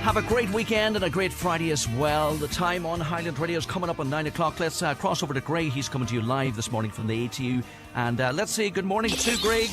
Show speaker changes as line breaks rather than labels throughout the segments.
Have a great weekend and a great Friday as well. The time on Highland Radio is coming up on 9 o'clock. Let's cross over to Greg. He's coming to you live this morning from the ATU. And let's say good morning to Greg.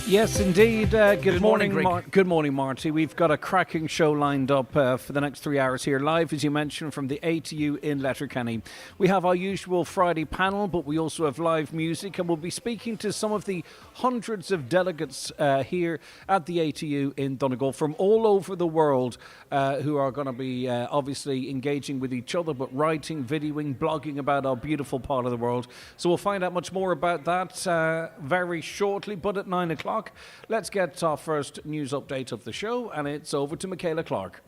Yes, indeed. Good morning,
Greg.
Good morning, Marty. We've got a cracking show lined up for the next 3 hours here, live, as you mentioned, from the ATU in Letterkenny. We have our usual Friday panel, but we also have live music, and we'll be speaking to some of the hundreds of delegates here at the ATU in Donegal from all over the world who are going to be obviously engaging with each other, but writing, videoing, blogging about our beautiful part of the world. So we'll find out much more about that very shortly, but at 9 o'clock. Let's get our first news update of the show, and it's over to Michaela Clark.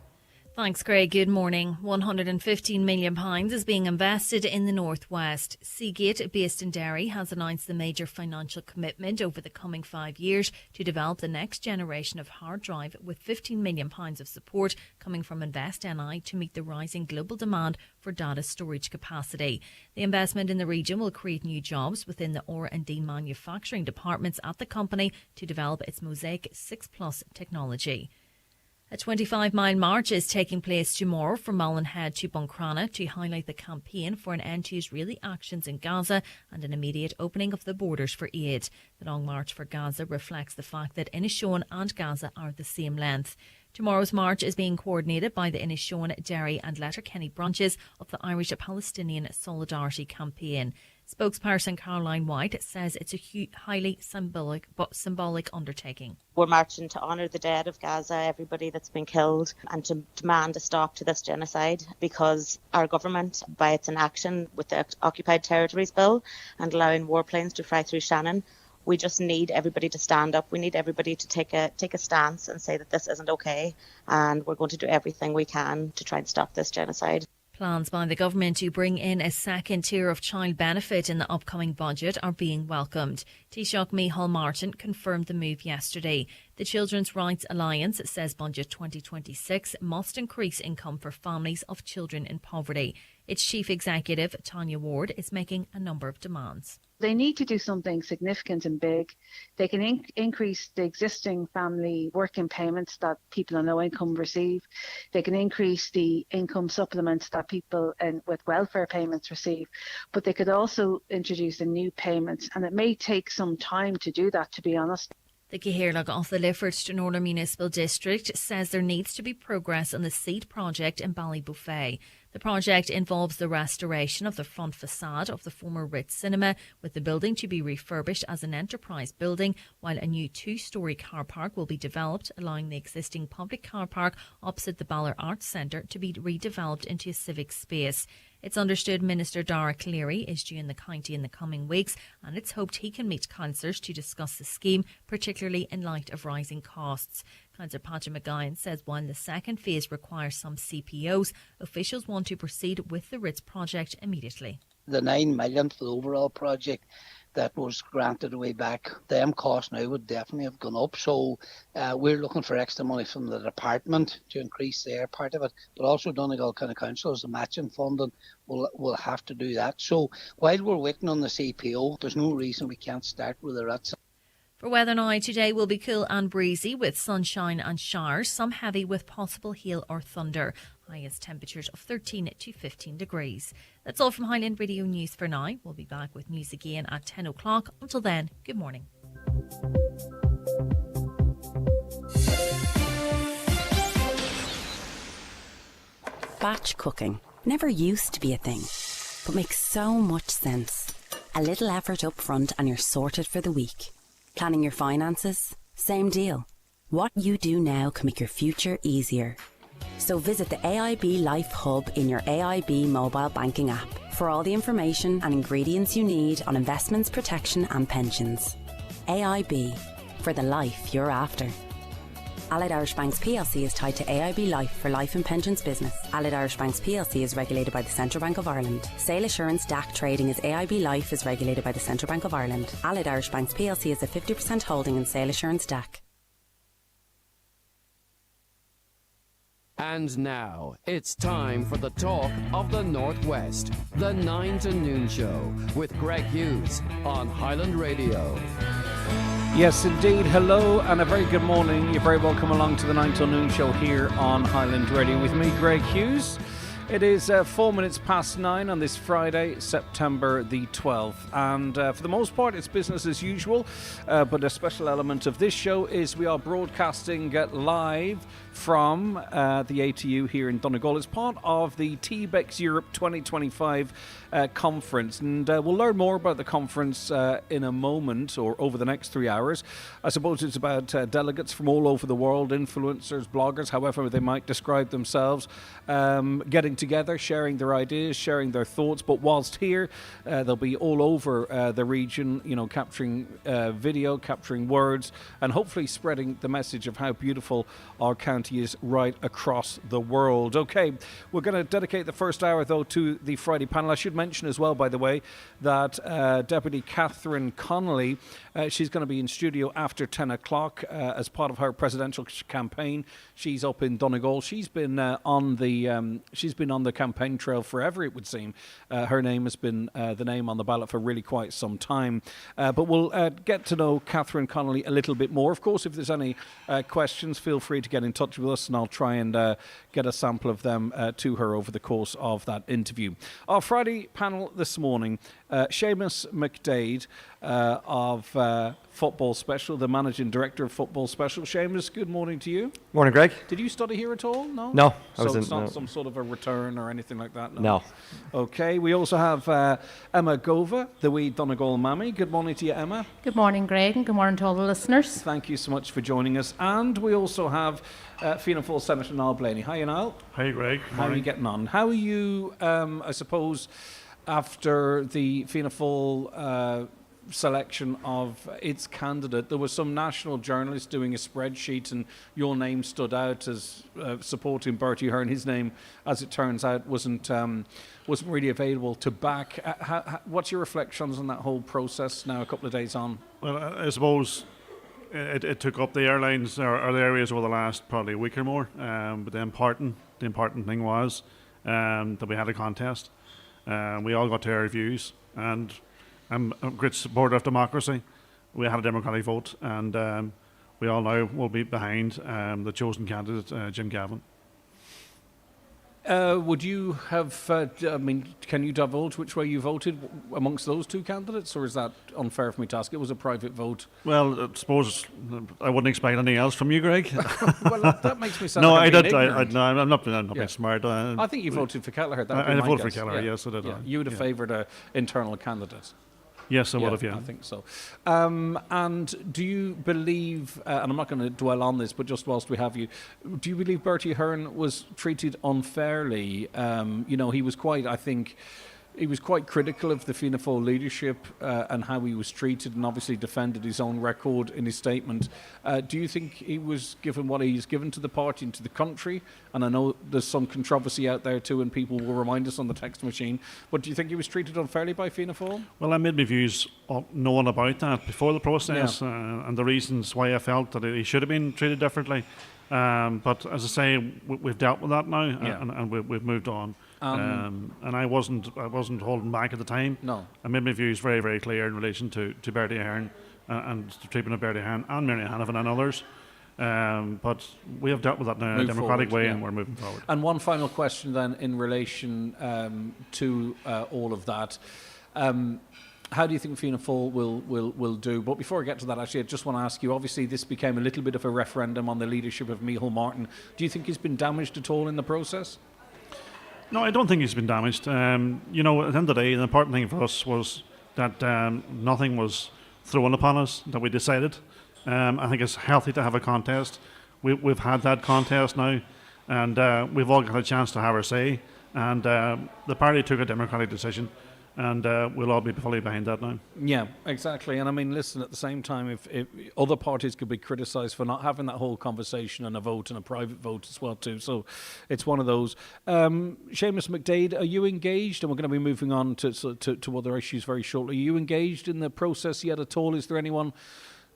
Thanks, Craig. Good morning. £115 million is being invested in the Northwest. Seagate, based in Derry, has announced the major financial commitment over the coming 5 years to develop the next generation of hard drive, with £15 million of support coming from InvestNI to meet the rising global demand for data storage capacity. The investment in the region will create new jobs within the R&D manufacturing departments at the company to develop its Mosaic 6 Plus technology. A 25-mile march is taking place tomorrow from Mallinhead to Buncrana to highlight the campaign for an end to Israeli actions in Gaza and an immediate opening of the borders for aid. The Long March for Gaza reflects the fact that Inishowen and Gaza are the same length. Tomorrow's march is being coordinated by the Inishowen, Derry and Letterkenny branches of the Irish-Palestinian Solidarity Campaign. Spokesperson Caroline White says it's a highly symbolic undertaking.
We're marching to honour the dead of Gaza, everybody that's been killed, and to demand a stop to this genocide, because our government, by its inaction with the Occupied Territories Bill and allowing warplanes to fly through Shannon, we just need everybody to stand up. We need everybody to take a stance and say that this isn't okay, and we're going to do everything we can to try and stop this genocide.
Plans by the government to bring in a second tier of child benefit in the upcoming budget are being welcomed. Taoiseach Micheál Martin confirmed the move yesterday. The Children's Rights Alliance says Budget 2026 must increase income for families of children in poverty. Its chief executive, Tanya Ward, is making a number of demands.
They need to do something significant and big. They can increase the existing family working payments that people on low income receive. They can increase the income supplements that people with welfare payments receive. But they could also introduce a new payment, and it may take some time to do that, to be honest.
The Cahirlach of the Lifford to Northern Municipal District says there needs to be progress on the SEED project in Ballybuffet. The project involves the restoration of the front facade of the former Ritz Cinema, with the building to be refurbished as an enterprise building, while a new 2-storey car park will be developed, allowing the existing public car park opposite the Ballard Arts Centre to be redeveloped into a civic space. It's understood Minister Dara Cleary is due in the county in the coming weeks, and it's hoped he can meet councillors to discuss the scheme, particularly in light of rising costs. Councillor Patrick McGuyan says while the second phase requires some CPOs, officials want to proceed with the Ritz project immediately.
The 9 million for the overall project that was granted way back, them costs now would definitely have gone up. So we're looking for extra money from the department to increase their part of it, but also Donegal County Council as the matching funding will have to do that. So while we're waiting on the CPO, there's no reason we can't start with the Ritz.
For weather now, today will be cool and breezy with sunshine and showers, some heavy with possible hail or thunder. Highest temperatures of 13 to 15 degrees. That's all from Highland Radio News for now. We'll be back with news again at 10 o'clock. Until then, good morning.
Batch cooking never used to be a thing, but makes so much sense. A little effort up front and you're sorted for the week. Planning your finances? Same deal. What you do now can make your future easier. So visit the AIB Life Hub in your AIB mobile banking app for all the information and ingredients you need on investments, protection and pensions. AIB, for the life you're after. Allied Irish Banks plc is tied to AIB Life for life and pensions business. Allied Irish Banks plc is regulated by the Central Bank of Ireland. Sale Assurance DAC trading as AIB Life is regulated by the Central Bank of Ireland. Allied Irish Banks plc is a 50% holding in Sale Assurance DAC.
And now, it's time for the talk of the Northwest. The 9 to Noon Show with Greg Hughes on Highland Radio.
Yes, indeed. Hello and a very good morning. You're very welcome along to the 9 till noon show here on Highland Radio with me, Greg Hughes. It is 4 minutes past 9 on this Friday, September the 12th. And for the most part, it's business as usual. But a special element of this show is we are broadcasting live from the ATU here in Donegal. It's part of the TBEX Europe 2025 conference. And we'll learn more about the conference in a moment or over the next 3 hours. I suppose it's about delegates from all over the world, influencers, bloggers, however they might describe themselves, getting together, sharing their ideas, sharing their thoughts. But whilst here, they'll be all over the region, you know, capturing video, capturing words, and hopefully spreading the message of how beautiful our county is right across the world. Okay, we're going to dedicate the first hour, though, to the Firday panel. I should mention as well, by the way, that Deputy Catherine Connolly, she's going to be in studio after 10 o'clock as part of her presidential campaign. She's up in Donegal. She's been on the campaign trail forever, it would seem. Her name has been the name on the ballot for really quite some time. But we'll get to know Catherine Connolly a little bit more. Of course, if there's any questions, feel free to get in touch with us, and I'll try and get a sample of them to her over the course of that interview. Our Friday panel this morning, Seamus McDade of Football Special, the Managing Director of Football Special. Seamus, good morning to you.
Morning, Greg.
Did you study here at all? No?
No.
So it's not some sort of a return or anything like that?
No.
Okay, we also have Emma Gova, the wee Donegal mammy. Good morning to you, Emma.
Good morning, Greg, and good morning to all the listeners.
Thank you so much for joining us. And we also have Fianna Fáil Senator Niall Blaney. Hi, Niall.
Hi, Greg.
How are you getting on? How are you, I suppose, after the Fianna Fáil selection of its candidate? There were some national journalists doing a spreadsheet, and your name stood out as supporting Bertie Ahern. His name, as it turns out, wasn't really available to back. What's your reflections on that whole process now, a couple of days on?
Well, I suppose it took up the airlines or the areas over the last probably a week or more. But the important thing was that we had a contest. We all got to our views, and I'm a great supporter of democracy. We had a democratic vote, and we all now will be behind the chosen candidate, Jim Gavin.
Would you have, can you divulge which way you voted amongst those two candidates, or is that unfair for me to ask? It was a private vote.
Well, I suppose I wouldn't expect anything else from you, Greg.
Well, that makes me sound
no,
like
I did. I'm not being smart.
I think you voted for Kelleher.
I voted for Kelleher, yes, I did.
Yeah. You would have favoured an internal candidate.
Yes, I would have, yeah.
I think so. And do you believe, and I'm not going to dwell on this, but just whilst we have you, do you believe Bertie Ahern was treated unfairly? He was quite critical of the Fianna Fáil leadership and how he was treated, and obviously defended his own record in his statement. Do you think he was given what he's given to the party and to the country? And I know there's some controversy out there too, and people will remind us on the text machine. But do you think he was treated unfairly by Fianna Fáil?
Well, I made my views known about that before the process, and the reasons why I felt that he should have been treated differently. But as I say, we've dealt with that now, and we've moved on. And I wasn't holding back at the time.
No,
I made my views very, very clear in relation to Bertie Ahern and the treatment of Bertie Ahern and Mary Hanavan and others. But we have dealt with that now in a democratic way, and we're moving forward.
And one final question then in relation to all of that. How do you think Fianna Fáil will do? But before I get to that, actually, I just want to ask you, obviously this became a little bit of a referendum on the leadership of Micheál Martin. Do you think he's been damaged at all in the process?
No, I don't think he's been damaged. At the end of the day, the important thing for us was that nothing was thrown upon us, that we decided. I think it's healthy to have a contest. We've had that contest now, and we've all got a chance to have our say. And the party took a democratic decision, and we'll all be fully behind that now.
Yeah, exactly. And I mean, listen, at the same time, if other parties could be criticised for not having that whole conversation and a vote and a private vote as well too, so it's one of those. Seamus McDade, are you engaged? And we're going to be moving on to other issues very shortly. Are you engaged in the process yet at all? Is there anyone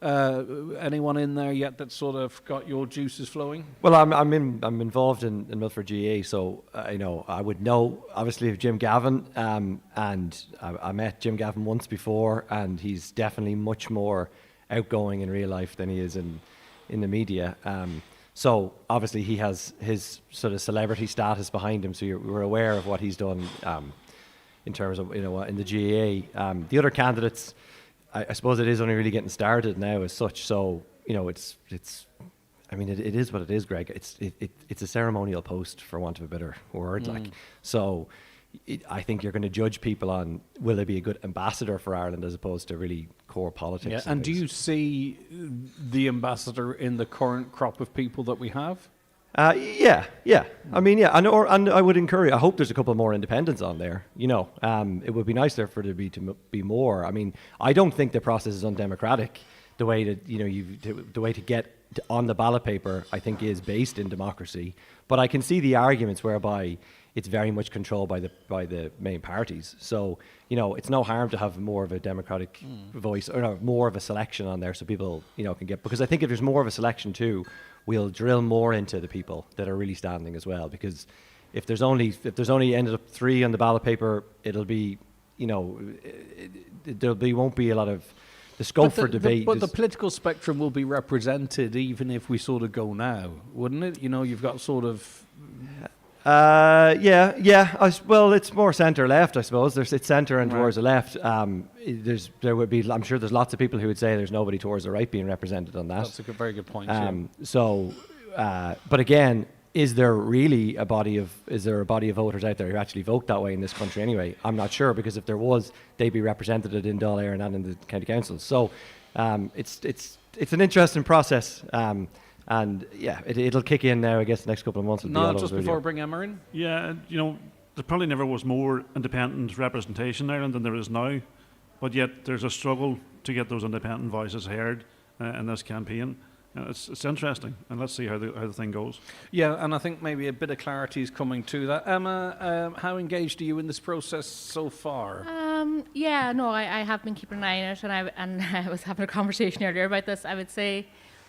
in there yet that sort of got your juices flowing?
Well, I'm involved in Milford GA, so I would know obviously of Jim Gavin, and I met Jim Gavin once before, and he's definitely much more outgoing in real life than he is in the media. So obviously he has his sort of celebrity status behind him, so we're aware of what he's done in terms of, in the GAA. The other candidates, I suppose it is only really getting started now as such. So it's I mean, it is what it is, Greg. It's a ceremonial post, for want of a better word. So I think you're going to judge people on will they be a good ambassador for Ireland as opposed to really core politics.
Yeah. And do you see the ambassador in the current crop of people that we have?
Yeah. I mean, yeah, and I would encourage. I hope there's a couple more independents on there. It would be nice there for there to be more. I mean, I don't think the process is undemocratic. The way that the way to get on the ballot paper, I think, is based in democracy. But I can see the arguments whereby it's very much controlled by the main parties. So it's no harm to have more of a democratic voice, or no, more of a selection on there, so people can get. Because I think if there's more of a selection too, we'll drill more into the people that are really standing as well. Because if there's only ended up 3 on the ballot paper, it'll be won't be a lot of the scope for debate.
But the political spectrum will be represented even if we sort of go now, wouldn't it? You've got sort of. Well, it's more centre left, I suppose. It's centre and towards the left. I'm sure there's lots of people who would say there's nobody towards the right being represented on that. That's a very good point.
But again, is there a body of voters out there who actually vote that way in this country anyway? I'm not sure, because if there was, they'd be represented in Dáil Éireann and in the county councils. So it's an interesting process. And yeah, it'll kick in now, I guess, the next couple of months.
Just before I bring Emma in.
Yeah, there probably never was more independent representation in Ireland than there is now, but yet there's a struggle to get those independent voices heard in this campaign. It's interesting, and let's see how the thing goes.
Yeah, and I think maybe a bit of clarity is coming to that. Emma, how engaged are you in this process so far?
I have been keeping an eye on it, and I was having a conversation earlier about this. I would say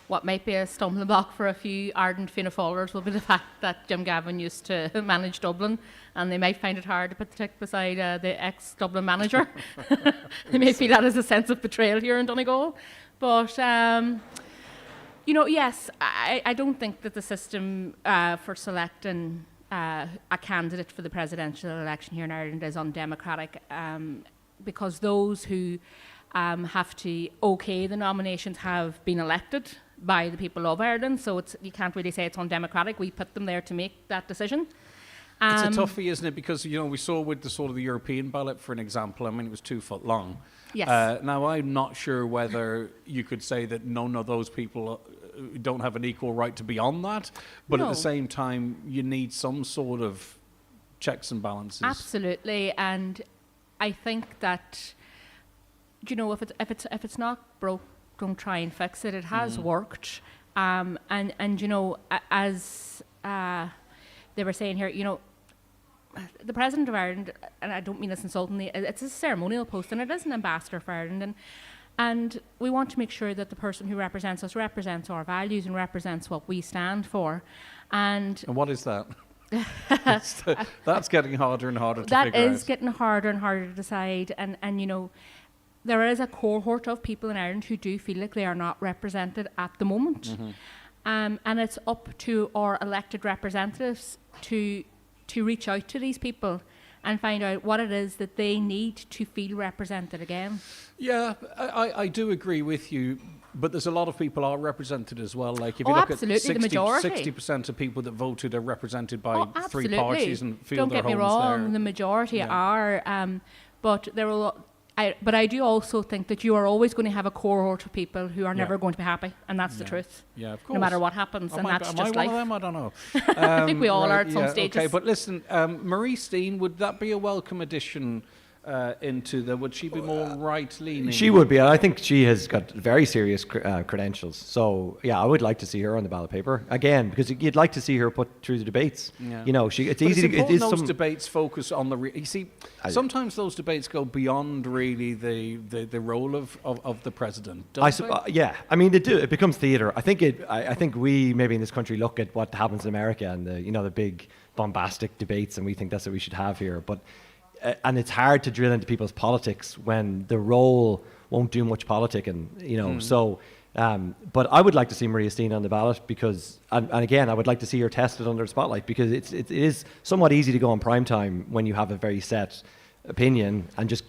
what might be a stumbling block for a few ardent Fianna followers will be the fact that Jim Gavin used to manage Dublin, and they might find it hard to put the tick beside the ex-Dublin manager. They may feel that as a sense of betrayal here in Donegal. But, yes, I don't think that the system for selecting a candidate for the presidential election here in Ireland is undemocratic, because those who have to okay the nominations have been elected by the people of Ireland, so you can't really say it's undemocratic. We put them there to make that decision.
It's a toughie, isn't it? Because we saw with the sort of the European ballot, for an example. I mean, it was 2 foot long.
Yes.
Now, I'm not sure whether you could say that none of those people don't have an equal right to be on that, but at the same time, you need some sort of checks and balances.
Absolutely, and I think that if it's not broke, don't try and fix it. It has worked, and as they were saying here, the President of Ireland, and I don't mean this insultingly, it's a ceremonial post, and it is an ambassador for Ireland, and we want to make sure that the person who represents us represents our values and represents what we stand for. And
what is that? That's getting harder and harder to figure out.
That is getting harder and harder to decide, and there is a cohort of people in Ireland who do feel like they are not represented at the moment. And it's up to our elected representatives to reach out to these people and find out what it is that they need to feel represented again.
Yeah, I do agree with you, but there's a lot of people are represented as well. Like if you look
absolutely,
at
the majority.
60% of people that voted are represented by
absolutely.
3 parties and feel
Don't
their
get me
homes
wrong,
there.
the majority are, but there are. But I do also think that you are always going to have a cohort of people who are never going to be happy, and that's the truth.
Yeah, of course.
No matter what happens, and that's just life.
Am I one of them? I don't know.
I think we all are at some stages.
Okay, but listen, Marie Steen, would that be a welcome addition would she be more right-leaning?
She would be, and I think she has got very serious credentials. So, yeah, I would like to see her on the ballot paper again, because you'd like to see her put through the debates.
Yeah.
It's easy to.
Those debates focus on you see, sometimes those debates go beyond really the role of the president.
Yeah, I mean they do. It becomes theatre. I think we maybe in this country look at what happens in America and the big bombastic debates, and we think that's what we should have here, but. And it's hard to drill into people's politics when the role won't do much politicking, you know. So, but I would like to see Maria Steen on the ballot because, and again, I would like to see her tested under the spotlight because it is somewhat easy to go on prime time when you have a very set opinion and just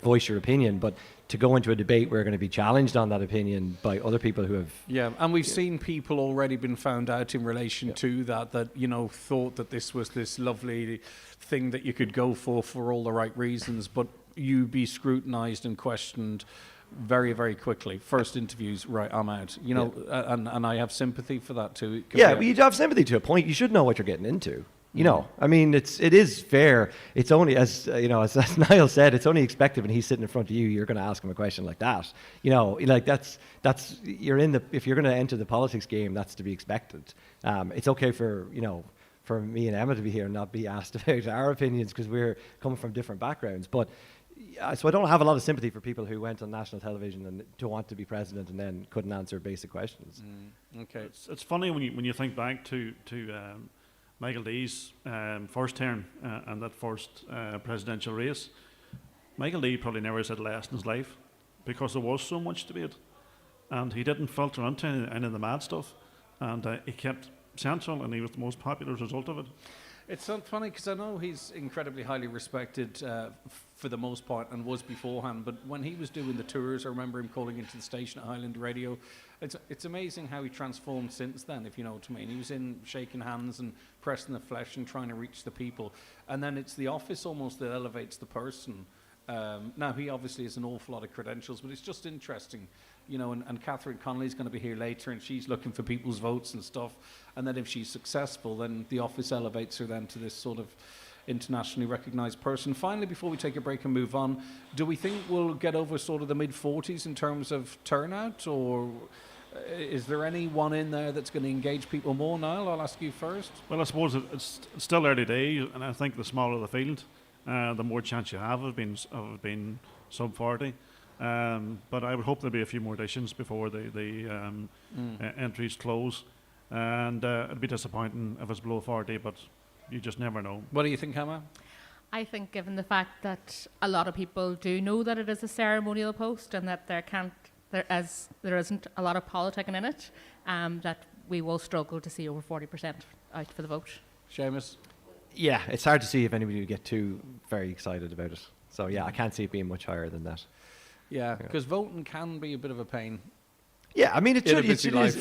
voice your opinion, but to go into a debate where we're going to be challenged on that opinion by other people who have...
Yeah, and we've seen people already been found out in relation to that, you know, thought that this was this lovely thing that you could go for all the right reasons, but you be scrutinised and questioned very, very quickly. First interviews, right, I'm out. You know, and I have sympathy for that too.
Yeah, but you have sympathy to a point. You should know what you're getting into. You know, I mean, it is fair. It's only, as you know, as Niall said, it's only expected when he's sitting in front of you, you're going to ask him a question like that. You know, like that's you're in the, if you're going to enter the politics game, that's to be expected. It's okay for, you know, for me and Emma to be here and not be asked about our opinions because we're coming from different backgrounds. But so I don't have a lot of sympathy for people who went on national television and to want to be president and then couldn't answer basic questions.
Okay,
it's funny when you think back to Michael Dee's first term and that first presidential race. Michael Dee probably never said less in his life because there was so much debate, and he didn't filter into any of the mad stuff, and he kept central, and he was the most popular as a result of it.
It's so funny because I know he's incredibly highly respected for the most part and was beforehand, but when he was doing the tours, I remember him calling into the station at Highland Radio. It's amazing how he transformed since then, if you know what I mean. He was in shaking hands and pressing the flesh and trying to reach the people. And then it's the office almost that elevates the person. Now, he obviously has an awful lot of credentials, but it's just interesting, you know, and Catherine Connolly's going to be here later, and she's looking for people's votes and stuff. And then if she's successful, then the office elevates her then to this sort of internationally recognised person. Finally, before we take a break and move on, do we think we'll get over sort of the mid-40s in terms of turnout, or is there anyone in there that's going to engage people more? Niall, I'll ask you first.
Well, I suppose it's still early days, and I think the smaller the field, the more chance you have of being sub 40. But I would hope there'll be a few more auditions before the entries close. And it'd be disappointing if it's below 40, but you just never know.
What do you think, Emma?
I think given the fact that a lot of people do know that it is a ceremonial post and that there isn't a lot of politicking in it, that we will struggle to see over 40% out for the vote.
Seamus?
Yeah, it's hard to see if anybody would get too very excited about it. So yeah, I can't see it being much higher than that.
Yeah, because voting can be a bit of a pain.
Yeah, I mean, it should.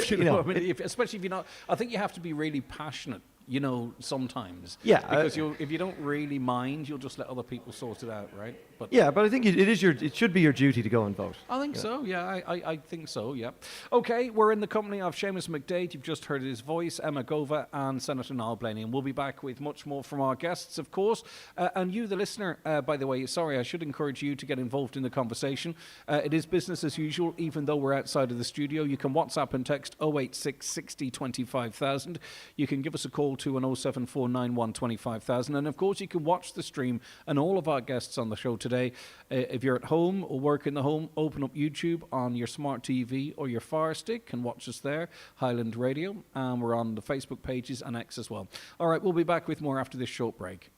You know, I mean, especially if you're not. I think you have to be really passionate, you know, sometimes.
Yeah,
because if you don't really mind, you'll just let other people sort it out, right? But
yeah, but I think it should be your duty to go and vote.
I think so. Yeah, I think so. Yeah. Okay, we're in the company of Seamus McDade. You've just heard his voice, Emma Gova, and Senator Niall Blaney, and we'll be back with much more from our guests, of course. And you, the listener, by the way, sorry, I should encourage you to get involved in the conversation. It is business as usual, even though we're outside of the studio. You can WhatsApp and text 086 60 25,000. You can give us a call to an 07491 25,000, and of course you can watch the stream and all of our guests on the show today. If you're at home or work in the home, open up YouTube on your smart TV or your Fire Stick and watch us there, Highland Radio, and we're on the Facebook pages and X as well. All right, we'll be back with more after this short break.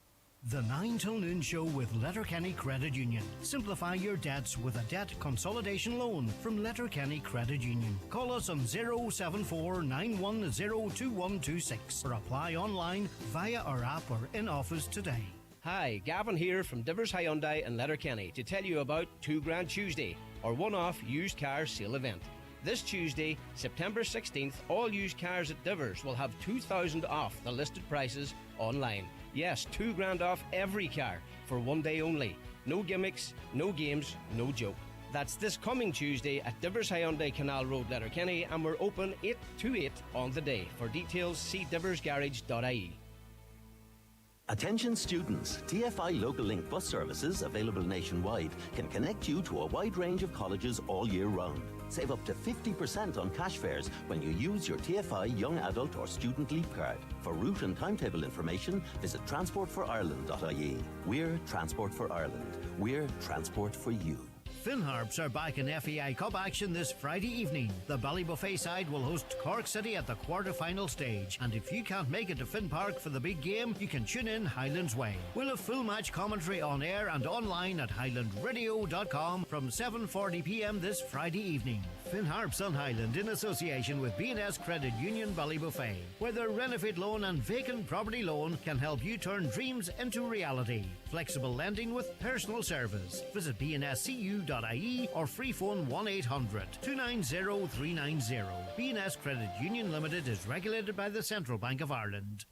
The 9 till noon show with Letterkenny Credit Union. Simplify your debts with a debt consolidation loan from Letterkenny Credit Union. Call us on 074 910 2126 or apply online via our app or in office today.
Hi, Gavin here from Divers Hyundai in Letterkenny to tell you about 2 Grand Tuesday, our one-off used car sale event. This Tuesday, September 16th, all used cars at Divers will have $2,000 off the listed prices online. Yes, $2 grand off every car for one day only. No gimmicks, no games, no joke. That's this coming Tuesday at Divers Hyundai Canal Road, Letterkenny, and we're open 8 to 8 on the day. For details, see diversgarage.ie.
Attention students, TFI Local Link bus services available nationwide can connect you to a wide range of colleges all year round. Save up to 50% on cash fares when you use your TFI Young Adult or Student Leap Card. For route and timetable information, visit transportforireland.ie. We're Transport for Ireland. We're transport for you.
Finn Harps are back in FAI Cup action this Friday evening. The Ballybuffet side will host Cork City at the quarter-final stage, and if you can't make it to Finn Park for the big game, you can tune in Highlands Way. We'll have full match commentary on air and online at highlandradio.com from 7:40pm this Friday evening. Finn Harps on Highland in association with B&S Credit Union Ballybuffet, where their Renovate loan and vacant property loan can help you turn dreams into reality. Flexible lending with personal service. Visit bnscu.ie or free phone 1800 290 390. B&S Credit Union Limited is regulated by the Central Bank of Ireland.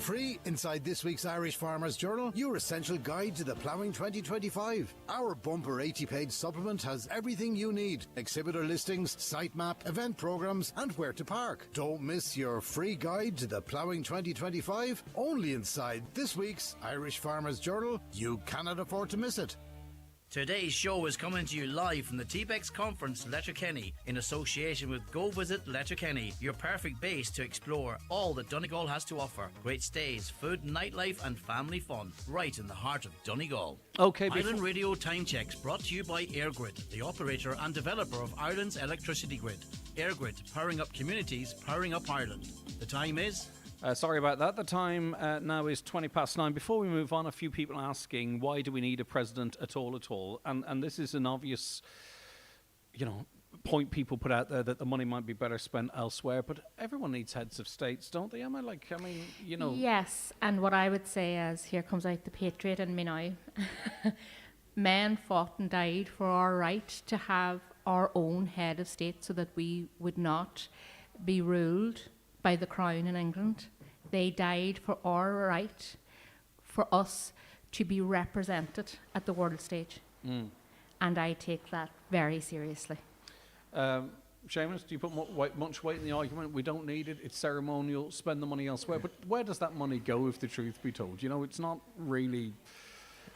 Free inside this week's Irish Farmers Journal, your essential guide to the ploughing 2025. Our bumper 80-page supplement has everything you need: exhibitor listings, site map, event programs, and where to park. Don't miss your free guide to the ploughing 2025, only inside this week's Irish Farmers Journal. You cannot afford to miss it.
Today's show is coming to you live from the TBEX Conference, Letterkenny, in association with Go Visit Letterkenny, your perfect base to explore all that Donegal has to offer. Great stays, food, nightlife and family fun, right in the heart of Donegal.
Okay,
Ireland Radio Time Checks brought to you by AirGrid, the operator and developer of Ireland's electricity grid. AirGrid, powering up communities, powering up Ireland. The time is...
sorry about that. The time now is 9:20. Before we move on, a few people asking, why do we need a president at all? And this is an obvious, point people put out there, that the money might be better spent elsewhere. But everyone needs heads of states, don't they, Emma?
Yes, and what I would say is, here comes out the patriot in me now. Men fought and died for our right to have our own head of state so that we would not be ruled by the Crown in England. They died for our right, for us to be represented at the world stage. And I take that very seriously.
Seamus, do you put much weight in the argument, we don't need it, it's ceremonial, spend the money elsewhere? But where does that money go, if the truth be told? It's not really...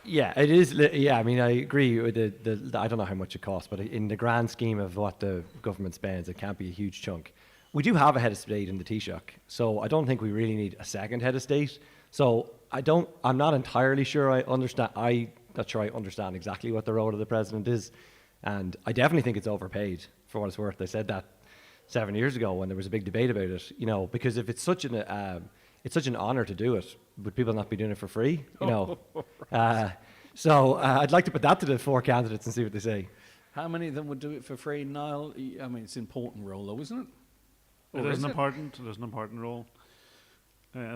Yeah, it is. Yeah, I mean, I agree with the I don't know how much it costs, but in the grand scheme of what the government spends, it can't be a huge chunk. We do have a head of state in the Taoiseach, so I don't think we really need a second head of state. So I'm not entirely sure I'm not sure I understand exactly what the role of the president is, and I definitely think it's overpaid, for what it's worth. I said that 7 years ago when there was a big debate about it, because if it's such an honour to do it, would people not be doing it for free? So I'd like to put that to the four candidates and see what they say.
How many of them would do it for free, Niall? I mean, it's an important role, though, isn't it?
It is an important role.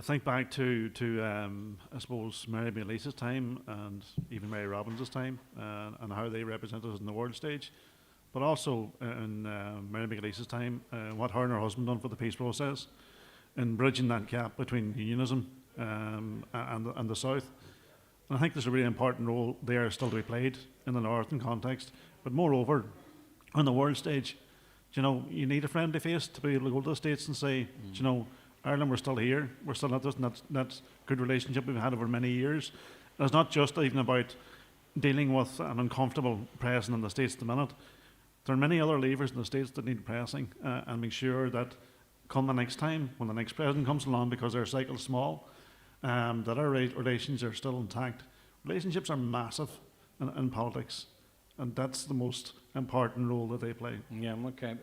Think back to I suppose Mary McAleese's time and even Mary Robbins' time and how they represented us in the world stage, but also in Mary McAleese's time, what her and her husband done for the peace process, in bridging that gap between unionism and the South. And I think there's a really important role there still to be played in the Northern context, but moreover, on the world stage. You need a friendly face to be able to go to the States and say, Ireland, we're still here. We're still at this, and that's good relationship we've had over many years. And it's not just even about dealing with an uncomfortable pressing in the States at the minute. There are many other levers in the States that need pressing and make sure that come the next time, when the next president comes along, because our cycle's small, that our relations are still intact. Relationships are massive in politics, and that's the most important role that they play.
Yeah, okay.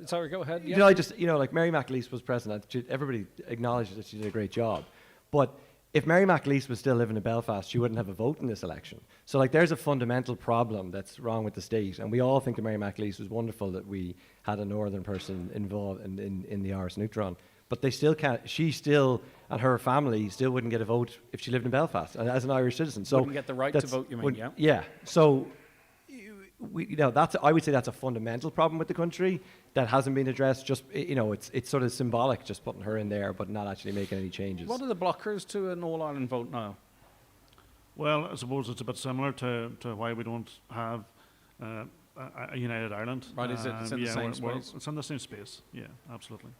Sorry, go ahead.
Yeah. I just, like Mary McAleese was president, everybody acknowledges that she did a great job. But if Mary McAleese was still living in Belfast, she wouldn't have a vote in this election. So, there's a fundamental problem that's wrong with the state. And we all think that Mary McAleese was wonderful that we had a northern person involved in the Irish Neutron. But they still can't, she still, and her family still wouldn't get a vote if she lived in Belfast as an Irish citizen. So
wouldn't get the right to vote, you mean, yeah?
Yeah. So, I would say that's a fundamental problem with the country that hasn't been addressed. Just it's sort of symbolic, just putting her in there, but not actually making any changes.
What are the blockers to an All Ireland vote now?
Well, I suppose it's a bit similar to why we don't have a united Ireland.
Right? Is it? It's in the same space.
It's in the same space. Yeah, absolutely.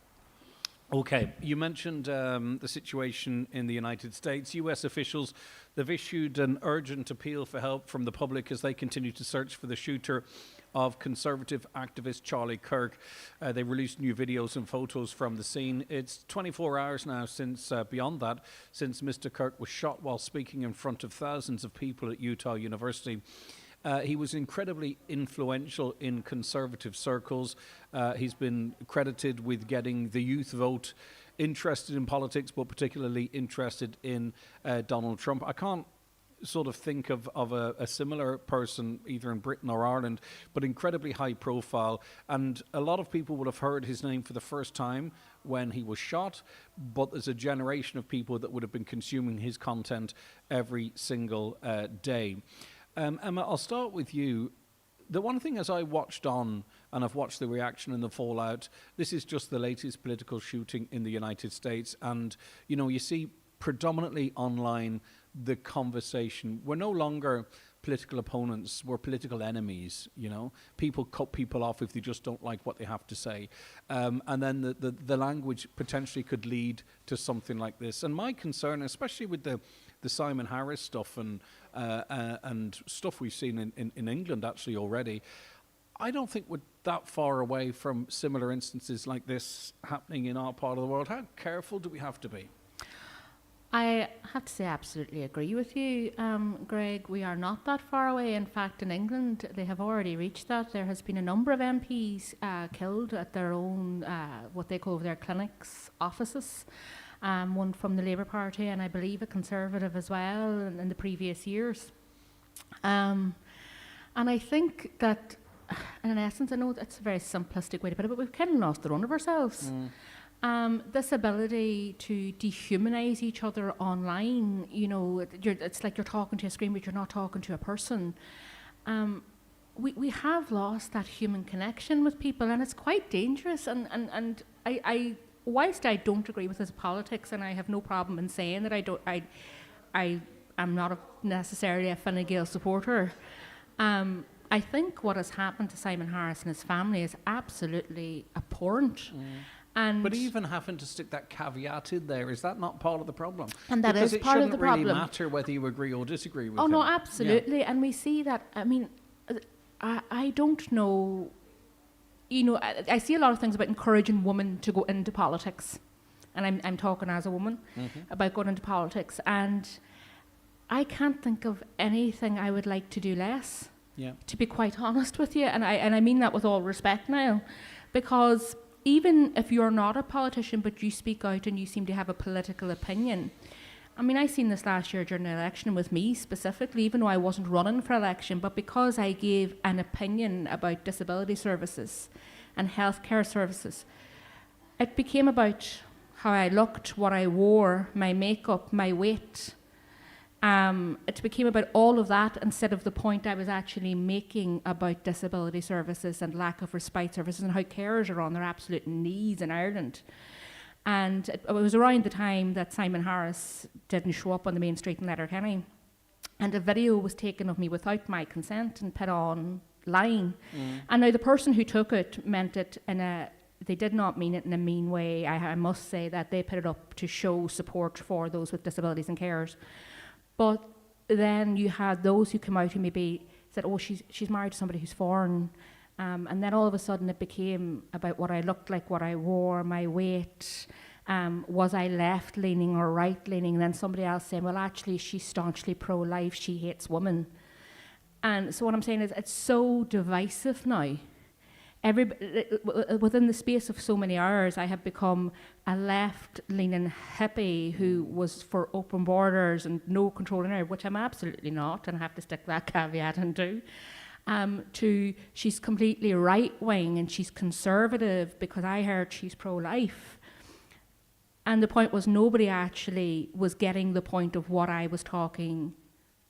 Okay, you mentioned the situation in the United States. US officials, they've issued an urgent appeal for help from the public as they continue to search for the shooter of conservative activist Charlie Kirk. They released new videos and photos from the scene. It's 24 hours now since, beyond that, since Mr. Kirk was shot while speaking in front of thousands of people at Utah University. He was incredibly influential in conservative circles. He's been credited with getting the youth vote interested in politics, but particularly interested in Donald Trump. I can't sort of think of a similar person either in Britain or Ireland, but incredibly high profile. And a lot of people would have heard his name for the first time when he was shot, but there's a generation of people that would have been consuming his content every single day. Emma, I'll start with you. The one thing as I watched on, and I've watched the reaction and the fallout, this is just the latest political shooting in the United States. And, you know, you see predominantly online the conversation. We're no longer political opponents, we're political enemies, you know. People cut people off if they just don't like what they have to say. And then the language potentially could lead to something like this. And my concern, especially with the Simon Harris stuff and stuff we've seen in England actually already, I don't think we're that far away from similar instances like this happening in our part of the world. How careful do we have to be?
I have to say I absolutely agree with you, Greg. We are not that far away. In fact, in England, they have already reached that. There has been a number of MPs killed at their own, what they call their clinics, offices. One from the Labour Party and I believe a Conservative as well in the previous years. And I think that, in essence, I know it's a very simplistic way to put it, but we've kind of lost the run of ourselves. This ability to dehumanize each other online, you know, it's like you're talking to a screen, but you're not talking to a person. We have lost that human connection with people, and it's quite dangerous. And I whilst I don't agree with his politics, and I have no problem in saying that I am not necessarily a Fine Gael supporter. I think what has happened to Simon Harris and his family is absolutely abhorrent.
But even having to stick that caveat in there, is that not part of the problem?
And that is part of the problem.
Because it shouldn't really matter whether you agree or disagree with him.
Oh, no, absolutely. Yeah. And we see that, I mean, I don't know, you know, I see a lot of things about encouraging women to go into politics. And I'm talking as a woman about going into politics. And I can't think of anything I would like to do less, to be quite honest with you. And I mean that with all respect now. Because even if you're not a politician, but you speak out and you seem to have a political opinion. I mean, I seen this last year during the election with me specifically, even though I wasn't running for election, but because I gave an opinion about disability services and healthcare services, it became about how I looked, what I wore, my makeup, my weight. It became about all of that instead of the point I was actually making about disability services and lack of respite services and how carers are on their absolute knees in Ireland. And it was around the time that Simon Harris didn't show up on the main street in Letterkenny. And a video was taken of me without my consent and put online. And now the person who took it meant it they did not mean it in a mean way. I must say that they put it up to show support for those with disabilities and carers. But then you had those who come out who maybe said, oh, she's married to somebody who's foreign. And then all of a sudden it became about what I looked like, what I wore, my weight. Was I left-leaning or right-leaning? And then somebody else saying, well, actually, she's staunchly pro-life. She hates women. And so what I'm saying is it's so divisive now. Within the space of so many hours, I have become a left-leaning hippie who was for open borders and no control in Ireland, which I'm absolutely not, and I have to stick that caveat into, to she's completely right-wing and she's conservative because I heard she's pro-life. And the point was nobody actually was getting the point of what I was talking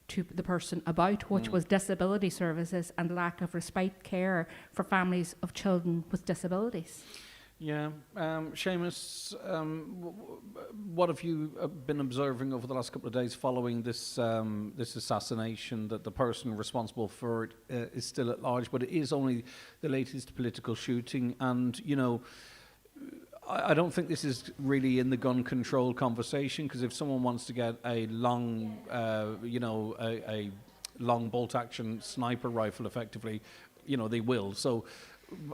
to the person about, which was disability services and lack of respite care for families of children with disabilities.
Yeah. Seamus, what have you been observing over the last couple of days following this this assassination, that the person responsible for it is still at large, but it is only the latest political shooting? And, you know, I don't think this is really in the gun control conversation, because if someone wants to get a long, a long bolt-action sniper rifle, effectively, you know, they will. So,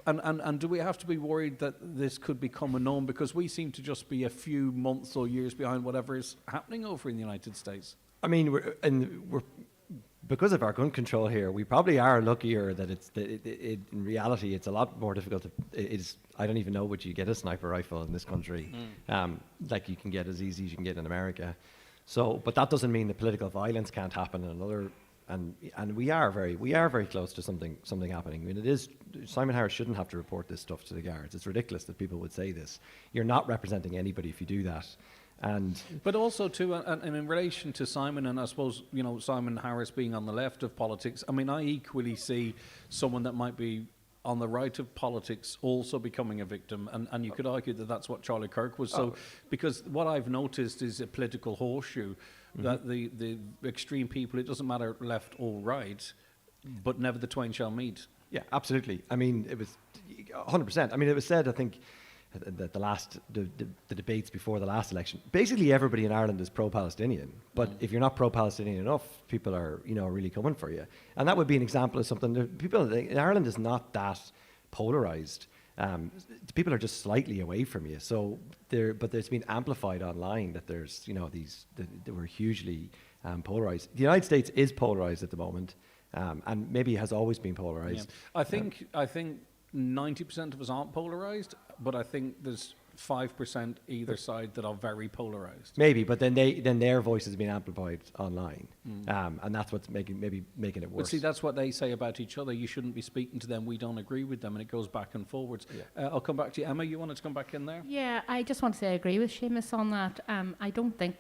and do we have to be worried that this could become a norm, because we seem to just be a few months or years behind whatever is happening over in the United States?
I mean, we're because of our gun control here, we probably are luckier that in reality, it's a lot more difficult to. I don't even know would you get a sniper rifle in this country, like you can get as easy as you can get in America. So, but that doesn't mean that political violence can't happen in another. And we are very close to something happening. I mean, Simon Harris shouldn't have to report this stuff to the guards. It's ridiculous that people would say this. You're not representing anybody if you do that. But
also too, and in relation to Simon, and I suppose Simon Harris being on the left of politics. I mean, I equally see someone that might be on the right of politics also becoming a victim, and you could argue that that's what Charlie Kirk was. So, because what I've noticed is a political horseshoe. That the extreme people, it doesn't matter left or right, but never the twain shall meet.
Yeah, absolutely. I mean, it was 100%. I mean, it was said, I think, that the debates before the last election, basically everybody in Ireland is pro-Palestinian. But if you're not pro-Palestinian enough, people are, really coming for you. And that would be an example of something that people in Ireland is not that polarised. People are just slightly away from you. So but there's been amplified online that there's, that we're hugely polarized. The United States is polarized at the moment, and maybe has always been polarized.
Yeah. I think 90% of us aren't polarized, but I think there's 5% either side that are very polarized.
Maybe, but then their voice has been amplified online, and that's what's making it worse.
But see, that's what they say about each other. You shouldn't be speaking to them. We don't agree with them, and it goes back and forwards. Yeah. I'll come back to you, Emma. You wanted to come back in there?
Yeah, I just want to say I agree with Seamus on that. I don't think.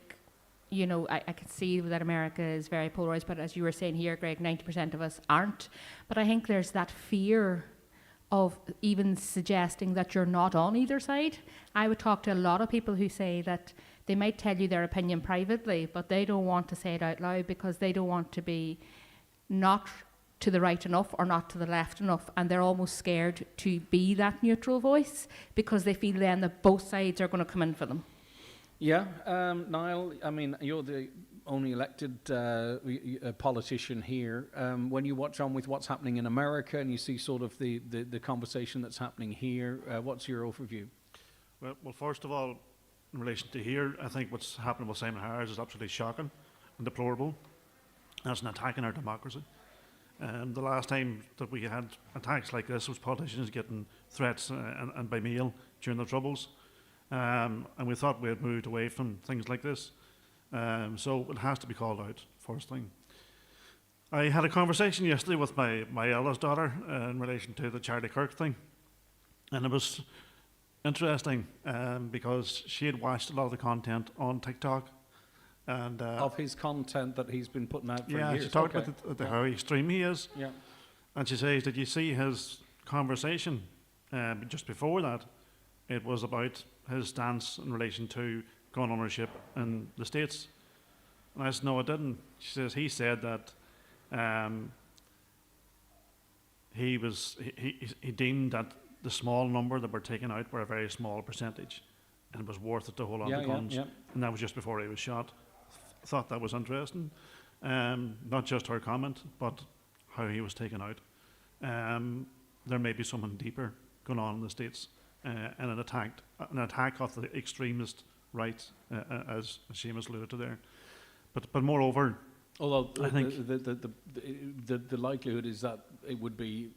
I can see that America is very polarized, but as you were saying here, Greg, 90% of us aren't. But I think there's that fear of even suggesting that you're not on either side. I would talk to a lot of people who say that they might tell you their opinion privately, but they don't want to say it out loud because they don't want to be not to the right enough or not to the left enough, and they're almost scared to be that neutral voice because they feel then that both sides are going to come in for them.
Yeah, Niall, I mean, you're the only elected politician here. When you watch on with what's happening in America and you see sort of the conversation that's happening here, what's your overview?
Well, first of all, in relation to here, I think what's happening with Simon Harris is absolutely shocking and deplorable. That's an attack on our democracy. The last time that we had attacks like this was politicians getting threats and by mail during the Troubles. And we thought we had moved away from things like this. So it has to be called out, first thing. I had a conversation yesterday with my eldest daughter in relation to the Charlie Kirk thing. And it was interesting because she had watched a lot of the content on TikTok. And
of his content that he's been putting out for years.
Yeah, she talked about how extreme he is.
Yeah.
And she says, did you see his conversation just before that? It was about his stance in relation to gun ownership in the States. And I said, no, I didn't. She says, he said that he deemed that the small number that were taken out were a very small percentage, and it was worth it to hold on to guns. Yeah. And that was just before he was shot. Thought that was interesting. Not just her comment, but how he was taken out. There may be something deeper going on in the States, and an attack of the extremist right, as Seamus alluded to there. But moreover,
although
I think
the likelihood is that it would be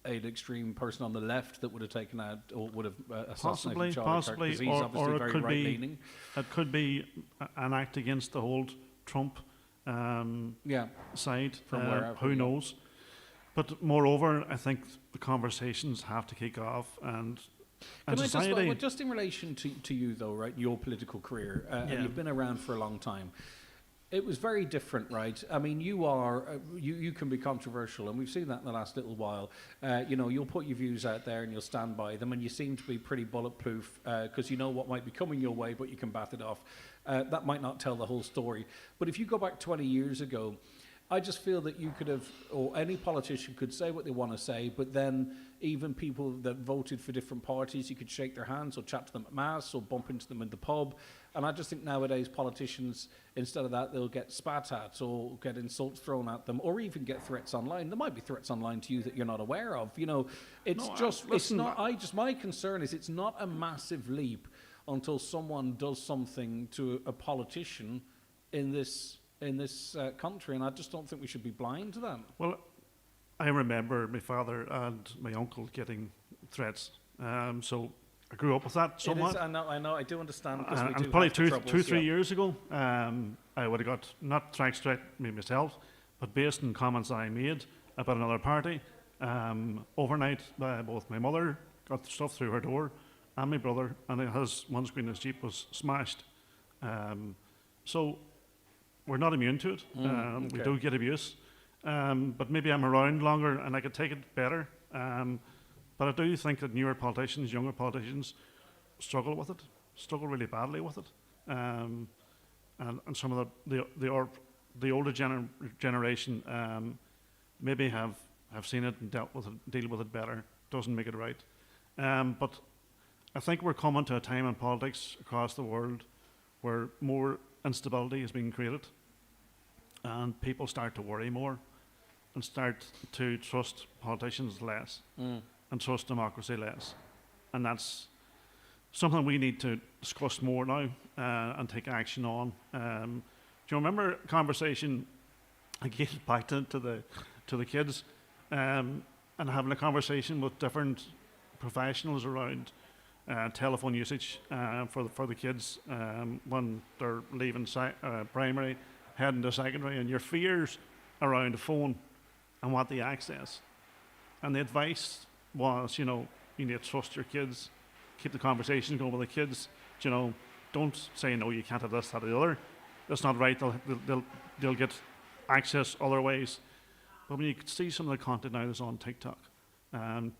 an extreme person on the left that would have taken out or would have assassinated Charlie Kirk, because he's obviously very right-leaning.
It could be an act against the whole Trump side.
From where
who knows? But moreover, I think the conversations have to kick off, and society.
Just in relation to you, though, right? Your political career, and you've been around for a long time. It was very different, right? I mean, you can be controversial, and we've seen that in the last little while. You'll put your views out there and you'll stand by them, and you seem to be pretty bulletproof because you know what might be coming your way, but you can bat it off. That might not tell the whole story. But if you go back 20 years ago, I just feel that you could have, or any politician could say what they want to say, but then even people that voted for different parties, you could shake their hands or chat to them at mass or bump into them in the pub. And I just think nowadays politicians, instead of that, they'll get spat at or get insults thrown at them, or even get threats online. There might be threats online to you that you're not aware of. My concern is it's not a massive leap until someone does something to a politician in this in this country, and I just don't think we should be blind to that.
Well, I remember my father and my uncle getting threats. So I grew up with that somewhat.
I know, I do understand.
And probably two, 3 years ago, I would have got, not threat me myself, but based on comments I made about another party. Overnight, both my mother got stuff through her door and my brother, and his windscreen of his Jeep was smashed. So we're not immune to it.
Okay.
We do get abuse. But maybe I'm around longer and I could take it better. But I do think that newer politicians, younger politicians, struggle with it, struggle really badly with it. And some of the older generation maybe have seen it and deal with it better. Doesn't make it right. But I think we're coming to a time in politics across the world where more instability is being created, and people start to worry more and start to trust politicians less and trust democracy less. And that's something we need to discuss more now and take action on. Do you remember a conversation, again, back to the kids, and having a conversation with different professionals around telephone usage for the kids when they're leaving primary, heading to secondary, and your fears around the phone and what they access. And the advice was, you need to trust your kids, keep the conversation going with the kids, don't say, no, you can't have this, that, or the other. That's not right, they'll get access other ways. But when you can see some of the content now that's on TikTok,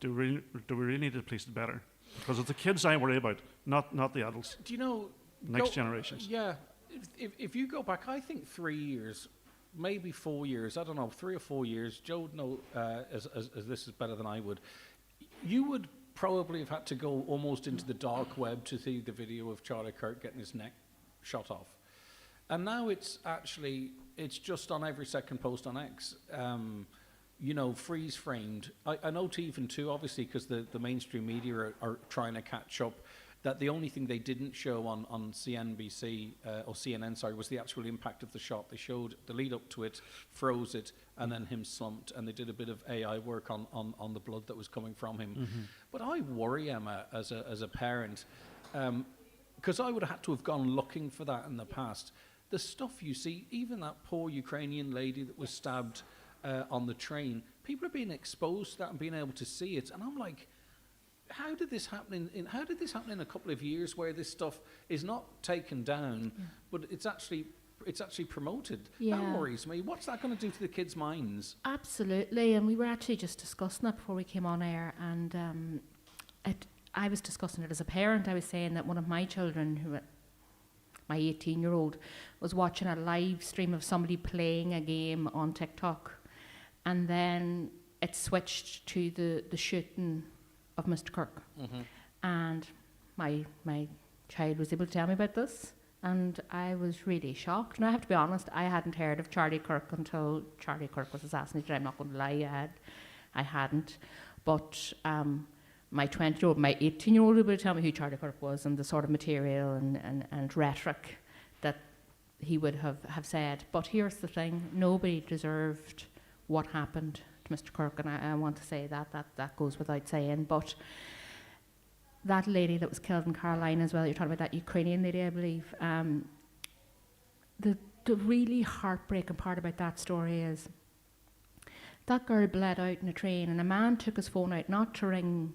do we really need to police it better? Because it's the kids I worry about, not the adults.
Do you know?
Next generations.
Yeah. If you go back, I think 3 years, maybe 4 years, I don't know, 3 or 4 years, Joe would know as this is better than I would. You would probably have had to go almost into the dark web to see the video of Charlie Kirk getting his neck shot off. And now it's just on every second post on X. Freeze framed. I know even too, obviously, because the mainstream media are trying to catch up, that the only thing they didn't show on CNBC, or CNN, sorry, was the actual impact of the shot. They showed the lead up to it, froze it, and then him slumped, and they did a bit of AI work on the blood that was coming from him. Mm-hmm. But I worry, Emma, as a parent, because I would have had to have gone looking for that in the past. The stuff you see, even that poor Ukrainian lady that was stabbed on the train, people are being exposed to that and being able to see it, and I'm like, how did this happen in a couple of years where this stuff is not taken down, but it's actually promoted?
Yeah.
That worries me. What's that going to do to the kids' minds?
Absolutely, and we were actually just discussing that before we came on air, and I was discussing it as a parent. I was saying that one of my children, my 18-year-old, was watching a live stream of somebody playing a game on TikTok, and then it switched to the shooting of Mr. Kirk. Mm-hmm. And my child was able to tell me about this, and I was really shocked. And I have to be honest, I hadn't heard of Charlie Kirk until Charlie Kirk was assassinated. I'm not going to lie, I hadn't. But my 20-year-old, my 18-year-old would tell me who Charlie Kirk was and the sort of material and rhetoric that he would have said. But here's the thing, nobody deserved what happened to Mr. Kirk, and I want to say that goes without saying. But that lady that was killed in Carolina as well, you're talking about that Ukrainian lady, I believe, the really heartbreaking part about that story is that girl bled out in a train, and a man took his phone out not to ring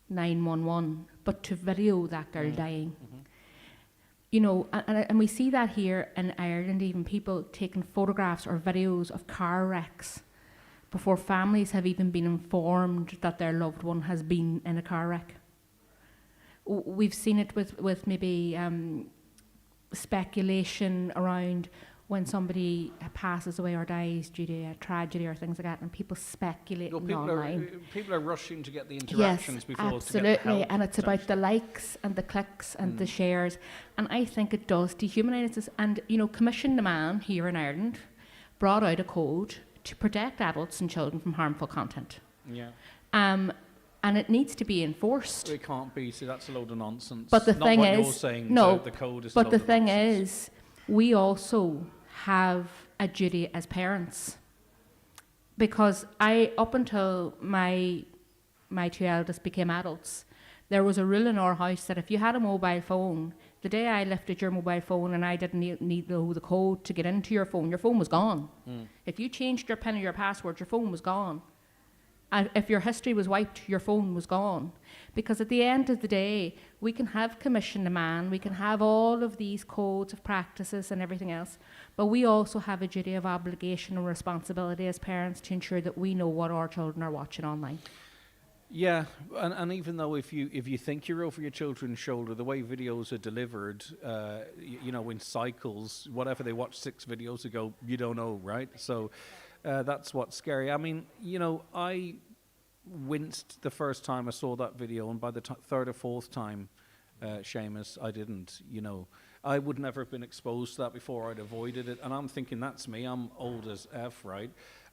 911 but to video that girl dying. Mm-hmm. And we see that here in Ireland, even people taking photographs or videos of car wrecks before families have even been informed that their loved one has been in a car wreck. We've seen it with maybe speculation around when somebody passes away or dies due to a tragedy or things like that, and people speculate online.
People are rushing to get the interactions before
absolutely,
to get the help,
and it's about the likes and the clicks and the shares, and I think it does dehumanise us. And Commission the Man here in Ireland brought out a code to protect adults and children from harmful content.
Yeah.
And it needs to be enforced.
It can't be. See, that's a load of nonsense.
But the
Not
thing
what
is,
you're saying,
no.
The code is.
But
a
the
load
thing
of nonsense.
is, we also have a duty as parents. Because up until my two eldest became adults, there was a rule in our house that if you had a mobile phone, the day I lifted your mobile phone and I didn't need to know the code to get into your phone was gone. If you changed your PIN or your password, your phone was gone. And if your history was wiped, your phone was gone. Because at the end of the day, we can have commission demand, we can have all of these codes of practices and everything else, but we also have a duty of obligation and responsibility as parents to ensure that we know what our children are watching online.
Yeah, and even though if you think you're over your children's shoulder, the way videos are delivered, in cycles, whatever they watched 6 videos ago, you don't know, right? So that's what's scary. I mean, I winced the first time I saw that video, and by the third or fourth time, Seamus, I didn't. I would never have been exposed to that before. I'd avoided it, and I'm thinking that's me. I'm old as F, right?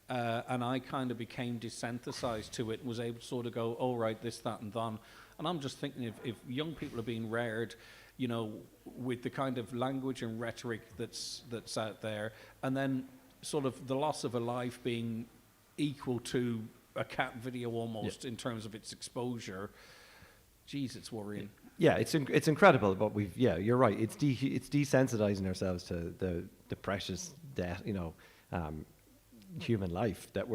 And I kind of became desensitized to it and was able to sort of go, oh, right, this, that, and that. And I'm just thinking if young people are being reared, with the kind of language and rhetoric that's out there, and then sort of the loss of a life being equal to a cat video almost in terms of its exposure, geez, it's worrying.
Yeah, it's incredible, but you're right. It's desensitizing ourselves to the precious death, human life that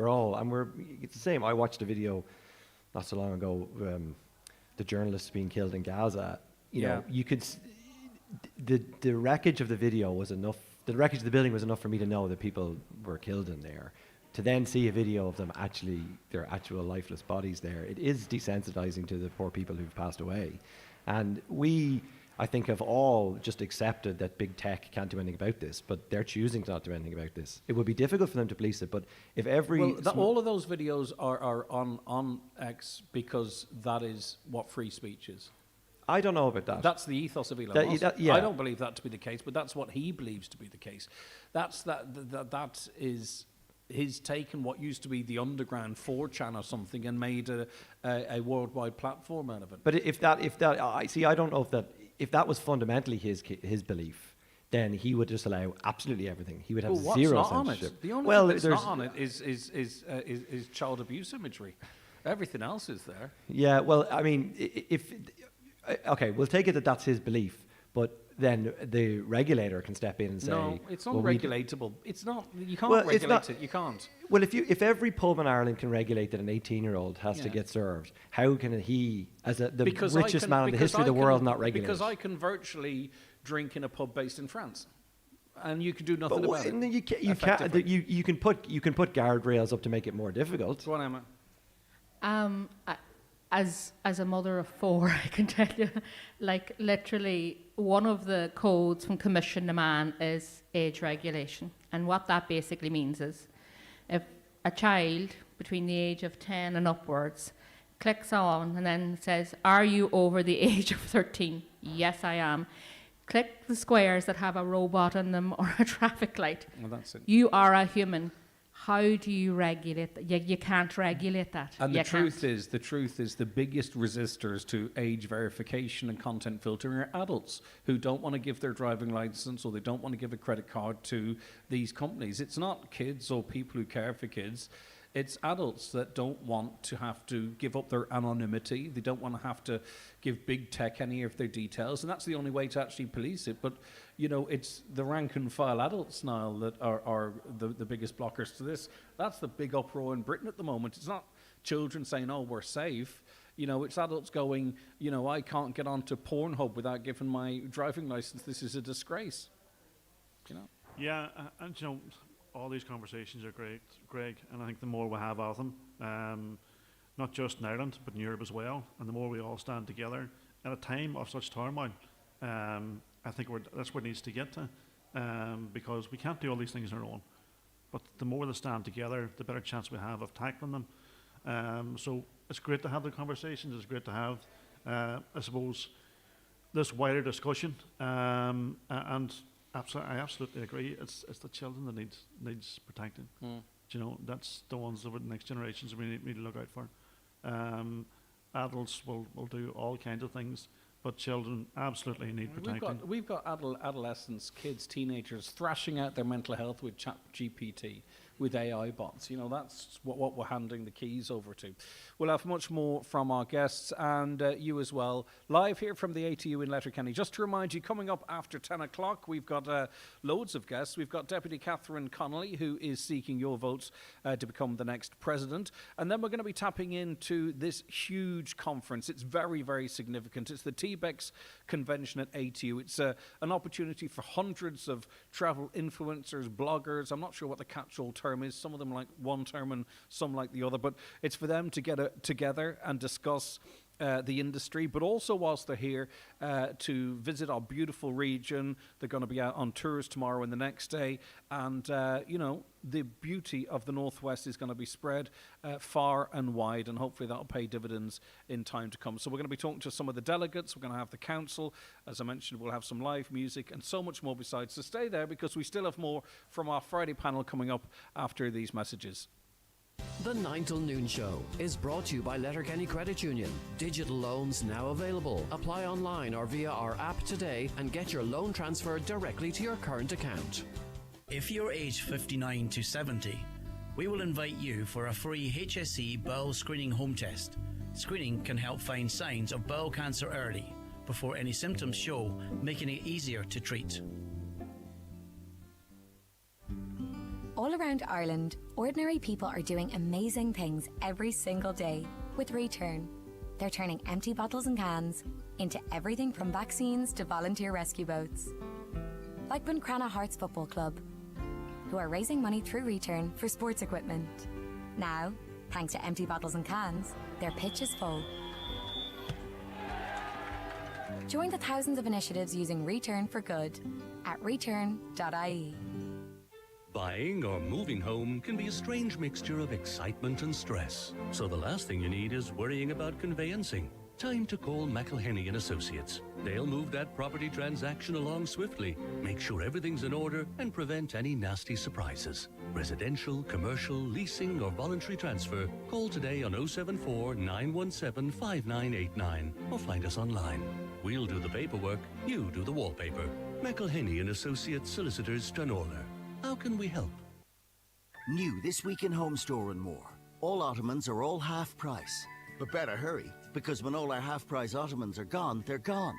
it's the same. I watched a video not so long ago, the journalists being killed in Gaza. You could the wreckage of the video was enough. The wreckage of the building was enough for me to know that people were killed in there. To then see a video of them their actual lifeless bodies there, it is desensitizing to the poor people who've passed away. And I think have all just accepted that big tech can't do anything about this, but they're choosing to not do anything about this. It would be difficult for them to police it, but if
all of those videos are on X because that is what free speech is.
I don't know about that.
That's the ethos of Elon Musk. I don't believe that to be the case, but that's what he believes to be the case. That is he's taken what used to be the underground 4chan or something and made a worldwide platform out of it.
But I don't know if that was fundamentally his belief, then he would just allow absolutely everything. He would have zero censorship.
The only thing that's not on it is child abuse imagery. Everything else is there.
Yeah, well, I mean, we'll take it that that's his belief, but then the regulator can step in and say,
no, it's unregulatable. It's not. You can't regulate it. You can't.
Well, if every pub in Ireland can regulate that an 18-year-old has to get served, how can he, as the richest man in the history of the world, not regulate?
Because I can virtually drink in a pub based in France, and you can do nothing about it.
You can put guardrails up to make it more difficult.
Go on, Emma.
As a mother of 4, I can tell you, like literally one of the codes from Commission to Man is age regulation. And what that basically means is if a child between the age of 10 and upwards clicks on and then says, are you over the age of 13? Yes, I am. Click the squares that have a robot in them or a traffic light.
Well, that's it.
You are a human. How do you regulate that? You can't regulate that.
And the truth is the biggest resistors to age verification and content filtering are adults who don't want to give their driving license or they don't want to give a credit card to these companies. It's not kids or people who care for kids. It's adults that don't want to have to give up their anonymity. They don't want to have to give big tech any of their details. And that's the only way to actually police it. But, it's the rank and file adults now that are the biggest blockers to this. That's the big uproar in Britain at the moment. It's not children saying, oh, we're safe. It's adults going, I can't get onto Pornhub without giving my driving license. This is a disgrace.
Yeah, and all these conversations are great, Greg, and I think the more we have of them, not just in Ireland, but in Europe as well, and the more we all stand together at a time of such turmoil, I think that's where it needs to get to, because we can't do all these things on our own. But the more they stand together, the better chance we have of tackling them. So it's great to have the conversations. It's great to have, I suppose, this wider discussion, and I absolutely agree. It's the children that needs protecting. That's the ones that are the next generations we need to look out for. Adults will do all kinds of things, but children absolutely need protecting.
We've got adolescents, kids, teenagers thrashing out their mental health with ChatGPT, with AI bots. You know, that's what we're handing the keys over to. We'll have much more from our guests and you as well, live here from the ATU in Letterkenny. Just to remind you, coming up after 10 o'clock, we've got loads of guests. We've got Deputy Catherine Connolly, who is seeking your votes to become the next president. And then we're going to be tapping into this huge conference. It's very, very significant. It's the TBEX convention at ATU. It's an opportunity for hundreds of travel influencers, bloggers. I'm not sure what the catch-all term is. Some of them like one term and some like the other, but it's for them to get together and discuss the industry, but also whilst they're here to visit our beautiful region. They're going to be out on tours tomorrow and the next day, and you know, the beauty of the Northwest is going to be spread far and wide, and hopefully that'll pay dividends in time to come. So we're going to be talking to some of the delegates. We're going to have the council. As I mentioned, we'll have some live music and so much more besides. So stay there, because we still have more from our Friday panel coming up after these messages.
The 9 till noon show is brought to you by Letterkenny Credit Union. Digital loans now available. Apply online or via our app today and get your loan transferred directly to your current account.
If you're aged 59 to 70, we will invite you for a free HSE bowel screening home test. Screening can help find signs of bowel cancer early, before any symptoms show, making it easier to treat.
All around Ireland, ordinary people are doing amazing things every single day with Return. They're turning empty bottles and cans into everything from vaccines to volunteer rescue boats. Like Buncrana Hearts Football Club, who are raising money through Return for sports equipment. Now, thanks to empty bottles and cans, their pitch is full. Join the thousands of initiatives using Return for Good at return.ie.
Buying or moving home can be a strange mixture of excitement and stress. So the last thing you need is worrying about conveyancing. Time to call McElhenney & Associates. They'll move that property transaction along swiftly, make sure everything's in order, and prevent any nasty surprises. Residential, commercial, leasing, or voluntary transfer. Call today on 074 917 5989 or find us online. We'll do the paperwork, you do the wallpaper. McElhenney & Associates, Solicitors, Stranorlar. How can we help?
New this week in Home Store and More. All ottomans are all half price. But better hurry, because when all our half price ottomans are gone, they're gone.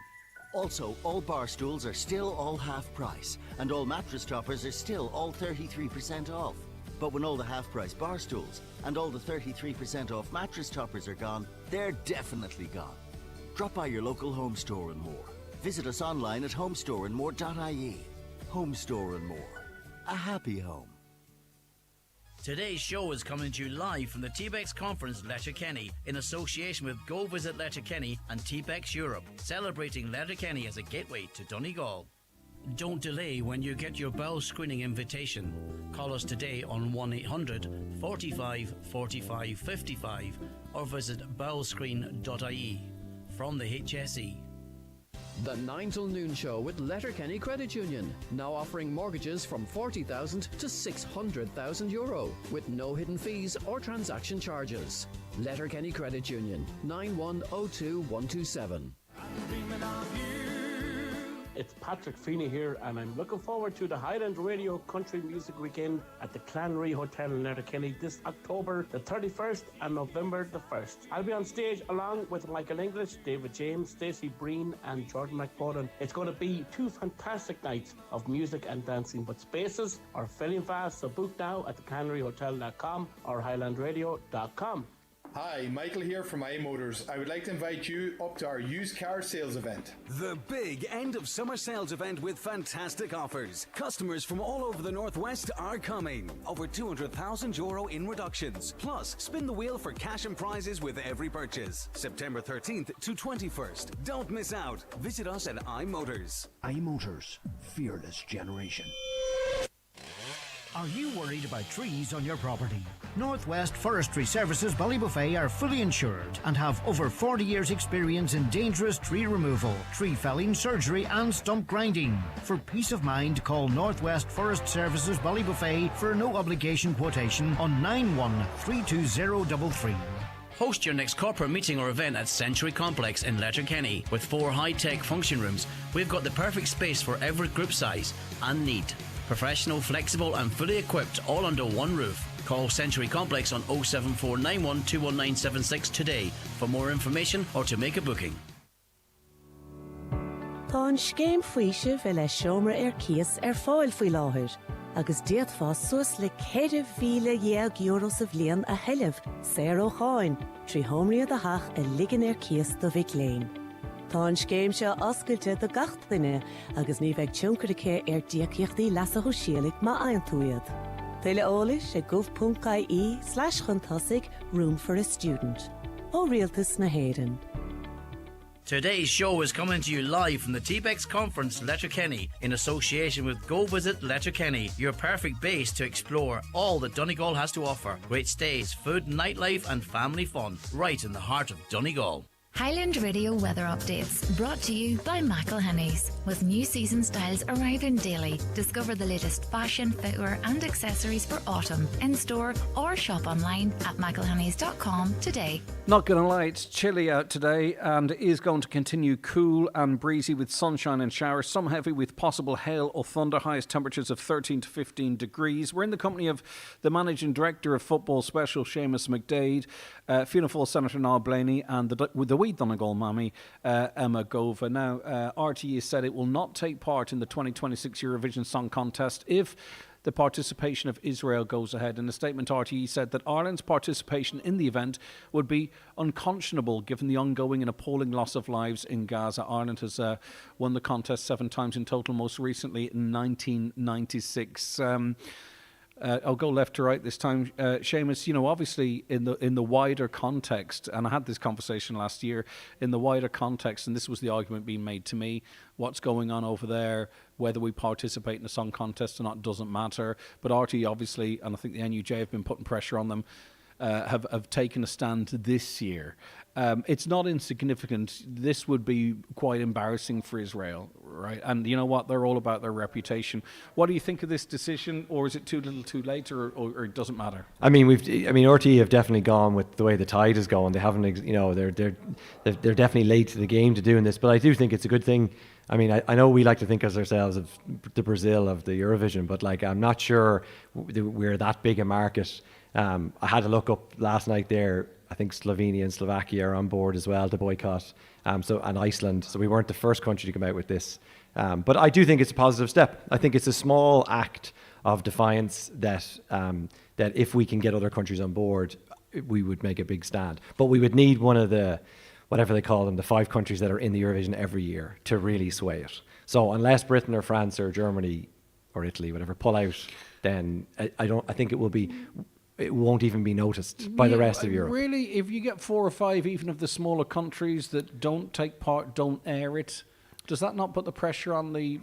Also, all bar stools are still all half price, and all mattress toppers are still all 33% off. But when all the half price bar stools and all the 33% off mattress toppers are gone, they're definitely gone. Drop by your local Home Store and More. Visit us online at homestoreandmore.ie. Home Store and More. A happy home.
Today's show is coming to you live from the TBEX Conference Letterkenny in association with Go Visit Letterkenny and TBEX Europe, celebrating Letterkenny as a gateway to Donegal. Don't delay when you get your bowel screening invitation. Call us today on 1-800 45 45 55 or visit bowelscreen.ie. From the HSE.
The 9 till noon show with Letterkenny Credit Union, now offering mortgages from €40,000 to €600,000 with no hidden fees or transaction charges. Letterkenny Credit Union, 9102127.
It's Patrick Feeney here, and I'm looking forward to the Highland Radio Country Music Weekend at the Clanry Hotel in Letterkenny this October the 31st and November the 1st. I'll be on stage along with Michael English, David James, Stacey Breen and Jordan McBoden. It's going to be 2 fantastic nights of music and dancing, but spaces are filling fast, so book now at theclanryhotel.com or highlandradio.com.
Hi, Michael here from iMotors. I would like to invite you up to our used car sales event.
The big end of summer sales event with fantastic offers. Customers from all over the Northwest are coming. Over €200,000 in reductions. Plus, spin the wheel for cash and prizes with every purchase. September 13th to 21st. Don't miss out. Visit us at iMotors.
iMotors. Fearless generation.
Are you worried about trees on your property? Northwest Forestry Services Ballybuffet are fully insured and have over 40 years experience in dangerous tree removal, tree felling, surgery and stump grinding. For peace of mind, call Northwest Forest Services Ballybuffet for a no obligation quotation on 91 32033.
Host your next corporate meeting or event at Century Complex in Letterkenny. With 4 high-tech function rooms, we've got the perfect space for every group size and need. Professional, flexible and fully equipped, all under one roof. Call Century Complex on 07491 21976 today for more information or to make a booking.
Tá an scéim faoise bheith le seomra cíos fáil faoi láthair, agus díot fás suas le 4,000 euro sa bhliain a heilimh séir ó cháin, trí thomraíod a thach a ligean cíos do bhíc léin. Tá an scéim seo oscailte do gach duine agus ní bheith tionchar díochíochtaí leasa ho síalaigh má aontóiad. Tuile eolais ag gov.ie/chuntasig room for a student. Ó Rialtas na Héireann.
Today's show is coming to you live from the TBEX Conference, Letterkenny, in association with Go Visit Letterkenny, your perfect base to explore all that Donegal has to offer. Great stays, food, nightlife and family fun, right in the heart of Donegal.
Highland Radio weather updates brought to you by McElhenny's. With new season styles arriving daily, discover the latest fashion, footwear and accessories for autumn in store or shop online at mcelhennys.com today.
Not going to lie, it's chilly out today and it is going to continue cool and breezy with sunshine and showers, some heavy with possible hail or thunder, highest temperatures of 13 to 15 degrees. We're in the company of the Managing Director of Football Special, Seamus McDade, Fianna Fáil Senator Niall Blaney and the wee Donegal mammy, Emma Gova. Now, RTE said it will not take part in the 2026 Eurovision Song Contest if the participation of Israel goes ahead. In a statement, RTE said that Ireland's participation in the event would be unconscionable given the ongoing and appalling loss of lives in Gaza. Ireland has won the contest 7 times in total, most recently in 1996. I'll go left to right this time. Seamus, you know, obviously in the wider context, and I had this conversation last year, in the wider context, and this was the argument being made to me, what's going on over there, whether we participate in a song contest or not doesn't matter. But RT obviously, and I think the NUJ have been putting pressure on them, have taken a stand this year. It's not insignificant. This would be quite embarrassing for Israel, right? And you know what? They're all about their reputation. What do you think of this decision, or is it too little, too late, or it doesn't matter? I mean,
RTE have definitely gone with the way the tide is going. They haven't, you know, they're definitely late to the game to doing this. But I do think it's a good thing. I mean, I know we like to think of ourselves of the Brazil of the Eurovision, but like I'm not sure we're that big a market. I had a look up last night there. I think Slovenia and Slovakia are on board as well to boycott, and Iceland. So we weren't the first country to come out with this. But I do think it's a positive step. I think it's a small act of defiance that if we can get other countries on board, we would make a big stand. But we would need one of the, whatever they call them, the 5 countries that are in the Eurovision every year to really sway it. So unless Britain or France or Germany or Italy, whatever, pull out, then I think it won't even be noticed by the rest of Europe.
Really, if you get 4 or 5, even of the smaller countries that don't take part, don't air it, does that not put the pressure on the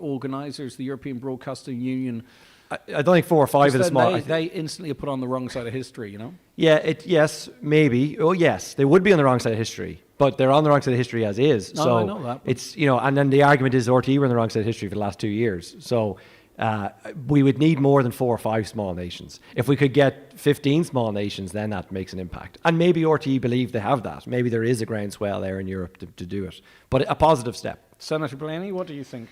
organisers, the European Broadcasting Union?
I don't think 4 or 5 of the small.
They instantly are put on the wrong side of history, you know?
Yeah, yes, maybe. Oh, yes, they would be on the wrong side of history, but they're on the wrong side of history as is.
No,
so
I know that.
It's, you know, and then the argument is RTE were on the wrong side of history for the last 2 years. So we would need more than 4 or 5 small nations. If we could get 15 small nations, then that makes an impact. And maybe RTE believe they have that. Maybe there is a groundswell there in Europe to do it. But a positive step.
Senator Blaney, what do you think?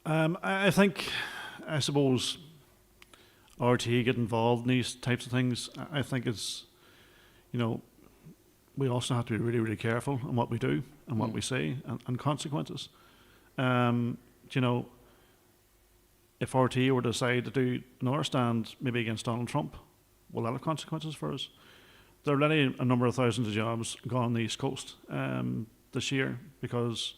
I suppose RTE get involved in these types of things. I think it's, you know, we also have to be really, really careful in what we do and what we say and consequences. You know, if RTE were to decide to do another stand, maybe against Donald Trump, will that have consequences for us? There are already a number of thousands of jobs gone on the East Coast this year because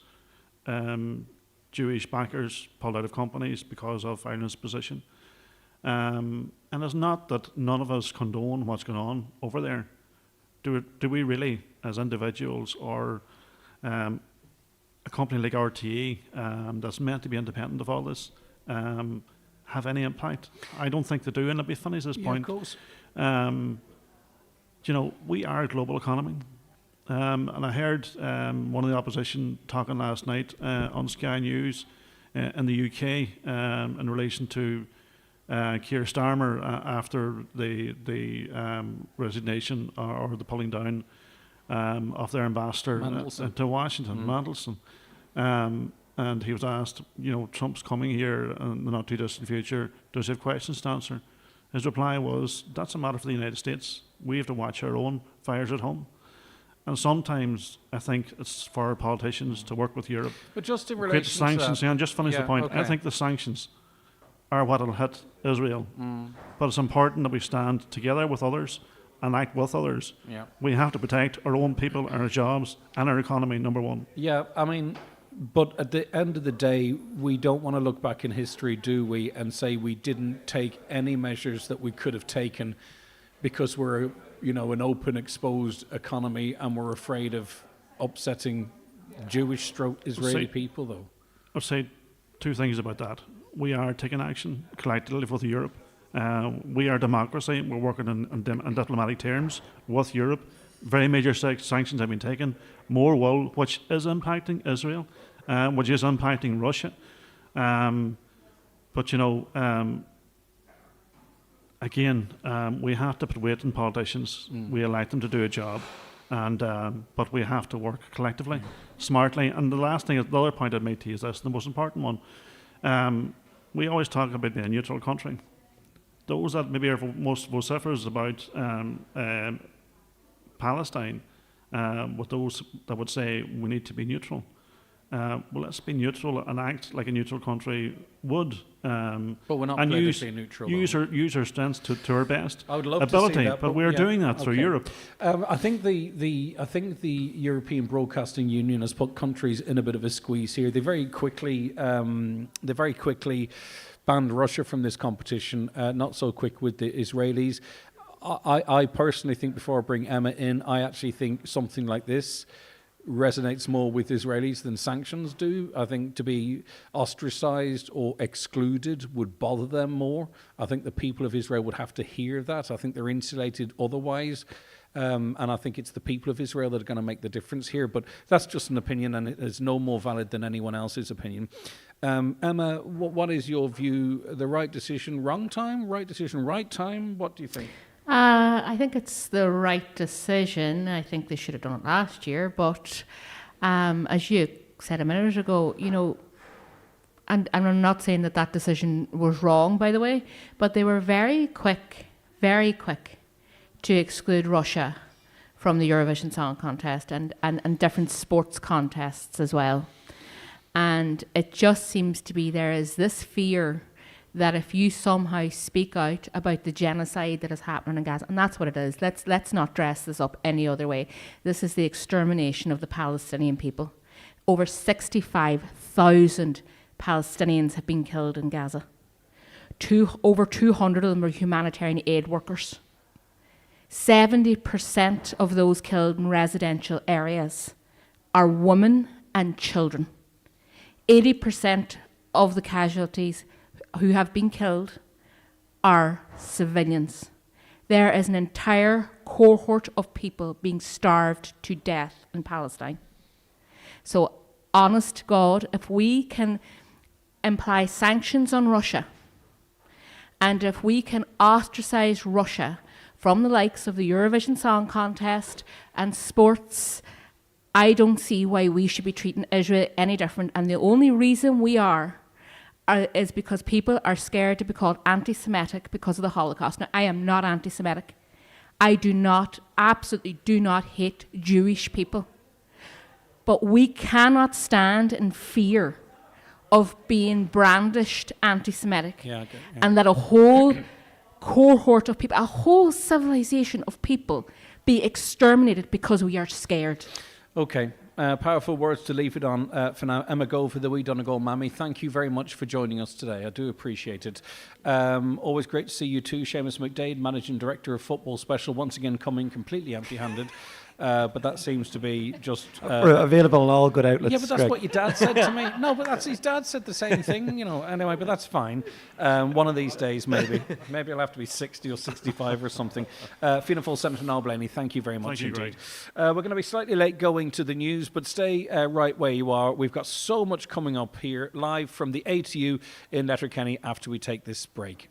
Jewish backers pulled out of companies because of Ireland's position. And it's not that none of us condone what's going on over there. Do we really, as individuals or a company like RTE that's meant to be independent of all this, have any impact? I don't think they do, and it'd be funny at this point.
Of course.
You know, we are a global economy. And I heard one of the opposition talking last night on Sky News in the UK in relation to Keir Starmer after the resignation or the pulling down of their ambassador to Washington, Mandelson. And he was asked, Trump's coming here in the not too distant future. Does he have questions to answer? His reply was, that's a matter for the United States. We have to watch our own fires at home. And sometimes I think it's for our politicians to work with Europe.
But just in
relation
relation
to sanctions, and just finish the point.
Okay.
I think the sanctions are what will hit Israel. But it's important that we stand together with others and act with others.
Yeah.
We have to protect our own people, our jobs, and our economy, number one.
Yeah, I mean, but at the end of the day, we don't want to look back in history, do we, and say we didn't take any measures that we could have taken because we're, an open, exposed economy and we're afraid of upsetting Jewish/Israeli people, though.
I'll say two things about that. We are taking action collectively with Europe. We are democracy. We're working in diplomatic terms with Europe. Very major sanctions have been taken. More wool, which is impacting Israel, which is impacting Russia. But again, we have to put weight in politicians. We elect them to do a job, but we have to work collectively, smartly. And the other point I'd make to you is this, the most important one. We always talk about being a neutral country. Those that maybe are most vociferous about Palestine, with those that would say we need to be neutral. Well, let's be neutral and act like a neutral country would.
But we're not
politically
neutral.
Use our strengths to our best
I would love
ability.
to see that,
but we're doing that through Europe.
I think the European Broadcasting Union has put countries in a bit of a squeeze here. They very quickly banned Russia from this competition. Not so quick with the Israelis. I personally think, before I bring Emma in, I actually think something like this resonates more with Israelis than sanctions do. I think to be ostracized or excluded would bother them more. I think the people of Israel would have to hear that. I think they're insulated otherwise. And I think it's the people of Israel that are going to make the difference here. But that's just an opinion, and it is no more valid than anyone else's opinion. Emma, what is your view? The right decision, wrong time? Right decision, right time? What do you think?
I think it's the right decision. I think they should have done it last year. But as you said a minute ago, and I'm not saying that decision was wrong, by the way, but they were very quick to exclude Russia from the Eurovision Song Contest and different sports contests as well. And it just seems to be there is this fear that if you somehow speak out about the genocide that is happening in Gaza, and that's what it is, let's not dress this up any other way. This is the extermination of the Palestinian people. Over 65,000 Palestinians have been killed in Gaza. Over 200 of them are humanitarian aid workers. 70% of those killed in residential areas are women and children. 80% of the casualties who have been killed are civilians. There is an entire cohort of people being starved to death in Palestine. So, honest to God, if we can imply sanctions on Russia, and if we can ostracize Russia from the likes of the Eurovision Song Contest and sports, I don't see why we should be treating Israel any different. And the only reason we is because people are scared to be called anti-Semitic because of the Holocaust. Now, I am not anti-Semitic. I absolutely do not hate Jewish people. But we cannot stand in fear of being brandished anti-Semitic. And that a whole cohort of people, a whole civilization of people be exterminated because we are scared.
Okay. Powerful words to leave it on for now. Emma Gove for the Wee Donegal Mammy, thank you very much for joining us today. I do appreciate it. Always great to see you too. Seamus McDade, Managing Director of Football Special, once again coming completely empty-handed. But that seems to be just...
available in all good outlets.
Yeah, but that's what your dad said to me. No, but his dad said the same thing, Anyway, but that's fine. One of these days, maybe. Maybe I'll have to be 60 or 65 or something. Fianna Fáil Senator Niall Blaney, thank you very much indeed. We're going to be slightly late going to the news, but stay right where you are. We've got so much coming up here, live from the ATU in Letterkenny after we take this break.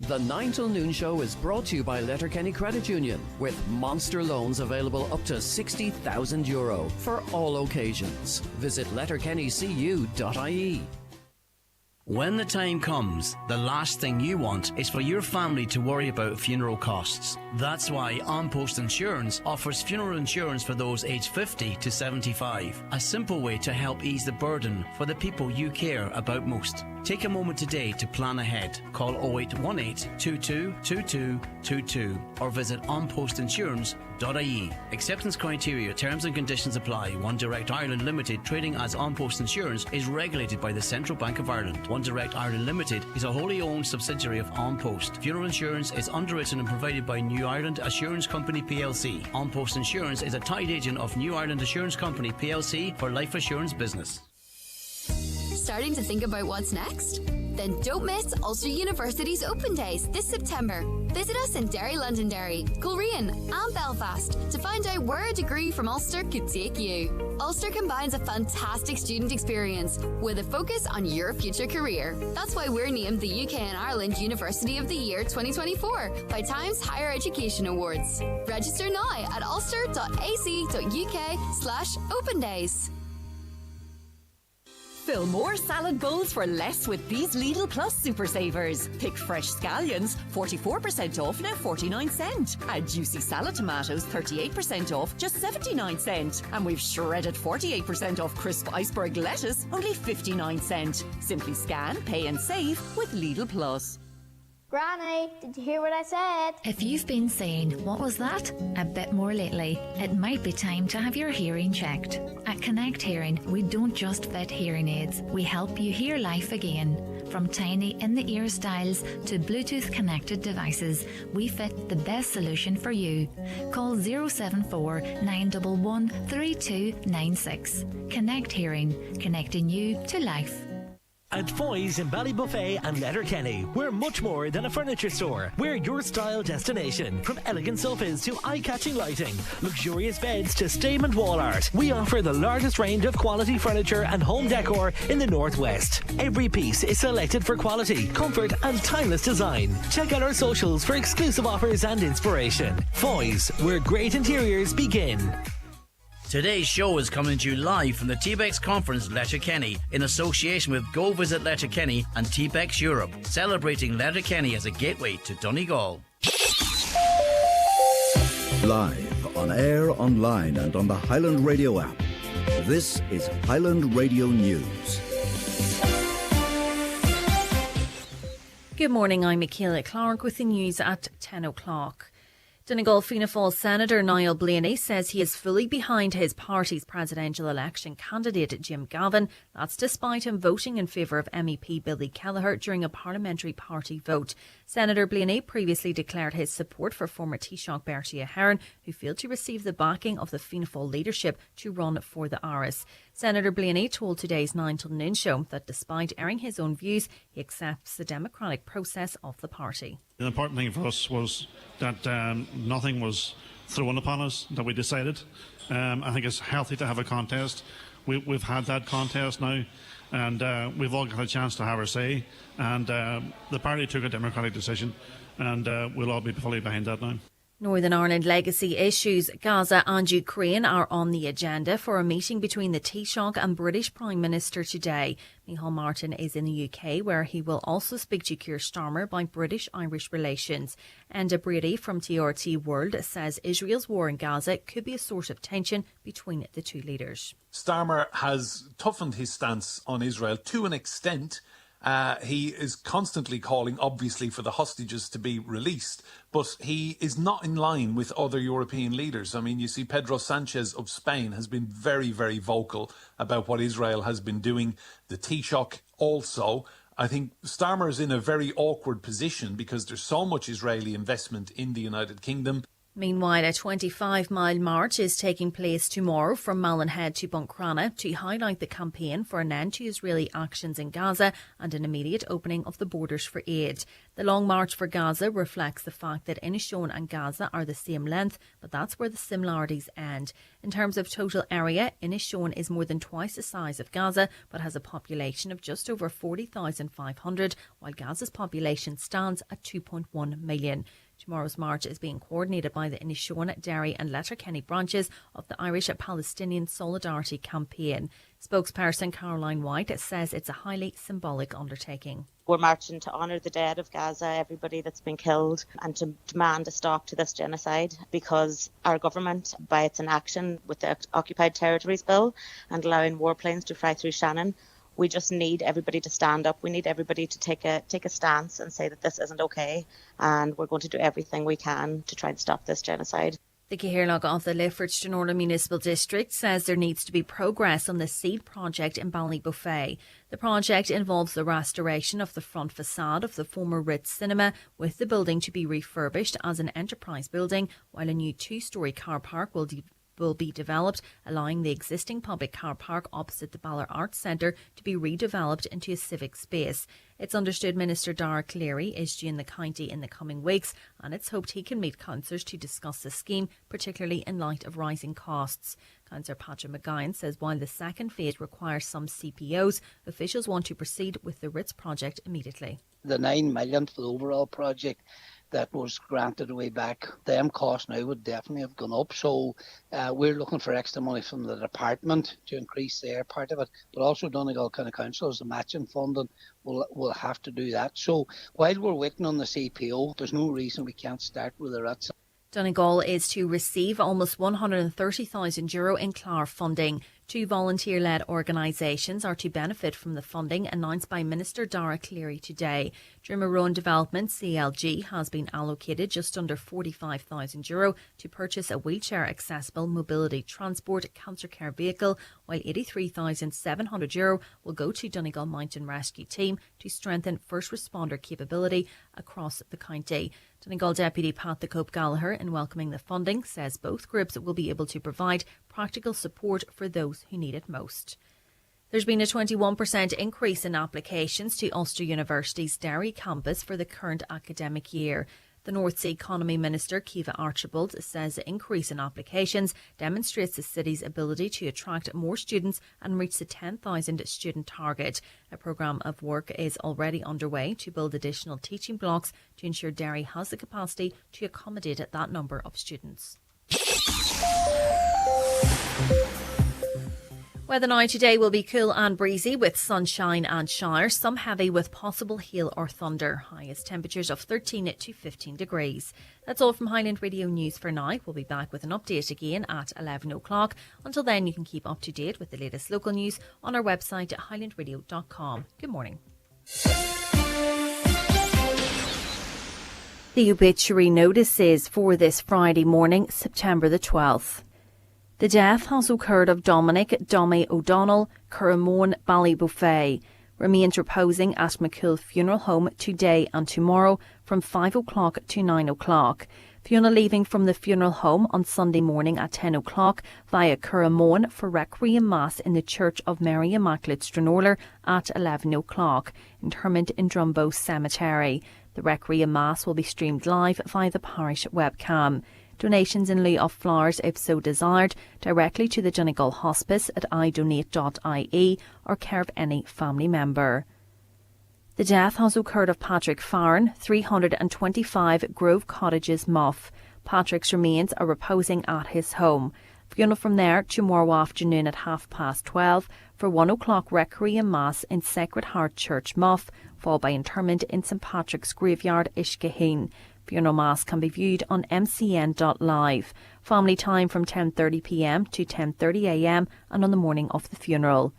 The 9 till noon show is brought to you by Letterkenny Credit Union, with monster loans available up to €60,000 for all occasions. Visit letterkennycu.ie.
When the time comes, the last thing you want is for your family to worry about funeral costs. That's why On Post Insurance offers funeral insurance for those aged 50 to 75. A simple way to help ease the burden for the people you care about most. Take a moment today to plan ahead. Call 0818 22 22 22 or visit onpostinsurance.ie. Acceptance criteria, terms and conditions apply. One Direct Ireland Limited, trading as On Post Insurance, is regulated by the Central Bank of Ireland. One Direct Ireland Limited is a wholly owned subsidiary of On Post. Funeral insurance is underwritten and provided by New Ireland Assurance Company plc. On Post Insurance is a tied agent of New Ireland Assurance Company plc for life assurance business.
Starting to think about what's next? Then don't miss Ulster University's Open Days this September. Visit us in Derry, Londonderry, Coleraine and Belfast to find out where a degree from Ulster could take you. Ulster combines a fantastic student experience with a focus on your future career. That's why we're named the UK and Ireland University of the Year 2024 by Times Higher Education Awards. Register now at ulster.ac.uk/Open Days.
Fill more salad bowls for less with these Lidl Plus Super Savers. Pick fresh scallions, 44% off, now 49 cent. And juicy salad tomatoes, 38% off, just 79 cent. And we've shredded 48% off crisp iceberg lettuce, only 59 cent. Simply scan, pay and save with Lidl Plus.
Granny, did you hear what I said?
If you've been saying, what was that? A bit more lately, it might be time to have your hearing checked. At Connect Hearing, we don't just fit hearing aids, we help you hear life again. From tiny in-the-ear styles to Bluetooth connected devices, we fit the best solution for you. Call 074 911 3296. Connect Hearing, connecting you to life.
At Foy's in Ballybuffet and Letterkenny, we're much more than a furniture store. We're your style destination. From elegant sofas to eye-catching lighting, luxurious beds to statement wall art, we offer the largest range of quality furniture and home decor in the Northwest. Every piece is selected for quality, comfort and timeless design. Check out our socials for exclusive offers and inspiration. Foy's, where great interiors begin.
Today's show is coming to you live from the TBEX Conference, Letterkenny, in association with Go Visit Letterkenny and TBEX Europe, celebrating Letterkenny as a gateway to Donegal.
Live, on air, online and on the Highland Radio app. This is Highland Radio News.
Good morning, I'm Michaela Clark with the news at 10 o'clock. Donegal Fianna Fáil Senator Niall Blaney says he is fully behind his party's presidential election candidate Jim Gavin. That's despite him voting in favour of MEP Billy Kelleher during a parliamentary party vote. Senator Blaney previously declared his support for former Taoiseach Bertie Ahern, who failed to receive the backing of the Fianna Fáil leadership to run for the Áras. Senator Blaney told today's 9 till noon show that despite airing his own views, he accepts the democratic process of the party.
The important thing for us was that nothing was thrown upon us, that we decided. I think it's healthy to have a contest. We've had that contest now, and we've all got a chance to have our say. And the party took a democratic decision, and we'll all be fully behind that now.
Northern Ireland legacy issues, Gaza and Ukraine, are on the agenda for a meeting between the Taoiseach and British Prime Minister today. Micheál Martin is in the UK, where he will also speak to Keir Starmer about British-Irish relations. Enda Brady from TRT World says Israel's war in Gaza could be a source of tension between the two leaders.
Starmer has toughened his stance on Israel to an extent. He is constantly calling, obviously, for the hostages to be released, but he is not in line with other European leaders. I mean, you see Pedro Sanchez of Spain has been very, very vocal about what Israel has been doing. The Taoiseach also. I think Starmer is in a very awkward position because there's so much Israeli investment in the United Kingdom.
Meanwhile, a 25-mile march is taking place tomorrow from Mallinhead to Buncrana to highlight the campaign for an end to Israeli actions in Gaza and an immediate opening of the borders for aid. The Long March for Gaza reflects the fact that Inishowen and Gaza are the same length, but that's where the similarities end. In terms of total area, Inishowen is more than twice the size of Gaza, but has a population of just over 40,500, while Gaza's population stands at 2.1 million. Tomorrow's march is being coordinated by the Inishowen, Derry and Letterkenny branches of the Irish-Palestinian Solidarity Campaign. Spokesperson Caroline White says it's a highly symbolic undertaking.
We're marching to honour the dead of Gaza, everybody that's been killed, and to demand a stop to this genocide, because our government, by its inaction with the Occupied Territories Bill and allowing warplanes to fly through Shannon, we just need everybody to stand up. We need everybody to take a stance and say that this isn't okay, and we're going to do everything we can to try and stop this genocide.
The Cahirlog of the Lifford Stranorla Municipal District says there needs to be progress on the SEED project in Ballybuffet. The project involves the restoration of the front facade of the former Ritz Cinema, with the building to be refurbished as an enterprise building, while a new 2-storey car park will be developed, allowing the existing public car park opposite the Ballard Arts Centre to be redeveloped into a civic space. It's understood Minister Dara Cleary is due in the county in the coming weeks, and it's hoped he can meet councillors to discuss the scheme, particularly in light of rising costs. Councillor Patrick McGuyan says while the second phase requires some CPOs, officials want to proceed with the Ritz project immediately.
The 9 million for the overall project that was granted way back, them costs now would definitely have gone up. So we're looking for extra money from the department to increase their part of it, but also Donegal County Council as the matching funding will have to do that. So while we're waiting on the CPO, there's no reason we can't start with the Ritz.
Donegal is to receive almost €130,000 in CLAR funding. 2 volunteer-led organisations are to benefit from the funding announced by Minister Dara Cleary today. Drumrowan Development CLG has been allocated just under €45,000 to purchase a wheelchair-accessible mobility transport cancer care vehicle, while €83,700 will go to Donegal Mountain Rescue Team to strengthen first responder capability across the county. Donegal Deputy Pat the Cope Gallagher, in welcoming the funding, says both groups will be able to provide practical support for those who need it most. There's been a 21% increase in applications to Ulster University's Derry campus for the current academic year. The North Sea Economy Minister, Kiva Archibald, says the increase in applications demonstrates the city's ability to attract more students and reach the 10,000 student target. A programme of work is already underway to build additional teaching blocks to ensure Derry has the capacity to accommodate that number of students. Weather now today will be cool and breezy with sunshine and showers, some heavy with possible hail or thunder. Highest temperatures of 13 to 15 degrees. That's all from Highland Radio News for now. We'll be back with an update again at 11 o'clock. Until then, you can keep up to date with the latest local news on our website at highlandradio.com. Good morning. The obituary notices for this Friday morning, September the 12th. The death has occurred of Dominic Dommy O'Donnell, Curramone, Ballybuffet. Remains reposing at McCool Funeral Home today and tomorrow from 5 o'clock to 9 o'clock. Fiona leaving from the funeral home on Sunday morning at 10 o'clock via Curramone for Requiem Mass in the Church of Mary Immaculate Stranorla at 11 o'clock. Interment in Drumbo Cemetery. The Requiem Mass will be streamed live via the parish webcam. Donations in lieu of flowers, if so desired, directly to the Donegal Hospice at idonate.ie or care of any family member. The death has occurred of Patrick Farron, 325 Grove Cottages, Muff. Patrick's remains are reposing at his home. Funeral from there tomorrow afternoon at 12:30 for 1 o'clock Requiem Mass in Sacred Heart Church, Muff, followed by interment in St Patrick's Graveyard, Ishkaheen. Funeral Mass can be viewed on mcn.live. Family time from 10:30pm to 10:30am and on the morning of the funeral.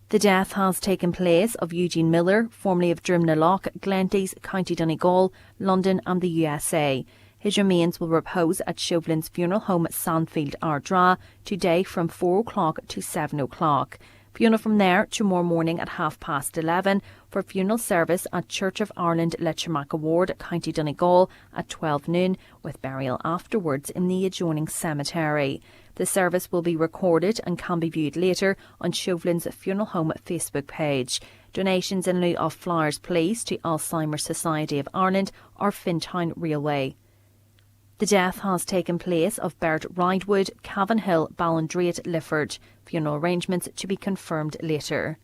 The death has taken place of Eugene Miller, formerly of Drumnaloch, Glenties, County Donegal, London and the USA. His remains will repose at Chauvelin's Funeral Home at Sandfield, Ardra, today from 4 o'clock to 7 o'clock. Funeral from there tomorrow morning at 11:30 for funeral service at Church of Ireland, Letterkenny Ward, County Donegal at 12 noon, with burial afterwards in the adjoining cemetery. The service will be recorded and can be viewed later on Chauvelin's Funeral Home Facebook page. Donations in lieu of flowers please to Alzheimer's Society of Ireland or Fintown Railway. The death has taken place of Bert Ridewood, Cavan Hill, Ballindrate, Lifford. Funeral arrangements to be confirmed later.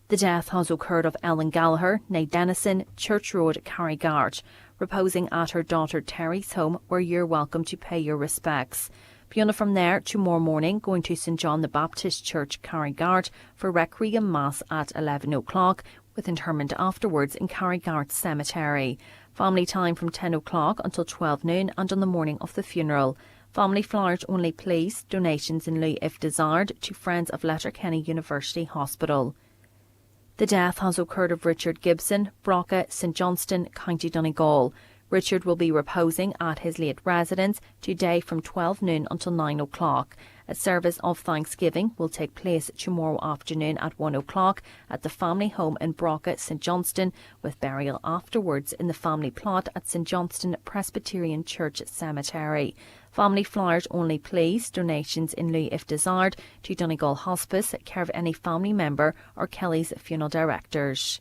The death has occurred of Ellen Gallagher, née Dennison, Church Road, Carrigart, reposing at her daughter Terry's home, where you're welcome to pay your respects. Funeral from there tomorrow morning, going to St John the Baptist Church, Carrigart, for Requiem Mass at 11 o'clock, with interment afterwards in Carrigart Cemetery. Family time from 10 o'clock until 12 noon and on the morning of the funeral. Family flowers only please, donations in lieu if desired, to Friends of Letterkenny University Hospital. The death has occurred of Richard Gibson, Brocka, St Johnston, County Donegal. Richard will be reposing at his late residence today from 12 noon until 9 o'clock. A service of thanksgiving will take place tomorrow afternoon at 1 o'clock at the family home in Brocka, St Johnston, with burial afterwards in the family plot at St Johnston Presbyterian Church Cemetery. Family flowers only please, donations in lieu if desired, to Donegal Hospice, care of any family member or Kelly's funeral directors.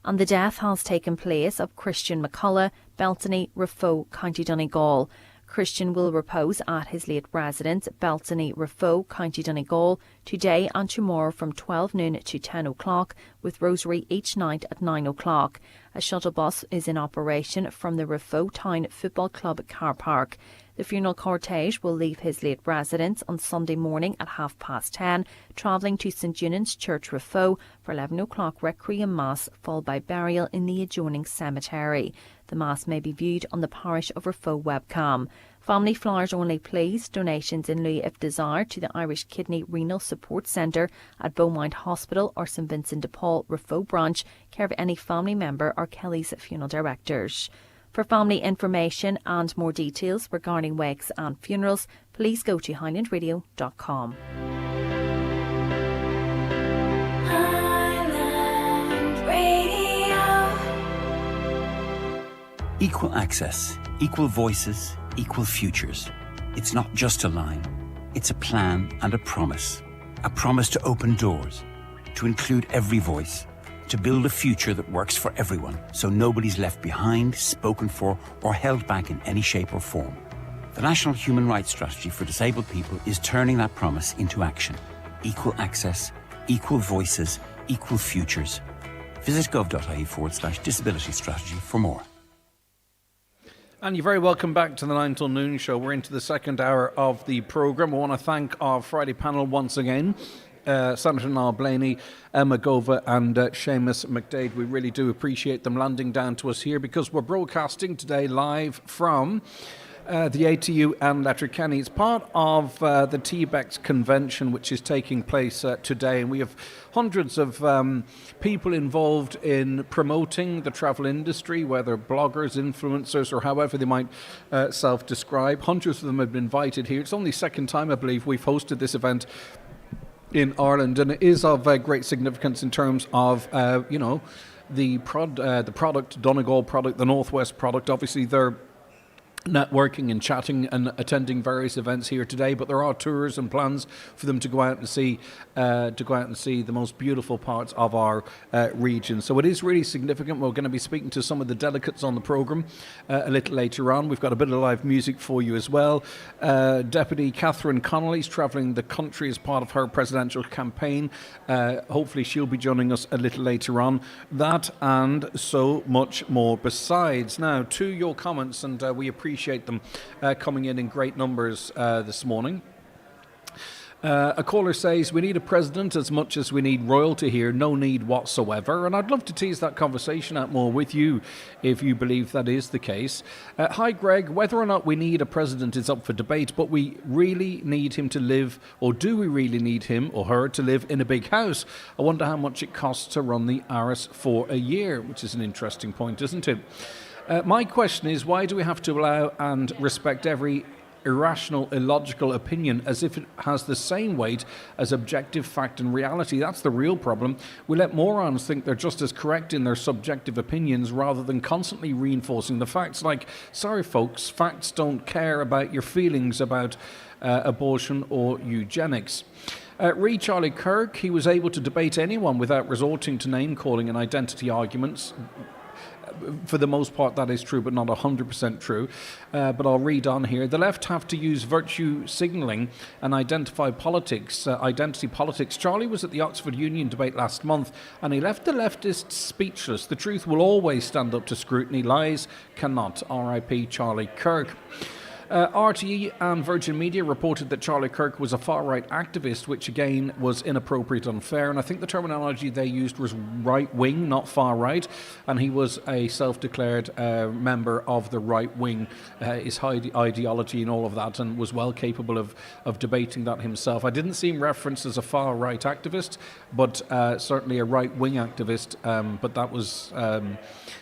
And the death has taken place of Christian McCullough, Beltany, Rafo, County Donegal. Christian will repose at his late residence, Beltany, Rafo, County Donegal, today and tomorrow from 12 noon to 10 o'clock, with rosary each night at 9 o'clock. A shuttle bus is in operation from the Rafo Town Football Club car park. The funeral cortege will leave his late residence on Sunday morning at 10:30, travelling to St Junan's Church, Rafo, for 11 o'clock Requiem Mass, followed by burial in the adjoining cemetery. The Mass may be viewed on the Parish of Rafo webcam. Family flowers only please, donations in lieu if desired to the Irish Kidney Renal Support Centre at Beaumont Hospital or St Vincent de Paul, Rafo branch, care of any family member or Kelly's funeral directors. For family information and more details regarding wakes and funerals, please go to highlandradio.com.
Highland Radio. Equal access, equal voices, equal futures. It's not just a line, it's a plan and a promise. A promise to open doors, to include every voice, to build a future that works for everyone, so nobody's left behind, spoken for, or held back in any shape or form. The National Human Rights Strategy for Disabled People is turning that promise into action. Equal access, equal voices, equal futures. Visit gov.ie/disability strategy for more.
And you're very welcome back to the 9 till noon show. We're into the second hour of the programme. I want to thank our Friday panel once again. Senator Niall Blaney, Emma Gova and Seamus McDade. We really do appreciate them landing down to us here because we're broadcasting today live from the ATU and Letterkenny. It's part of the TBEX convention which is taking place today, and we have hundreds of people involved in promoting the travel industry, whether bloggers, influencers or however they might self-describe. Hundreds of them have been invited here. It's only the second time I believe we've hosted this event in Ireland, and it is of great significance in terms of the product, Donegal product, the Northwest product. Obviously they're networking and chatting and attending various events here today, but there are tours and plans for them to go out and see the most beautiful parts of our region. So it is really significant. We're going to be speaking to some of the delegates on the programme a little later on. We've got a bit of live music for you as well. Deputy Catherine Connolly's travelling the country as part of her presidential campaign. Hopefully she'll be joining us a little later on. That and so much more besides. Now to your comments, and we appreciate them coming in great numbers this morning. A caller says, we need a president as much as we need royalty here, no need whatsoever. And I'd love to tease that conversation out more with you if you believe that is the case. Hi Greg, whether or not we need a president is up for debate, but we really need him to live, or do we really need him or her to live in a big house? I wonder how much it costs to run the Aris for a year, which is an interesting point, isn't it? My question is, why do we have to allow and respect every irrational, illogical opinion as if it has the same weight as objective fact and reality. That's the real problem. We let morons think they're just as correct in their subjective opinions rather than constantly reinforcing the facts. Like, sorry folks, facts don't care about your feelings about abortion or eugenics. Read Charlie Kirk. He was able to debate anyone without resorting to name-calling and identity arguments. For the most part, that is true, but not 100% true. But I'll read on here. The left have to use virtue signalling and identity politics. Charlie was at the Oxford Union debate last month, and he left the leftists speechless. The truth will always stand up to scrutiny. Lies cannot. R.I.P. Charlie Kirk. RTE and Virgin Media reported that Charlie Kirk was a far-right activist, which again was inappropriate and unfair, and I think the terminology they used was right-wing, not far-right, and he was a self-declared member of the right-wing, his ideology and all of that, and was well capable of debating that himself. I didn't see him referenced as a far-right activist, but certainly a right-wing activist, but that was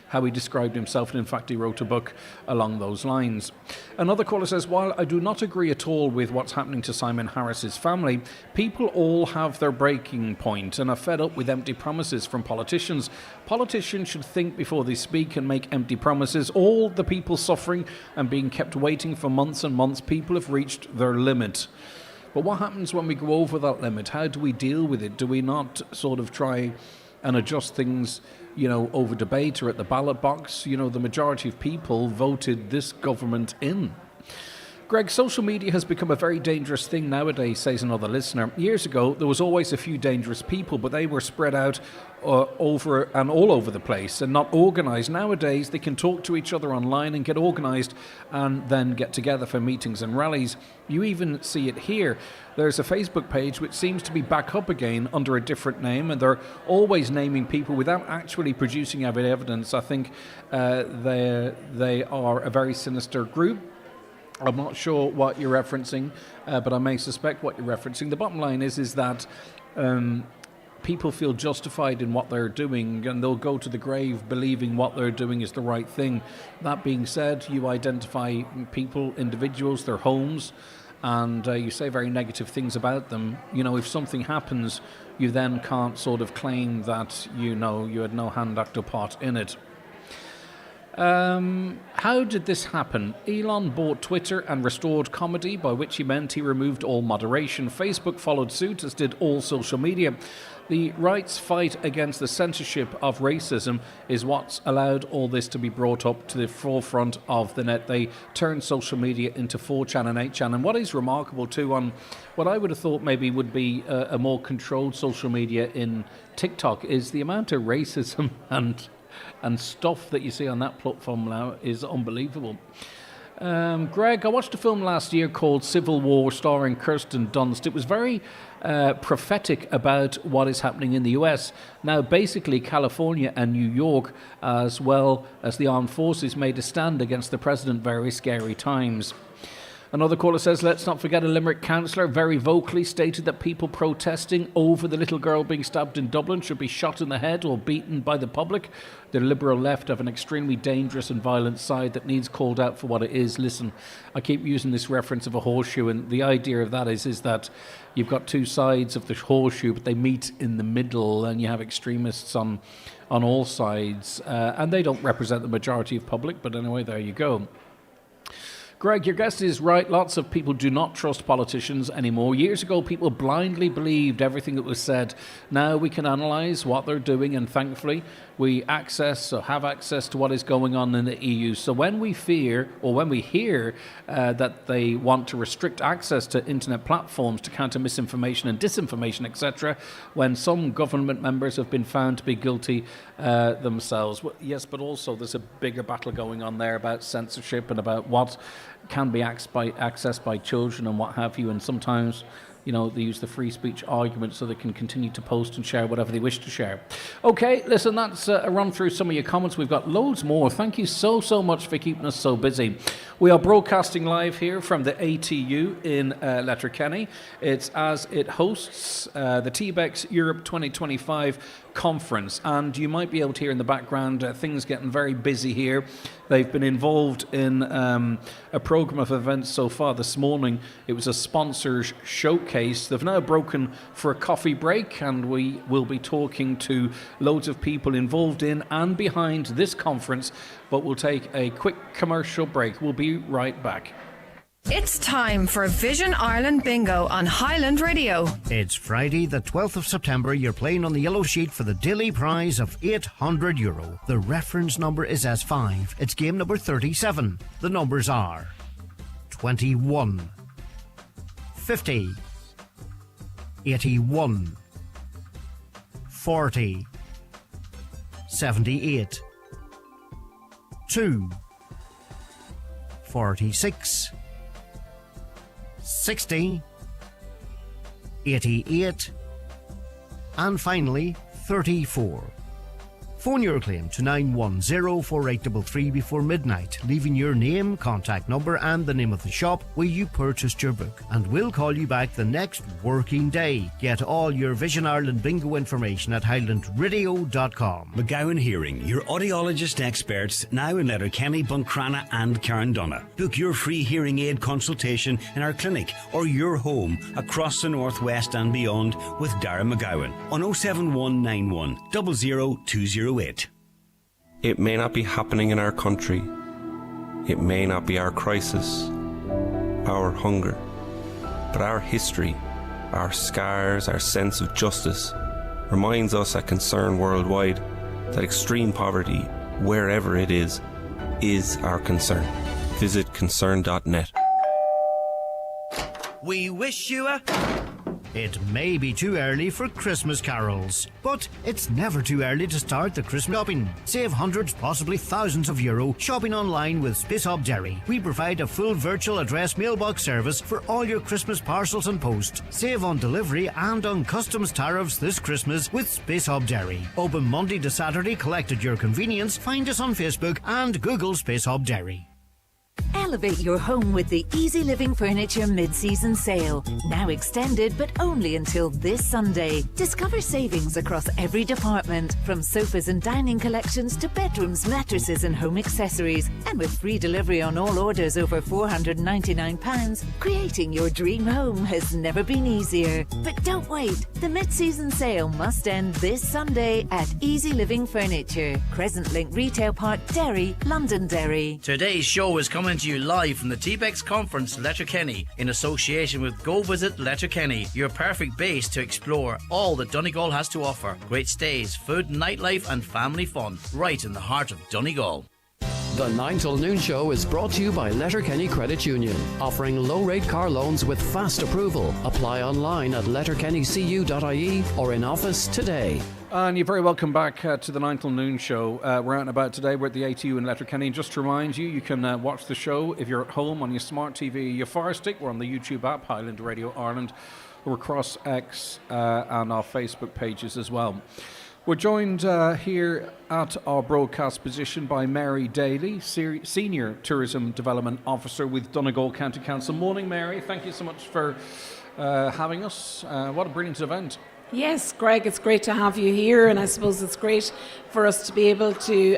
how he described himself, and in fact he wrote a book along those lines. Another caller says, while I do not agree at all with what's happening to Simon Harris's family, people all have their breaking point and are fed up with empty promises from politicians. Politicians should think before they speak and make empty promises. All the people suffering and being kept waiting for months and months, people have reached their limit. But what happens when we go over that limit? How do we deal with it? Do we not sort of try and adjust things, over debate or at the ballot box? The majority of people voted this government in. Greg, social media has become a very dangerous thing nowadays, says another listener. Years ago, there was always a few dangerous people, but they were spread out over and all over the place and not organised. Nowadays, they can talk to each other online and get organised and then get together for meetings and rallies. You even see it here. There's a Facebook page which seems to be back up again under a different name, and they're always naming people without actually producing evidence. I think they are a very sinister group. I'm not sure what you're referencing, but I may suspect what you're referencing. The bottom line is that people feel justified in what they're doing, and they'll go to the grave believing what they're doing is the right thing. That being said, you identify people, individuals, their homes, and you say very negative things about them. If something happens, you then can't sort of claim that, you had no hand, act or part in it. How did this happen? Elon bought Twitter and restored comedy, by which he meant he removed all moderation. Facebook followed suit, as did all social media. The right's fight against the censorship of racism is what's allowed all this to be brought up to the forefront of the net. They turned social media into 4chan and 8chan. And what is remarkable too, on what I would have thought maybe would be a more controlled social media in TikTok, is the amount of racism and stuff that you see on that platform now is unbelievable. Greg, I watched a film last year called Civil War starring Kirsten Dunst. It was very prophetic about what is happening in the US. Now, basically, California and New York, as well as the armed forces, made a stand against the president. Very scary times. Another caller says, let's not forget a Limerick councillor very vocally stated that people protesting over the little girl being stabbed in Dublin should be shot in the head or beaten by the public. The Liberal left have an extremely dangerous and violent side that needs called out for what it is. Listen, I keep using this reference of a horseshoe, and the idea of that is that you've got two sides of the horseshoe, but they meet in the middle, and you have extremists on all sides, and they don't represent the majority of public, but anyway, there you go. Greg, your guest is right. Lots of people do not trust politicians anymore. Years ago, people blindly believed everything that was said. Now we can analyse what they're doing, and thankfully we have access to what is going on in the EU. So when we hear that they want to restrict access to internet platforms to counter misinformation and disinformation, etc., when some government members have been found to be guilty themselves. Well, yes, but also there's a bigger battle going on there about censorship and about what can be accessed by children and what have you, and sometimes they use the free speech argument so they can continue to post and share whatever they wish to share. Okay, listen, that's a run through some of your comments. We've got loads more. Thank you so much for keeping us so busy. We are broadcasting live here from the ATU in Letterkenny. It's as it hosts the TBEX Europe 2025 Conference. And you might be able to hear in the background things getting very busy here. They've been involved in a programme of events so far. This morning it was a sponsors showcase. They've now broken for a coffee break, and we will be talking to loads of people involved in and behind this conference, but we'll take a quick commercial break. We'll be right back.
It's time for Vision Ireland Bingo on Highland Radio.
It's Friday, the 12th of September. You're playing on the yellow sheet for the daily prize of €800. The reference number is S5. It's game number 37. The numbers are 21, 50, 81, 40, 78, 2, 46, 60, 88, and finally 34. Phone your claim to 910-4833 before midnight, leaving your name, contact number and the name of the shop where you purchased your book, and we'll call you back the next working day. Get all your Vision Ireland Bingo information at highlandradio.com.
McGowan Hearing, your audiologist experts, now in Letterkenny, Buncrana and Carndonna. Book your free hearing aid consultation in our clinic or your home across the northwest and beyond with Darren McGowan on 07191 00208.
It may not be happening in our country. It may not be our crisis, our hunger, but our history, our scars, our sense of justice reminds us at Concern Worldwide that extreme poverty, wherever it is our concern. Visit concern.net.
We wish you a...
It may be too early for Christmas carols, but it's never too early to start the Christmas shopping. Save hundreds, possibly thousands of euro shopping online with Space Hub Derry. We provide a full virtual address mailbox service for all your Christmas parcels and post. Save on delivery and on customs tariffs this Christmas with Space Hub Derry. Open Monday to Saturday, collect at your convenience. Find us on Facebook and Google Space Hub Derry.
Elevate your home with the Easy Living Furniture mid-season sale. Now extended, but only until this Sunday. Discover savings across every department, from sofas and dining collections to bedrooms, mattresses and home accessories. And with free delivery on all orders over £499, creating your dream home has never been easier. But don't wait. The mid-season sale must end this Sunday at Easy Living Furniture, Crescent Link Retail Park, Derry, Londonderry.
Today's show is coming to you live from the TBEX Conference, Letterkenny, in association with Go Visit Letterkenny, your perfect base to explore all that Donegal has to offer. Great stays, food, nightlife and family fun, right in the heart of Donegal.
The 9 till noon show is brought to you by Letterkenny Credit Union, offering low-rate car loans with fast approval. Apply online at letterkennycu.ie or in office today.
And you're very welcome back to the 9 till noon show. We're out and about today. We're at the ATU in Letterkenny. And just to remind you, you can watch the show if you're at home on your smart TV, your Fire Stick. We're on the YouTube app, Highland Radio Ireland. We're across X and our Facebook pages as well. We're joined here at our broadcast position by Mary Daly, Senior Tourism Development Officer with Donegal County Council. Morning, Mary. Thank you so much for having us. What a brilliant event.
Yes, Greg, it's great to have you here, and I suppose it's great for us to be able to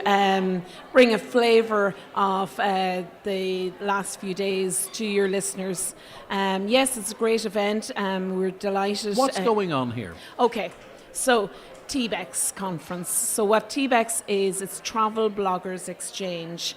bring a flavour of the last few days to your listeners. Yes, it's a great event. We're delighted.
What's going on here?
Okay, so TBEX Conference. So what TBEX is, it's Travel Bloggers Exchange.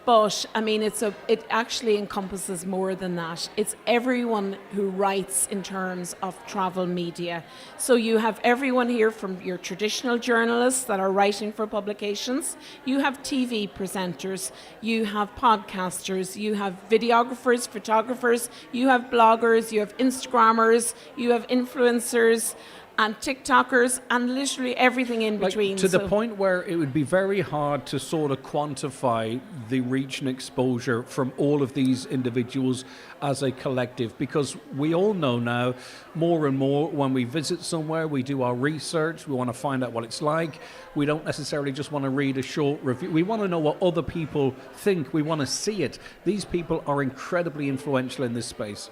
But, I mean, it actually encompasses more than that. It's everyone who writes in terms of travel media. So you have everyone here from your traditional journalists that are writing for publications. You have TV presenters. You have podcasters. You have videographers, photographers. You have bloggers. You have Instagrammers. You have influencers and TikTokers, and literally everything in between.
To the point where it would be very hard to sort of quantify the reach and exposure from all of these individuals as a collective, because we all know now more and more when we visit somewhere, we do our research, we want to find out what it's like. We don't necessarily just want to read a short review. We want to know what other people think. We want to see it. These people are incredibly influential in this space.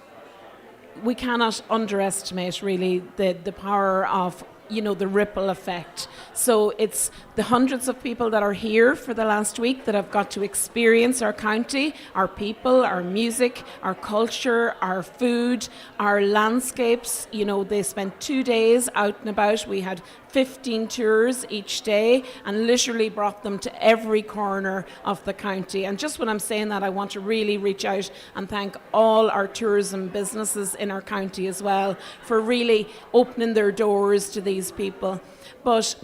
We cannot underestimate really the power of the ripple effect. So it's the hundreds of people that are here for the last week that have got to experience our county, our people, our music, our culture, our food, our landscapes. They spent 2 days out and about. We had 15 tours each day and literally brought them to every corner of the county. And just when I'm saying that, I want to really reach out and thank all our tourism businesses in our county as well for really opening their doors to these people. But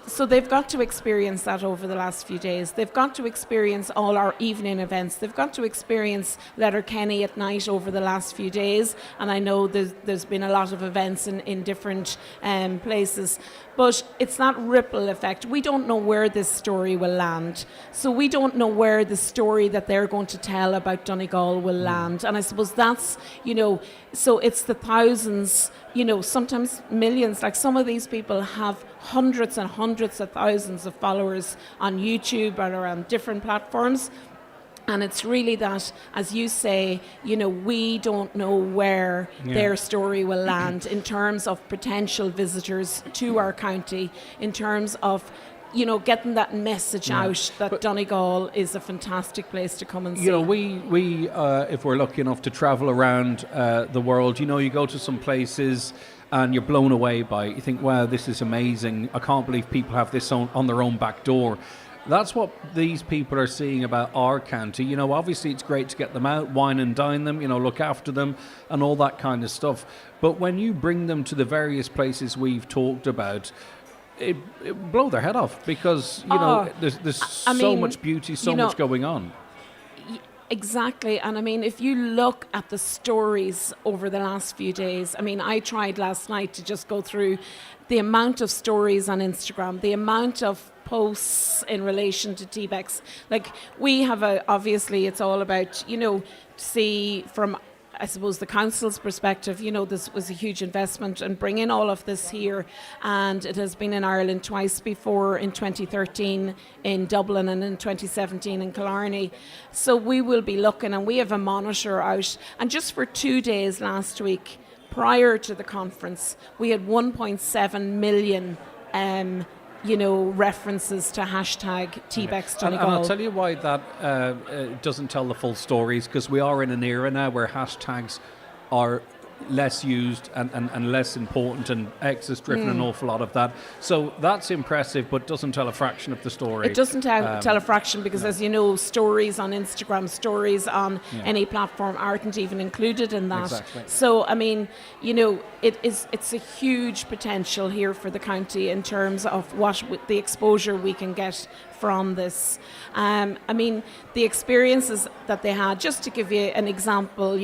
so they've got to experience that over the last few days. They've got to experience all our evening events. They've got to experience Letterkenny at night over the last few days. And I know there's been a lot of events in different places. But it's that ripple effect. We don't know where this story will land. So we don't know where the story that they're going to tell about Donegal will land. And I suppose that's, so it's the thousands, sometimes millions. Like some of these people have hundreds and hundreds of thousands of followers on YouTube or on different platforms. And it's really that, as you say, we don't know where their story will land in terms of potential visitors to our county, in terms of, getting that message out that Donegal is a fantastic place to come and see.
We if we're lucky enough to travel around the world, you go to some places and you're blown away by it. You think, wow, this is amazing. I can't believe people have this on their own back door. That's what these people are seeing about our county. Obviously it's great to get them out, wine and dine them, look after them and all that kind of stuff. But when you bring them to the various places we've talked about, it blow their head off because, there's so much beauty, so much going on.
Exactly. And if you look at the stories over the last few days, I tried last night to just go through the amount of stories on Instagram, the amount of posts in relation to TBEX. Like we have obviously it's all about, to see from, I suppose, the council's perspective, this was a huge investment and bringing all of this here. And it has been in Ireland twice before, in 2013 in Dublin and in 2017 in Killarney. So we will be looking, and we have a monitor out. And just for 2 days last week, prior to the conference, we had 1.7 million references to hashtag TBEX Donegal.
And I'll tell you why that doesn't tell the full stories, because we are in an era now where hashtags are less used and less important, and X has driven an awful lot of that. So that's impressive, but doesn't tell a fraction of the story.
It doesn't tell a fraction because, as you know, stories on Instagram, stories on any platform aren't even included in that.
Exactly.
So, it's a huge potential here for the county in terms of what the exposure we can get from this. The experiences that they had, just to give you an example,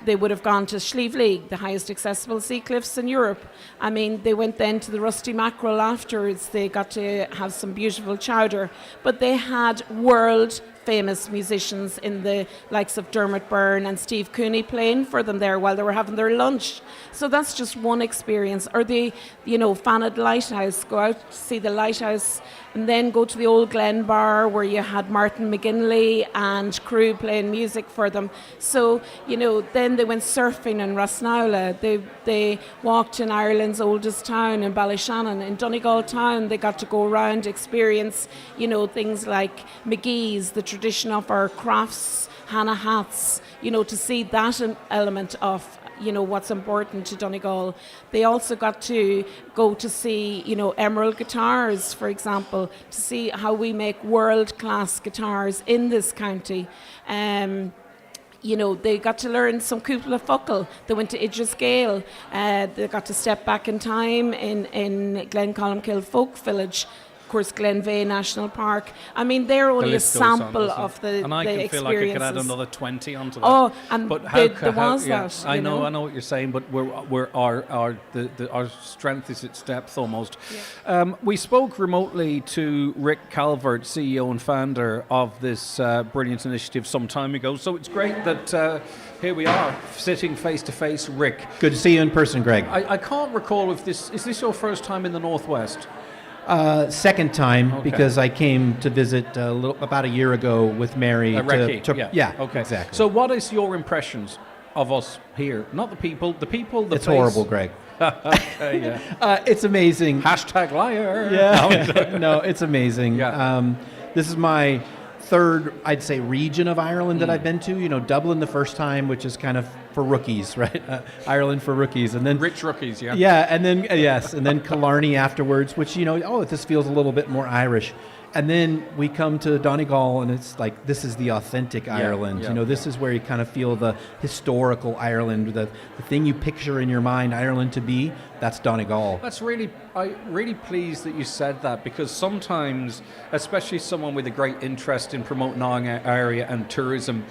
they would have gone to Slieve, the highest accessible sea cliffs in Europe. They went then to the Rusty Mackerel afterwards. They got to have some beautiful chowder. But they had world famous musicians in the likes of Dermot Byrne and Steve Cooney playing for them there while they were having their lunch. So that's just one experience. Or the, Fanad Lighthouse, go out to see the lighthouse and then go to the Old Glen Bar where you had Martin McGinley and crew playing music for them. So, then they went surfing in Rasnowla. They walked in Ireland's oldest town in Ballyshannon. In Donegal town, they got to go around, experience, things like McGee's, the tradition of our crafts, Hannah hats, to see that element of what's important to Donegal. They also got to go to see, Emerald Guitars, for example, to see how we make world-class guitars in this county. They got to learn some Cúpla Focal. They went to Idris Gael. They got to step back in time in Glencolmkill Folk Village. Of course, Glenveigh National Park. They're only a sample of the
and I can feel like I could add another 20 onto that.
Oh, and
but
there was that.
I know what you're saying, but our strength is its depth almost. Yeah. We spoke remotely to Rick Calvert, CEO and founder of this brilliant initiative some time ago. So it's great that here we are, sitting face to face. Rick,
good to see you in person, Greg.
I can't recall if is this your first time in the Northwest?
Second time, because I came to visit about a year ago with Mary.
Yeah,
okay, exactly.
So what is your impressions of us here? Not the people.
It's horrible, Greg. It's amazing.
Hashtag liar.
Yeah. No, it's amazing.
Yeah.
This is my third, I'd say, region of Ireland that I've been to. You know, Dublin the first time, which is kind of for rookies, right? Ireland for rookies, and then
rich rookies, yeah.
Yeah, and then and then Killarney afterwards, which this feels a little bit more Irish. And then we come to Donegal, and it's like, this is the authentic Ireland. This is where you kind of feel the historical Ireland, the thing you picture in your mind Ireland to be. That's Donegal.
I'm really pleased that you said that, because sometimes, especially someone with a great interest in promoting our area and tourism,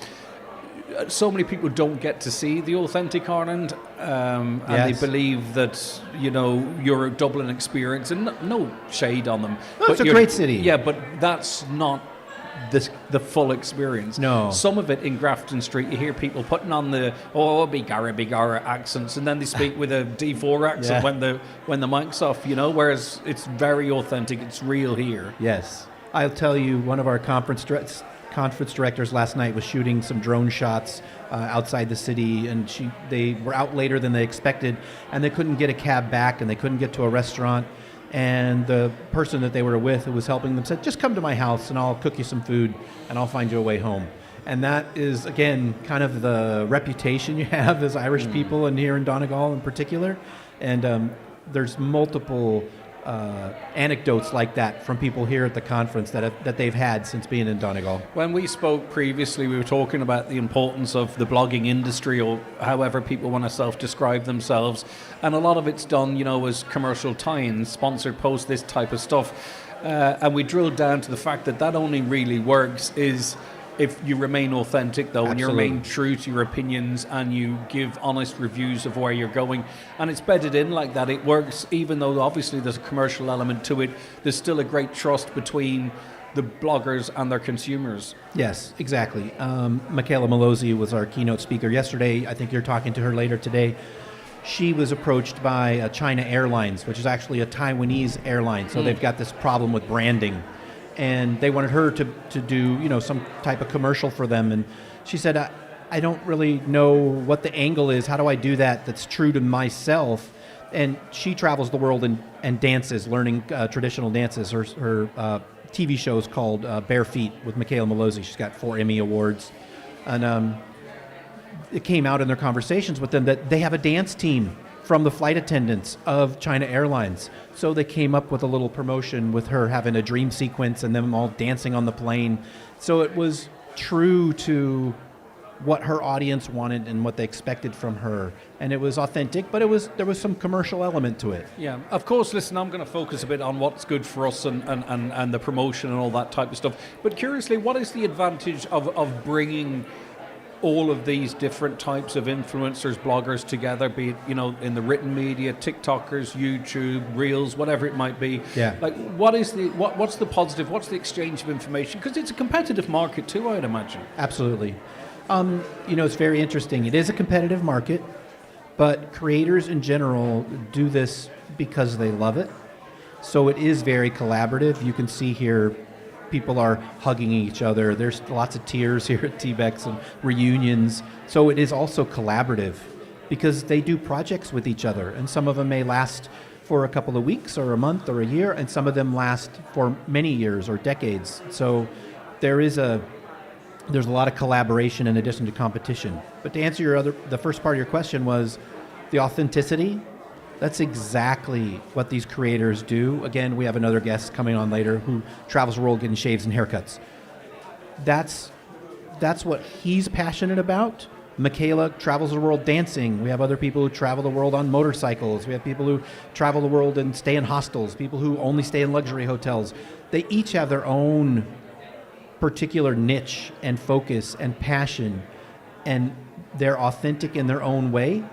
so many people don't get to see the authentic Ireland, and they believe that you're a Dublin experience, and no shade on them.
No, it's a great city.
Yeah, but that's not the full experience.
No.
Some of it in Grafton Street, you hear people putting on the bigara accents, and then they speak with a D4 accent when the mic's off. Whereas it's very authentic. It's real here.
Yes, I'll tell you, one of our conference directors last night was shooting some drone shots outside the city, and they were out later than they expected, and they couldn't get a cab back, and they couldn't get to a restaurant, and the person that they were with who was helping them said, just come to my house and I'll cook you some food and I'll find you a way home. And that is, again, kind of the reputation you have as Irish people, and here in Donegal in particular. And there's multiple anecdotes like that from people here at the conference that they've had since being in Donegal.
When we spoke previously, we were talking about the importance of the blogging industry, or however people want to self-describe themselves, and a lot of it's done, as commercial tie-ins, sponsored posts, this type of stuff, and we drilled down to the fact that only really works is if you remain authentic, though, and you remain true to your opinions, and you give honest reviews of where you're going, and it's bedded in like that. It works, even though obviously there's a commercial element to it. There's still a great trust between the bloggers and their consumers.
Yes, exactly. Michaela Malozzi was our keynote speaker yesterday. I think you're talking to her later today. She was approached by China Airlines, which is actually a Taiwanese airline, so they've got this problem with branding. And they wanted her to do, some type of commercial for them. And she said, I don't really know what the angle is. How do I do that's true to myself? And she travels the world and dances, learning traditional dances. Her TV show is called Bare Feet with Michaela Malozzi. She's got 4 Emmy Awards. And it came out in their conversations with them that they have a dance team from the flight attendants of China Airlines. So they came up with a little promotion with her having a dream sequence and them all dancing on the plane. So it was true to what her audience wanted and what they expected from her. And it was authentic, but there was some commercial element to it.
Yeah, of course, listen, I'm going to focus a bit on what's good for us and the promotion and all that type of stuff. But curiously, what is the advantage of bringing all of these different types of influencers, bloggers together, be it, in the written media, TikTokers, YouTube, Reels, whatever it might be?
Yeah.
Like, what's the positive? What's the exchange of information? Because it's a competitive market too, I'd imagine.
Absolutely. It's very interesting. It is a competitive market, but creators in general do this because they love it. So it is very collaborative. You can see here, people are hugging each other. There's lots of tears here at TBEX and reunions. So it is also collaborative because they do projects with each other. And some of them may last for a couple of weeks or a month or a year, and some of them last for many years or decades. So there's a lot of collaboration in addition to competition. But to answer the first part of your question was the authenticity. That's exactly what these creators do. Again, we have another guest coming on later who travels the world getting shaves and haircuts. That's what he's passionate about. Michaela travels the world dancing. We have other people who travel the world on motorcycles. We have people who travel the world and stay in hostels, people who only stay in luxury hotels. They each have their own particular niche and focus and passion, and they're authentic in their own way.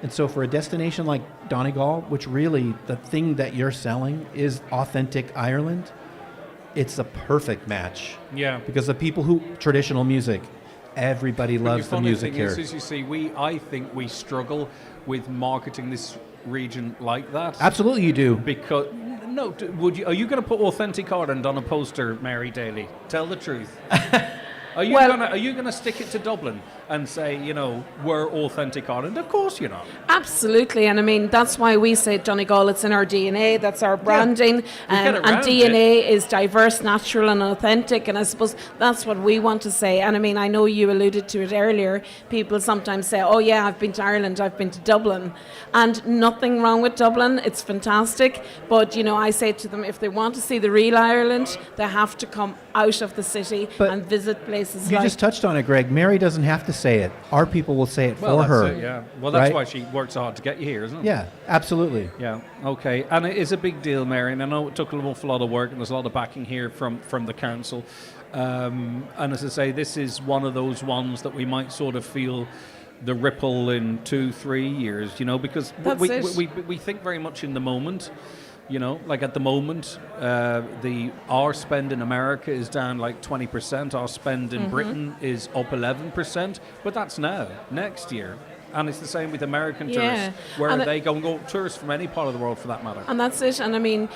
And so for a destination like Donegal, which really the thing that you're selling is authentic Ireland, it's a perfect match.
Yeah.
Because the people who, traditional music, everybody loves the music here.
The funny thing is, as you see, I think we struggle with marketing this region like that.
Absolutely you do.
Because, are you going to put authentic Ireland on a poster, Mary Daly? Tell the truth. Are you
Well-
going to stick it to Dublin and say, we're authentic Ireland? Of course you're not.
Absolutely, and I mean that's why we say Donegal. It's in our DNA. That's our branding,
get
and
around
DNA is diverse, natural, and authentic. And I suppose that's what we want to say. And I mean, I know you alluded to it earlier. People sometimes say, "Oh yeah, I've been to Ireland. I've been to Dublin," and nothing wrong with Dublin. It's fantastic. But I say to them, if they want to see the real Ireland, they have to come out of the city and visit places.
You
like
just touched on it, Greg. Mary doesn't have to say it. Our people will say it
Well,
for
that's
her.
it, yeah. Well, that's
right?
why she works hard to get you here, isn't it?
Yeah, absolutely.
Yeah, okay. And it is a big deal, Mary, and I know it took an awful lot of work and there's a lot of backing here from the council. And as I say, this is one of those ones that we might sort of feel the ripple in 2-3 years, because
That's it.
we think very much in the moment. Like at the moment, our spend in America is down like 20%. Our spend in Britain is up 11%. But that's now. Next year. And it's the same with American tourists. Where they go tourists from any part of the world for that matter.
And that's it. And I mean,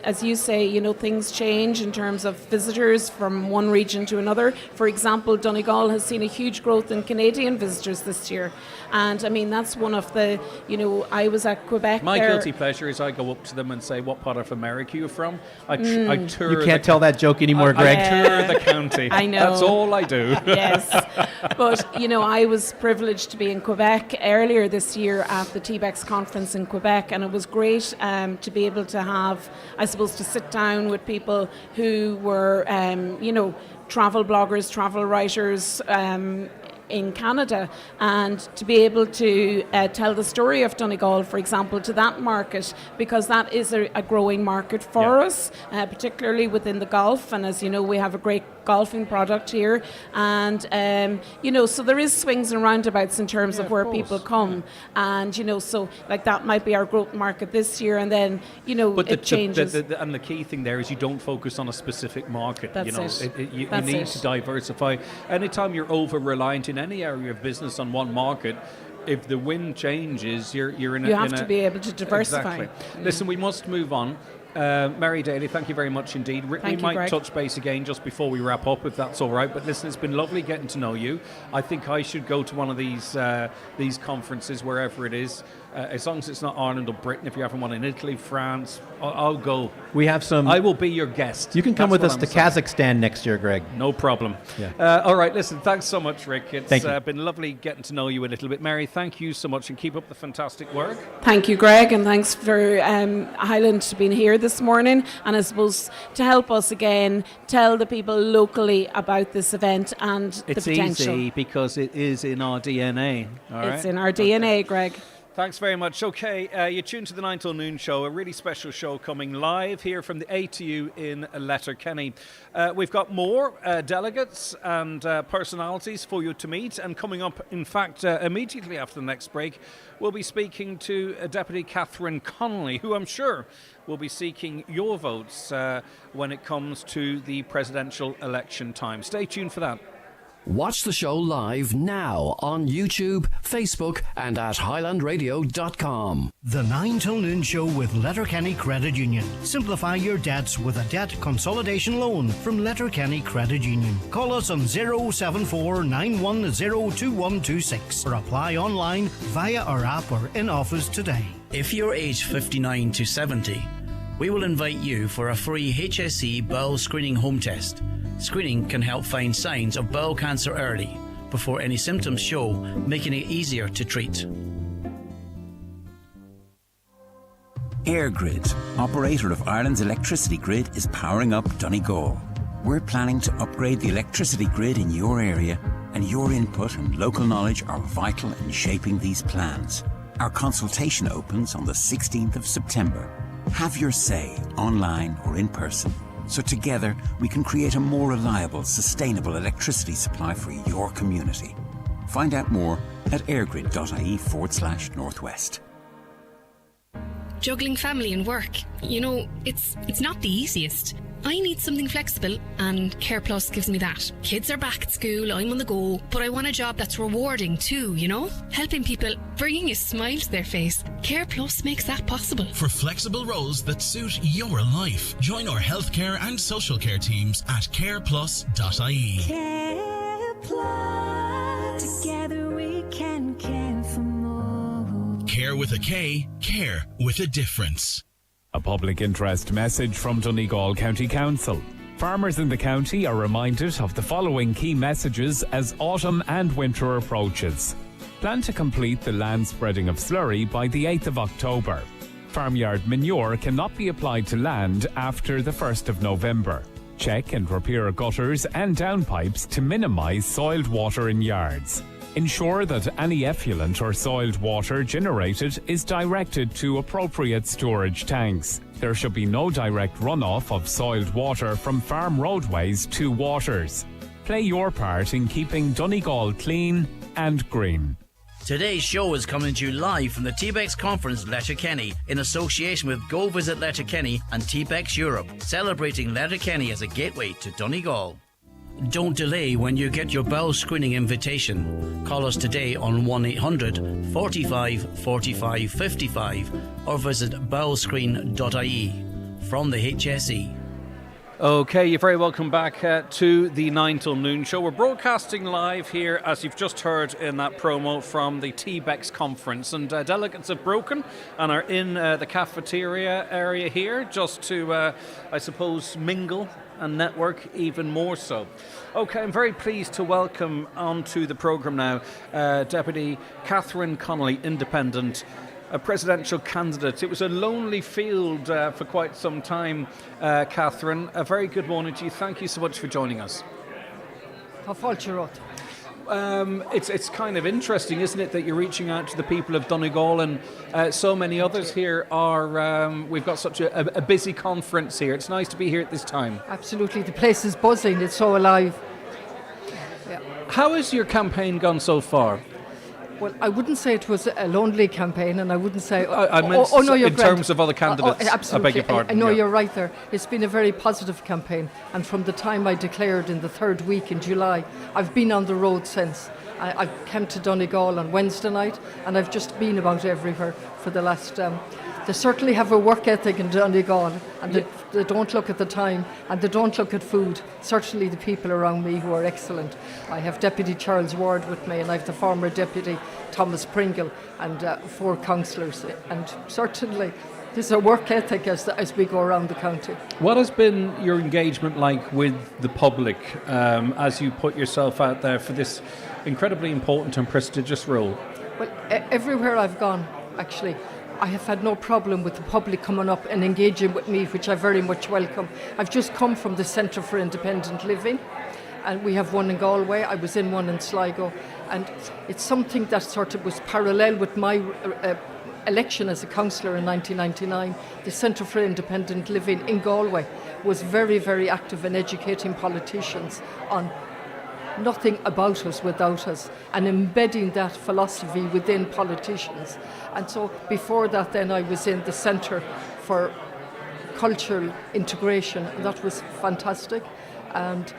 as you say, things change in terms of visitors from one region to another. For example, Donegal has seen a huge growth in Canadian visitors this year. And I mean, that's one of the, I was at Quebec.
My
there.
guilty pleasure is I go up to them and say, what part of America are you from? I tour.
You can't tell that joke anymore, Greg.
I tour the county.
I know.
That's all I do.
Yes. But, I was privileged to be in Quebec earlier this year at the TBEX Conference in Quebec. And it was great to be able to have, I suppose, to sit down with people who were, travel bloggers, travel writers, in Canada, and to be able to tell the story of Donegal, for example, to that market, because that is a growing market for us, particularly within the golf. And as you know, we have a great golfing product here, and so there is swings and roundabouts in terms of where people come, and so like that might be our growth market this year, and then
But
it changes.
and the key thing there is you don't focus on a specific market.
That's it.
You
That's
need
it.
to diversify. Anytime you're over reliant in any area of business on one market, if the wind changes, you're in a.
You have to be able to diversify.
Exactly. Listen, we must move on. Mary Daly, thank you very much indeed. We
Thank you,
might
Greg.
touch base again just before we wrap up, if that's all right. But listen, it's been lovely getting to know you. I think I should go to one of these conferences, wherever it is. As long as it's not Ireland or Britain, if you're having one in Italy, France, I'll go.
We have some.
I will be your guest.
You can come
That's
with
what
us to
I'm saying.
Kazakhstan next year, Greg.
No problem.
Yeah.
All right, listen, thanks so much, Rick. It's
Thank you.
been lovely getting to know you a little bit. Mary, thank you so much, and keep up the fantastic work.
Thank you, Greg, and thanks for Highland being here this morning. And I suppose to help us again, tell the people locally about this event and
It's
the potential.
easy because it is in our DNA. All right?
It's in our DNA, Greg.
Thanks very much. Okay, you're tuned to the 9 till noon show, a really special show coming live here from the ATU in Letterkenny. We've got more delegates and personalities for you to meet, and coming up, in fact, immediately after the next break, we'll be speaking to Deputy Catherine Connolly, who I'm sure will be seeking your votes when it comes to the presidential election time. Stay tuned for that.
Watch the show live now on YouTube, Facebook, and at highlandradio.com.
The 9 till noon show with Letterkenny Credit Union. Simplify your debts with a debt consolidation loan from Letterkenny Credit Union. Call us on 074 910 2126 or apply online via our app or in office today.
If you're aged 59 to 70, we will invite you for a free HSE bowel screening home test. Screening can help find signs of bowel cancer early, before any symptoms show, making it easier to treat.
EirGrid, operator of Ireland's electricity grid, is powering up Donegal. We're planning to upgrade the electricity grid in your area, and your input and local knowledge are vital in shaping these plans. Our consultation opens on the 16th of September. Have your say, online or in person, so together we can create a more reliable, sustainable electricity supply for your community. Find out more at airgrid.ie/northwest.
juggling family and work. You know, it's not the easiest. I need something flexible, and Care Plus gives me that. Kids are back at school, I'm on the go, but I want a job that's rewarding too, you know? Helping people, bringing a smile to their face. Care Plus makes that possible.
For flexible roles that suit your life, join our healthcare and social care teams at careplus.ie.
Care Plus. Together we can care for more.
Care with a K, care with a difference.
A public interest message from Donegal County Council. Farmers in the county are reminded of the following key messages as autumn and winter approaches. Plan to complete the land spreading of slurry by the 8th of October. Farmyard manure cannot be applied to land after the 1st of November. Check and repair gutters and downpipes to minimise soiled water in yards. Ensure that any effluent or soiled water generated is directed to appropriate storage tanks. There should be no direct runoff of soiled water from farm roadways to waters. Play your part in keeping Donegal clean and green.
Today's show is coming to you live from the TBEX Conference, Letterkenny, in association with Go Visit Letterkenny and TBEX Europe, celebrating Letterkenny as a gateway to Donegal. Don't delay when you get your bowel screening invitation. Call us today on 1-800 45 45 55 or visit bowelscreen.ie. From the HSE.
Okay, you're very welcome back to the 9 till noon show. We're broadcasting live here, as you've just heard in that promo, from the TBEX Conference. And delegates have broken and are in the cafeteria area here just to, I suppose, mingle and network even more so. Okay, I'm very pleased to welcome onto the programme now Deputy Catherine Connolly, Independent, a presidential candidate. It was a lonely field for quite some time, Catherine. A very good morning to you. Thank you so much for joining us. It's kind of interesting, isn't it, that you're reaching out to the people of Donegal, and so many others here are, we've got such a busy conference here. It's nice to be here at this time.
Absolutely, the place is buzzing, it's so alive.
Yeah. How has your campaign gone so far?
Well, I wouldn't say it was a lonely campaign, and I wouldn't say...
I meant
no, you're
in
grand.
terms of other candidates.
Absolutely.
I beg your pardon.
I know
yeah.
You're right there. It's been a very positive campaign, and from the time I declared in the third week in July, I've been on the road since. I came to Donegal on Wednesday night, and I've just been about everywhere for the last... They certainly have a work ethic in Donegal, and they don't look at the time, and they don't look at food. Certainly the people around me who are excellent. I have Deputy Charles Ward with me, and I have the former Deputy Thomas Pringle, and 4 councillors. And certainly there's a work ethic as we go around the county.
What has been your engagement like with the public as you put yourself out there for this incredibly important and prestigious role?
Well, everywhere I've gone, actually, I have had no problem with the public coming up and engaging with me, which I very much welcome. I've just come from the Centre for Independent Living, and we have one in Galway. I was in one in Sligo, and it's something that sort of was parallel with my election as a councillor in 1999. The Centre for Independent Living in Galway was very, very active in educating politicians on nothing about us without us, and embedding that philosophy within politicians. And so before that then I was in the Centre for Cultural Integration, and that was fantastic. And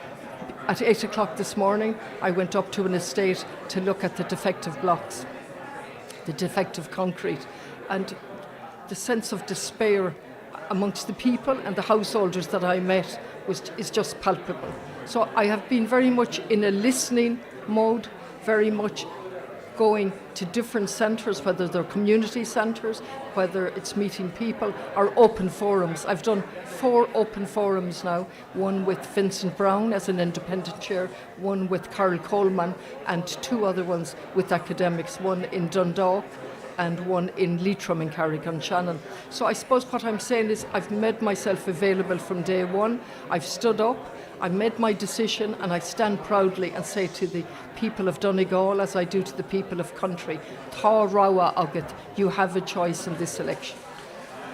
at 8 o'clock this morning I went up to an estate to look at the defective blocks, the defective concrete, and the sense of despair amongst the people and the householders that I met is just palpable. So I have been very much in a listening mode, very much going to different centres, whether they're community centres, whether it's meeting people or open forums. I've done 4 open forums now, one with Vincent Brown as an independent chair, one with Carol Coleman, and 2 other ones with academics, one in Dundalk and one in Leitrim in Carrick-on-Shannon. So I suppose what I'm saying is I've made myself available from day one. I've stood up, I made my decision, and I stand proudly and say to the people of Donegal, as I do to the people of country, Tá Rawa Agat, you have a choice in this election.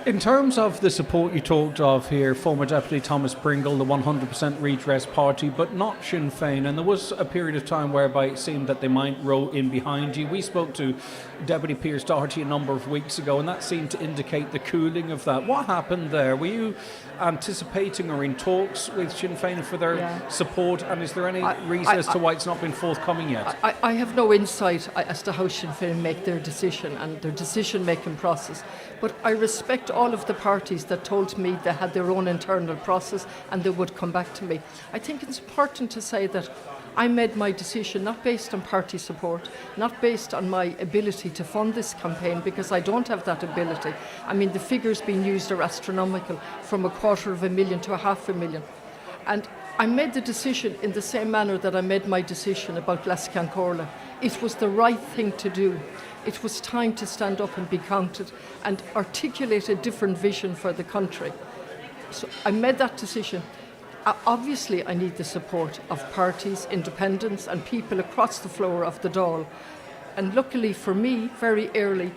In terms of the support you talked of here, former Deputy Thomas Pringle, the 100% Redress Party, but not Sinn Féin, and there was a period of time whereby it seemed that they might row in behind you. We spoke to Deputy Pearse Doherty a number of weeks ago, and that seemed to indicate the cooling of that. What happened there? Were you anticipating or in talks with Sinn Féin for their support, and is there any reason as to why it's not been forthcoming yet?
I have no insight as to how Sinn Féin make their decision and their decision-making process, but I respect all of the parties that told me they had their own internal process and they would come back to me. I think it's important to say that I made my decision not based on party support, not based on my ability to fund this campaign, because I don't have that ability. I mean, the figures being used are astronomical, from $250,000 to $500,000. And I made the decision in the same manner that I made my decision about Glascancorla. It was the right thing to do. It was time to stand up and be counted and articulate a different vision for the country. So I made that decision. Obviously, I need the support of parties, independents and people across the floor of the Dáil. And luckily for me, very early,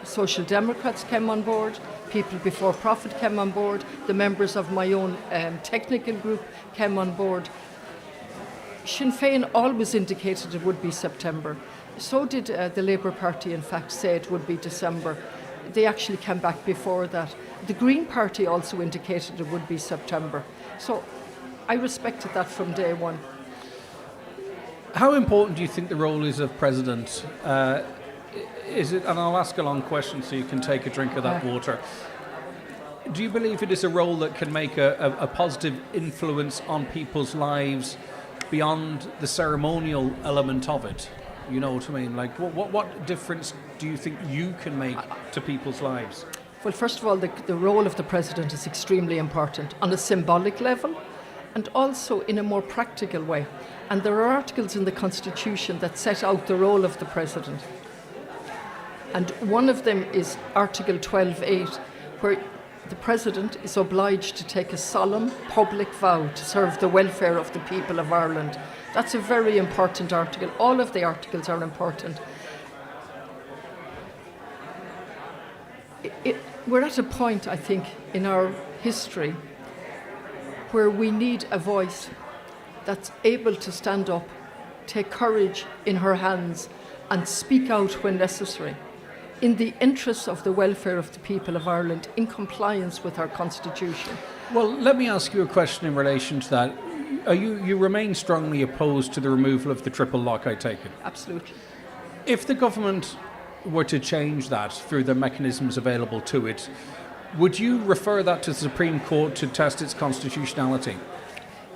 Social Democrats came on board, People Before Profit came on board, the members of my own technical group came on board. Sinn Féin always indicated it would be September. So did the Labour Party, in fact, say it would be December. They actually came back before that. The Green Party also indicated it would be September. So I respected that from day one.
How important do you think the role is of President? Is it, and I'll ask a long question so you can take a drink of that water. Do you believe it is a role that can make a positive influence on people's lives beyond the ceremonial element of it? You know what I mean? Like, what difference do you think you can make to people's lives?
Well, first of all, the role of the President is extremely important on a symbolic level and also in a more practical way. And there are articles in the Constitution that set out the role of the President. And one of them is Article 12.8, where the President is obliged to take a solemn public vow to serve the welfare of the people of Ireland. That's a very important article. All of the articles are important. We're at a point, I think, in our history where we need a voice that's able to stand up, take courage in her hands and speak out when necessary in the interests of the welfare of the people of Ireland in compliance with our Constitution.
Well, let me ask you a question in relation to that. You remain strongly opposed to the removal of the triple lock, I take it?
Absolutely.
If the government were to change that through the mechanisms available to it, would you refer that to the Supreme Court to test its constitutionality?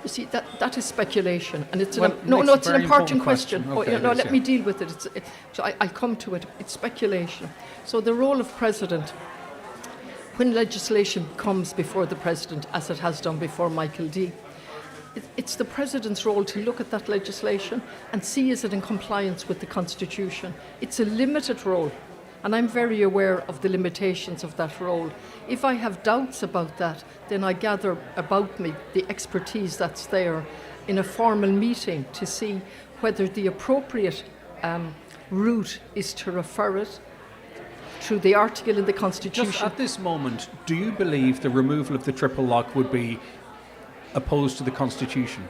You see, that is speculation, and it's
Well,
it's an
very
important question.
Okay,
Let me deal with it. I'll come to it. It's speculation. So the role of President, when legislation comes before the President, as it has done before Michael D., it's the President's role to look at that legislation and see is it in compliance with the Constitution. It's a limited role, and I'm very aware of the limitations of that role. If I have doubts about that, then I gather about me the expertise that's there in a formal meeting to see whether the appropriate route is to refer it through the article in the Constitution.
Just at this moment, do you believe the removal of the triple lock would be opposed to the Constitution?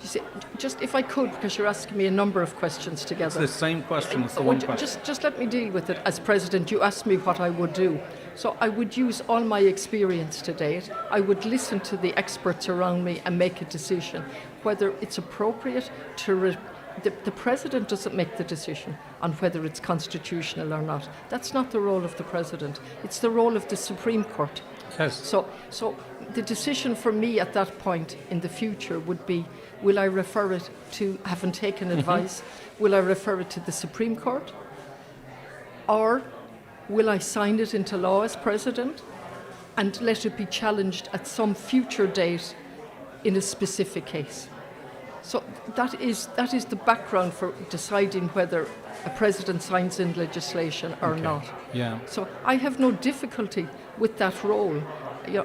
You see, just if I could, because you're asking me a number of questions together.
It's the same question, it's the one question.
Just let me deal with it. As President, you asked me what I would do. So I would use all my experience to date. I would listen to the experts around me and make a decision whether it's appropriate to... The President doesn't make the decision on whether it's constitutional or not. That's not the role of the President. It's the role of the Supreme Court.
Yes.
So the decision for me at that point in the future would be, will I refer it to, having taken advice, will I refer it to the Supreme Court? Or will I sign it into law as President and let it be challenged at some future date in a specific case? So that is the background for deciding whether a President signs in legislation or not.
Yeah.
So I have no difficulty with that role.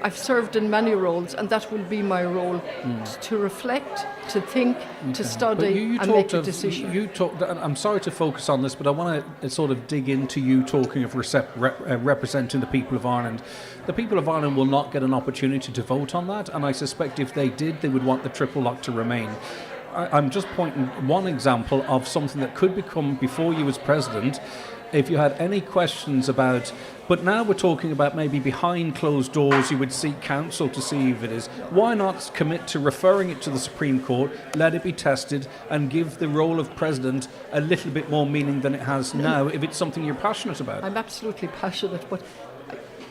I've served in many roles, and that will be my role, to reflect, to think, to study, and make a decision.
You talked. I'm sorry to focus on this, but I want to sort of dig into you talking of representing the people of Ireland. The people of Ireland will not get an opportunity to vote on that, and I suspect if they did, they would want the triple lock to remain. I'm just pointing one example of something that could become before you as president. If you had any questions about, but now we're talking about maybe behind closed doors, you would seek counsel to see if it is. Why not commit to referring it to the Supreme Court, let it be tested, and give the role of president a little bit more meaning than it has now, if it's something you're passionate about?
I'm absolutely passionate, but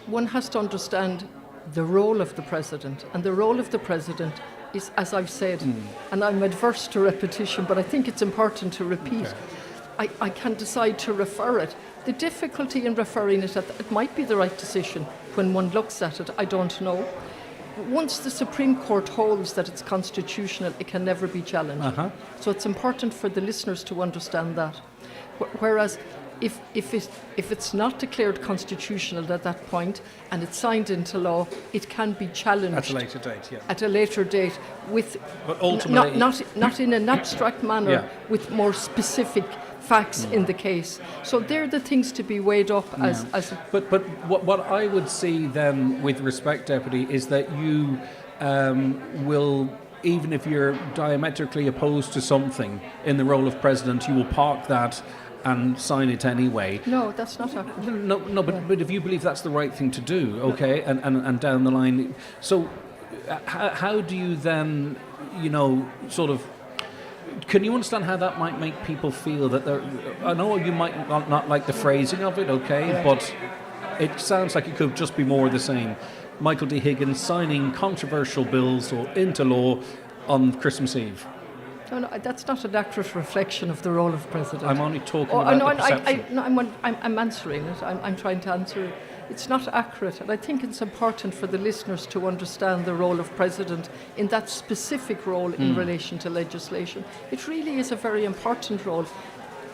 one has to understand the role of the president, and the role of the president is, as I've said, and I'm adverse to repetition, but I think it's important to repeat. I can decide to refer it. The difficulty in referring it might be the right decision when one looks at it, I don't know. Once the Supreme Court holds that it's constitutional, it can never be challenged. So it's important for the listeners to understand that. Whereas if it's not declared constitutional at that point and it's signed into law, it can be challenged
at a later date. Yeah.
At a later date, with
but ultimately,
not in an abstract manner, with more specific facts in the case. So they're the things to be weighed up as.
But what I would see then, with respect, Deputy, is that you will, even if you're diametrically opposed to something in the role of president, you will park that and sign it anyway.
No, that's not accurate.
No, but if you believe that's the right thing to do, okay, and down the line, so how do you then, sort of, can you understand how that might make people feel that they're, I know you might not like the phrasing of it, okay, but it sounds like it could just be more of the same. Michael D. Higgins signing controversial bills or into law on Christmas Eve.
No, that's not an accurate reflection of the role of president.
I'm only talking about the perception.
I'm answering it. I'm trying to answer it. It's not accurate, and I think it's important for the listeners to understand the role of president in that specific role in relation to legislation. It really is a very important role.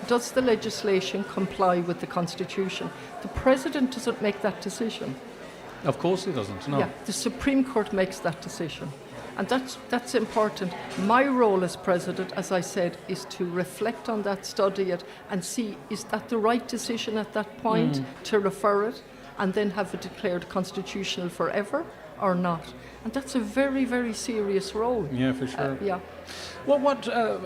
Does the legislation comply with the Constitution? The president doesn't make that decision.
Of course he doesn't, no.
Yeah, the Supreme Court makes that decision. And that's important. My role as president, as I said, is to reflect on that, study it, and see, is that the right decision at that point to refer it and then have it declared constitutional forever or not? And that's a very, very serious role.
Yeah, for sure.
Yeah.
Well,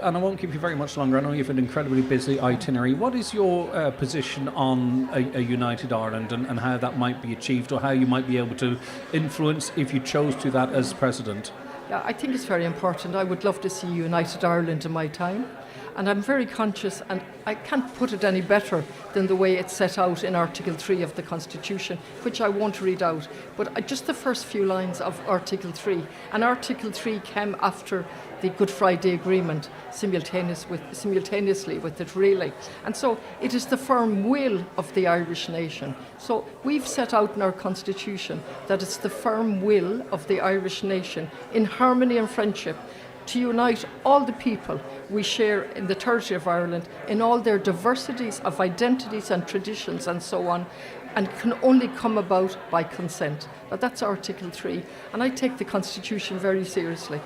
and I won't keep you very much longer, I know you have an incredibly busy itinerary. What is your position on a united Ireland and how that might be achieved, or how you might be able to influence, if you chose to, that as president?
Yeah, I think it's very important. I would love to see United Ireland in my time. And I'm very conscious, and I can't put it any better than the way it's set out in Article 3 of the Constitution, which I won't read out, but just the first few lines of Article 3. And Article 3 came after the Good Friday Agreement, simultaneously with it, really. And so it is the firm will of the Irish nation. So we've set out in our Constitution that it's the firm will of the Irish nation, in harmony and friendship, to unite all the people we share in the territory of Ireland in all their diversities of identities and traditions and so on, and can only come about by consent. Now that's Article 3, and I take the Constitution very seriously.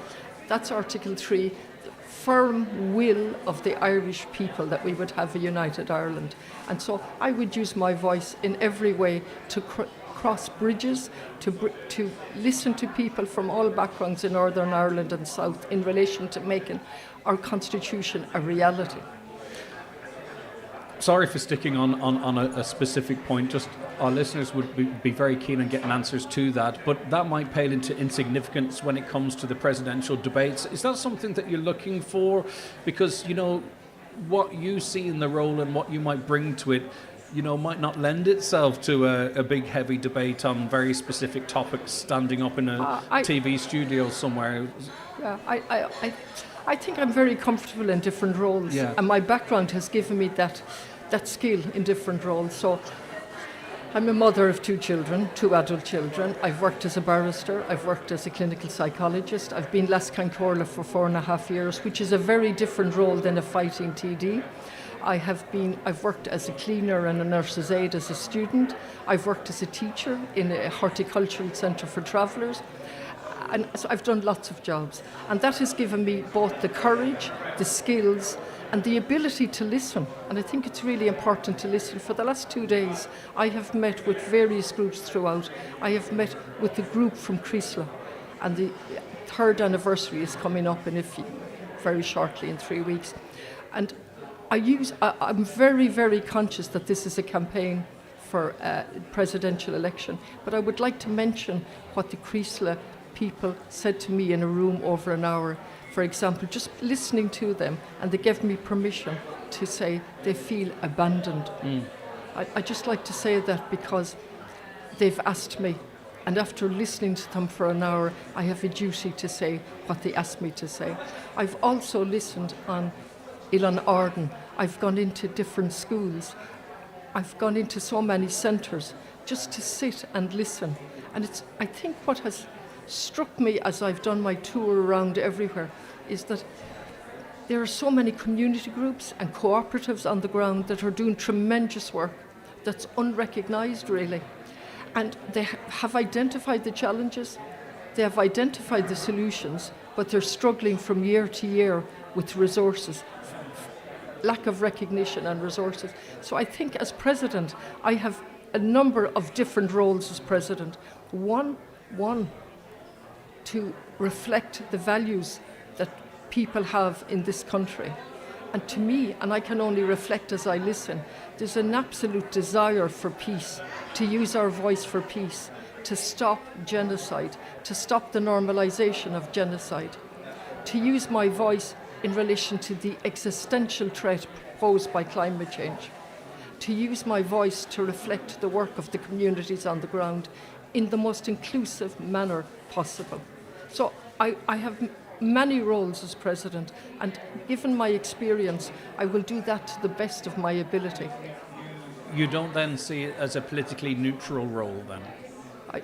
That's Article 3, the firm will of the Irish people that we would have a united Ireland. And so I would use my voice in every way to cross bridges, to listen to people from all backgrounds in Northern Ireland and South in relation to making our Constitution a reality.
Sorry for sticking on a specific point, just our listeners would be very keen on getting answers to that, but that might pale into insignificance when it comes to the presidential debates. Is that something that you're looking for? Because, what you see in the role and what you might bring to it, might not lend itself to a big, heavy debate on very specific topics, standing up in a TV studio somewhere.
Yeah, I think I'm very comfortable in different roles, and my background has given me that skill in different roles. So I'm a mother of 2 children, 2 adult children. I've worked as a barrister, I've worked as a clinical psychologist, I've been Lascan Corla for 4.5 years, which is a very different role than a fighting TD. I've worked as a cleaner and a nurse's aide as a student. I've worked as a teacher in a horticultural centre for travellers. And so I've done lots of jobs. And that has given me both the courage, the skills, and the ability to listen. And I think it's really important to listen. For the last 2 days, I have met with various groups throughout. I have met with the group from Creasla, and the 3rd anniversary is coming up in Iffy very shortly, in 3 weeks. And I'm very, very conscious that this is a campaign for a presidential election, but I would like to mention what the Creasla people said to me in a room over an hour. For example, just listening to them, and they gave me permission to say they feel abandoned. I just like to say that because they've asked me, and after listening to them for an hour, I have a duty to say what they asked me to say. I've also listened on Ilan Arden. I've gone into different schools. I've gone into so many centres just to sit and listen. And I think what has struck me as I've done my tour around everywhere is that there are so many community groups and cooperatives on the ground that are doing tremendous work that's unrecognised, really. And they have identified the challenges, they have identified the solutions, but they're struggling from year to year with resources, lack of recognition and resources. So I think as president, I have a number of different roles as president. One, to reflect the values that people have in this country. And to me, and I can only reflect as I listen, there's an absolute desire for peace, to use our voice for peace, to stop genocide, to stop the normalisation of genocide, to use my voice in relation to the existential threat posed by climate change, to use my voice to reflect the work of the communities on the ground in the most inclusive manner possible. So I have many roles as president, and given my experience, I will do that to the best of my ability.
You don't then see it as a politically neutral role then?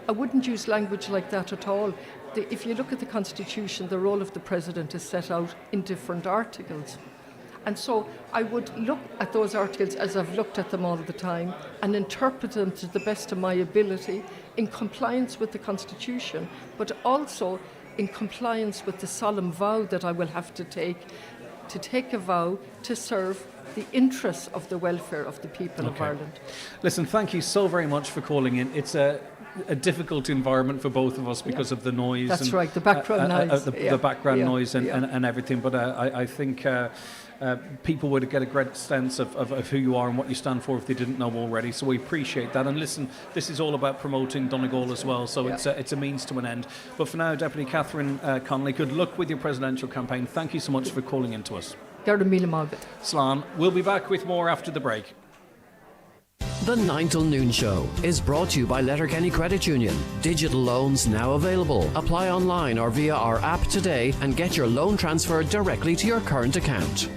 I wouldn't use language like that at all. If you look at the Constitution, the role of the President is set out in different articles. And so I would look at those articles as I've looked at them all the time and interpret them to the best of my ability in compliance with the Constitution, but also in compliance with the solemn vow that I will have to take a vow to serve the interests of the welfare of the people of Ireland.
Listen, thank you so very much for calling in. It's a difficult environment for both of us because of the noise.
That's right, the background noise.
The background noise and everything. But I think people would get a great sense of who you are and what you stand for if they didn't know already. So we appreciate that. And listen, this is all about promoting Donegal as well. So it's a means to an end. But for now, Deputy Catherine Connolly, good luck with your presidential campaign. Thank you so much for calling in to us.
Slán.
We'll be back with more after the break.
The 9 till noon show is brought to you by Letterkenny Credit Union. Digital loans now available. Apply online or via our app today and get your loan transferred directly to your current account.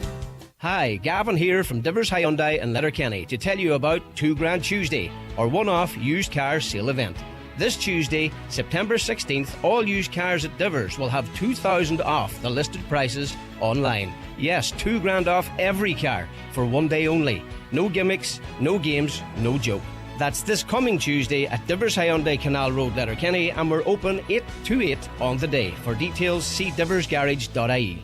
Hi, Gavin here from Divers Hyundai in Letterkenny to tell you about 2 Grand Tuesday, our one-off used car sale event. This Tuesday, September 16th, all used cars at Divers will have $2,000 off the listed prices online. Yes, $2,000 off every car for one day only. No gimmicks, no games, no joke. That's this coming Tuesday at Divers Hyundai Canal Road, Letterkenny, and we're open 8 to 8 on the day. For details, see diversgarage.ie.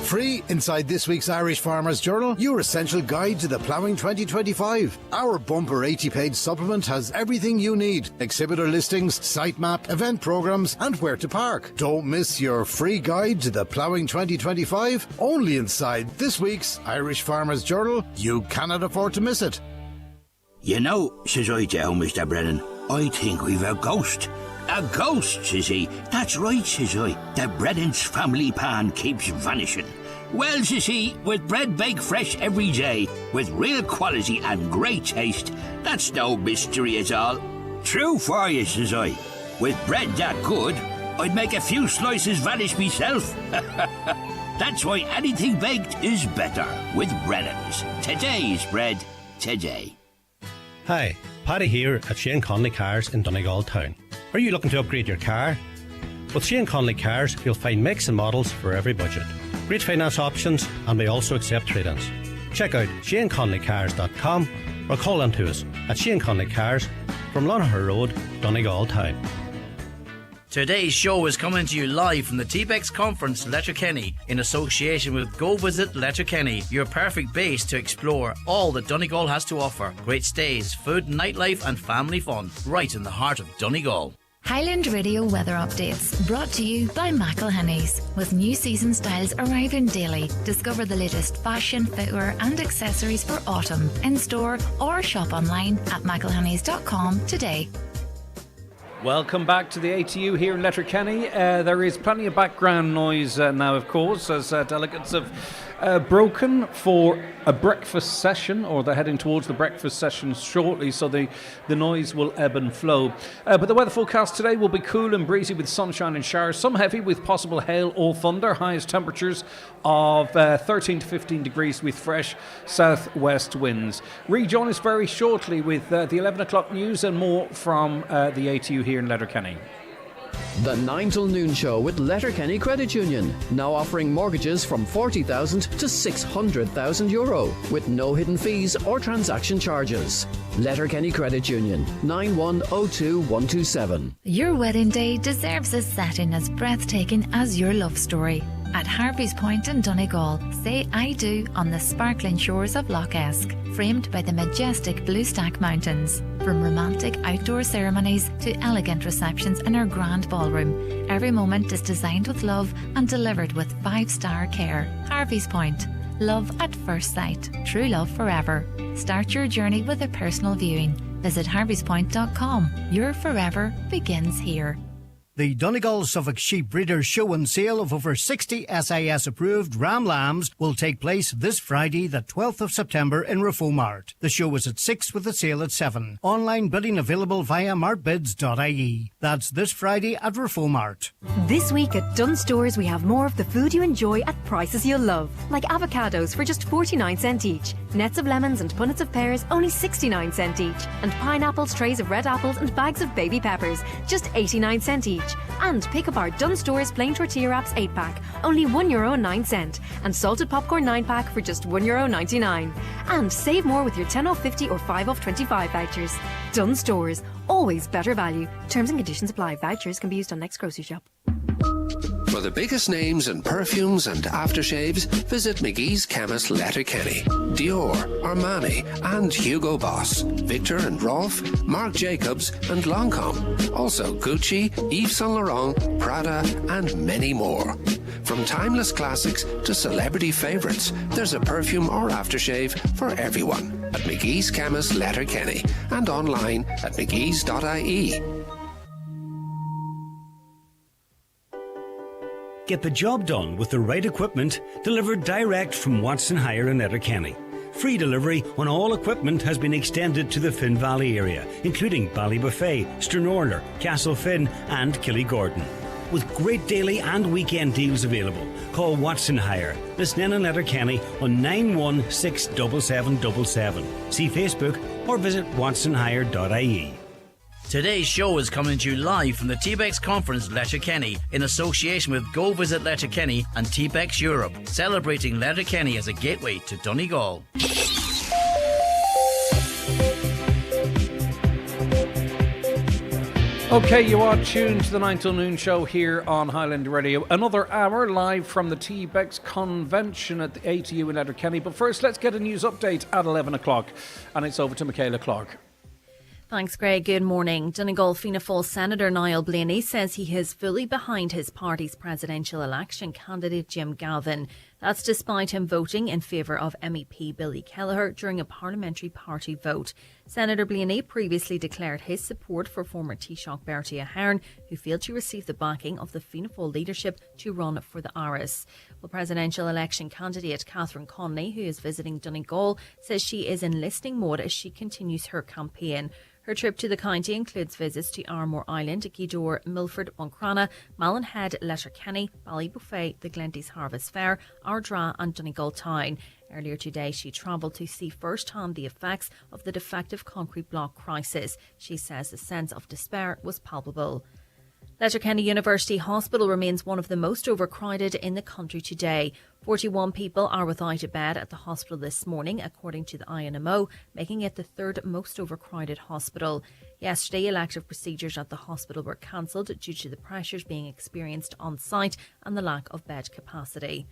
Free inside this week's Irish Farmers Journal, your essential guide to the ploughing 2025. Our bumper 80-page supplement has everything you need: exhibitor listings, site map, event programmes and where to park. Don't miss your free guide to the ploughing 2025, only inside this week's Irish Farmers Journal. You cannot afford to miss it.
You know, says I to Mr. Brennan, I think we've a ghost. A ghost, says he. That's right, says I. The Brennan's family pan keeps vanishing. Well, says he, with bread baked fresh every day, with real quality and great taste, that's no mystery at all. True for you, says I. With bread that good, I'd make a few slices vanish myself. That's why anything baked is better with Brennan's. Today's bread, today.
Hi, Paddy here at Shane Conley Cars in Donegal Town. Are you looking to upgrade your car? With Shane Conley Cars, you'll find makes and models for every budget. Great finance options, and we also accept trade-ins. Check out ShaneConleyCars.com or call in to us at Shane Conley Cars from Lonaher Road, Donegal Town.
Today's show is coming to you live from the TBEX Conference, Letterkenny, in association with Go Visit Letterkenny, your perfect base to explore all that Donegal has to offer. Great stays, food, nightlife and family fun, right in the heart of Donegal.
Highland Radio weather updates brought to you by McElhenny's. With new season styles arriving daily, discover the latest fashion, footwear and accessories for autumn in store or shop online at mcelhennys.com today.
Welcome back to the ATU here in Letterkenny. There is plenty of background noise now, of course, as delegates have broken for a breakfast session, or they're heading towards the breakfast session shortly, so the noise will ebb and flow. But the weather forecast today will be cool and breezy with sunshine and showers, some heavy with possible hail or thunder. Highest temperatures of 13 to 15 degrees with fresh southwest winds. Rejoin us very shortly with the 11 o'clock news and more from the ATU here in Letterkenny.
The 9 till noon show with Letterkenny Credit Union, now offering mortgages from 40,000 to 600,000 euro with no hidden fees or transaction charges. Letterkenny Credit Union, 9102127.
Your wedding day deserves a setting as breathtaking as your love story. At Harvey's Point in Donegal, say I do on the sparkling shores of Loch Esk, framed by the majestic Blue Stack Mountains. From romantic outdoor ceremonies to elegant receptions in our grand ballroom, every moment is designed with love and delivered with 5-star care. Harvey's Point. Love at first sight. True love forever. Start your journey with a personal viewing. Visit harveyspoint.com. Your forever begins here.
The Donegal Suffolk Sheep Breeders Show and Sale of over 60 SIS approved ram lambs will take place this Friday, the 12th of September in Reformart. The show is at 6 with the sale at 7. Online bidding available via martbids.ie. That's this Friday at Reformart.
This week at Dunnes Stores we have more of the food you enjoy at prices you'll love. Like avocados for just 49 cents each. Nets of lemons and punnets of pears only 69 cents each. And pineapples, trays of red apples and bags of baby peppers just 89 cents each. And pick up our Dunnes Stores plain tortilla wraps 8-pack, only €1.09, and salted popcorn 9-pack for just €1.99. And save more with your 10 off 50 or 5 off 25 vouchers. Dunnes Stores, always better value. Terms and conditions apply. Vouchers can be used on next grocery shop.
For the biggest names in perfumes and aftershaves, visit McGee's Chemist Letterkenny. Dior, Armani and Hugo Boss, Victor and Rolf, Marc Jacobs and Lancome. Also Gucci, Yves Saint Laurent, Prada and many more. From timeless classics to celebrity favourites, there's a perfume or aftershave for everyone at McGee's Chemist Letterkenny and online at mcgees.ie.
Get the job done with the right equipment delivered direct from Watson Hire in Letterkenny. Free delivery on all equipment has been extended to the Finn Valley area, including Ballybuffet, Stranorlar, Castlefin and Killygordon. With great daily and weekend deals available, call Watson Hire, Lisnen in Letterkenny on 9167777. See Facebook or visit watsonhire.ie.
Today's show is coming to you live from the TBEX Conference, Letterkenny, in association with Go Visit Letterkenny and TBEX Europe, celebrating Letterkenny as a gateway to Donegal.
Okay, you are tuned to the 9 till noon show here on Highland Radio. Another hour live from the TBEX convention at the ATU in Letterkenny. But first, let's get a news update at 11 o'clock. And it's over to Michaela Clark.
Thanks, Greg. Good morning. Donegal Fianna Fáil Senator Niall Blaney says he is fully behind his party's presidential election candidate Jim Galvin. That's despite him voting in favour of MEP Billy Kelleher during a parliamentary party vote. Senator Blaney previously declared his support for former Taoiseach Bertie Ahern, who failed to receive the backing of the Fianna Fáil leadership to run for the Áras. Well, presidential election candidate Catherine Connolly, who is visiting Donegal, says she is in listening mode as she continues her campaign. Her trip to the county includes visits to Armore Island, Gweedore, Milford, Buncrana, Mallinhead, Letterkenny, Ballybuffet, the Glenties Harvest Fair, Ardra and Donegal Town. Earlier today, she travelled to see firsthand the effects of the defective concrete block crisis. She says a sense of despair was palpable. Letterkenny University Hospital remains one of the most overcrowded in the country today. 41 people are without a bed at the hospital this morning, according to the INMO, making it the third most overcrowded hospital. Yesterday, elective procedures at the hospital were cancelled due to the pressures being experienced on site and the lack of bed capacity.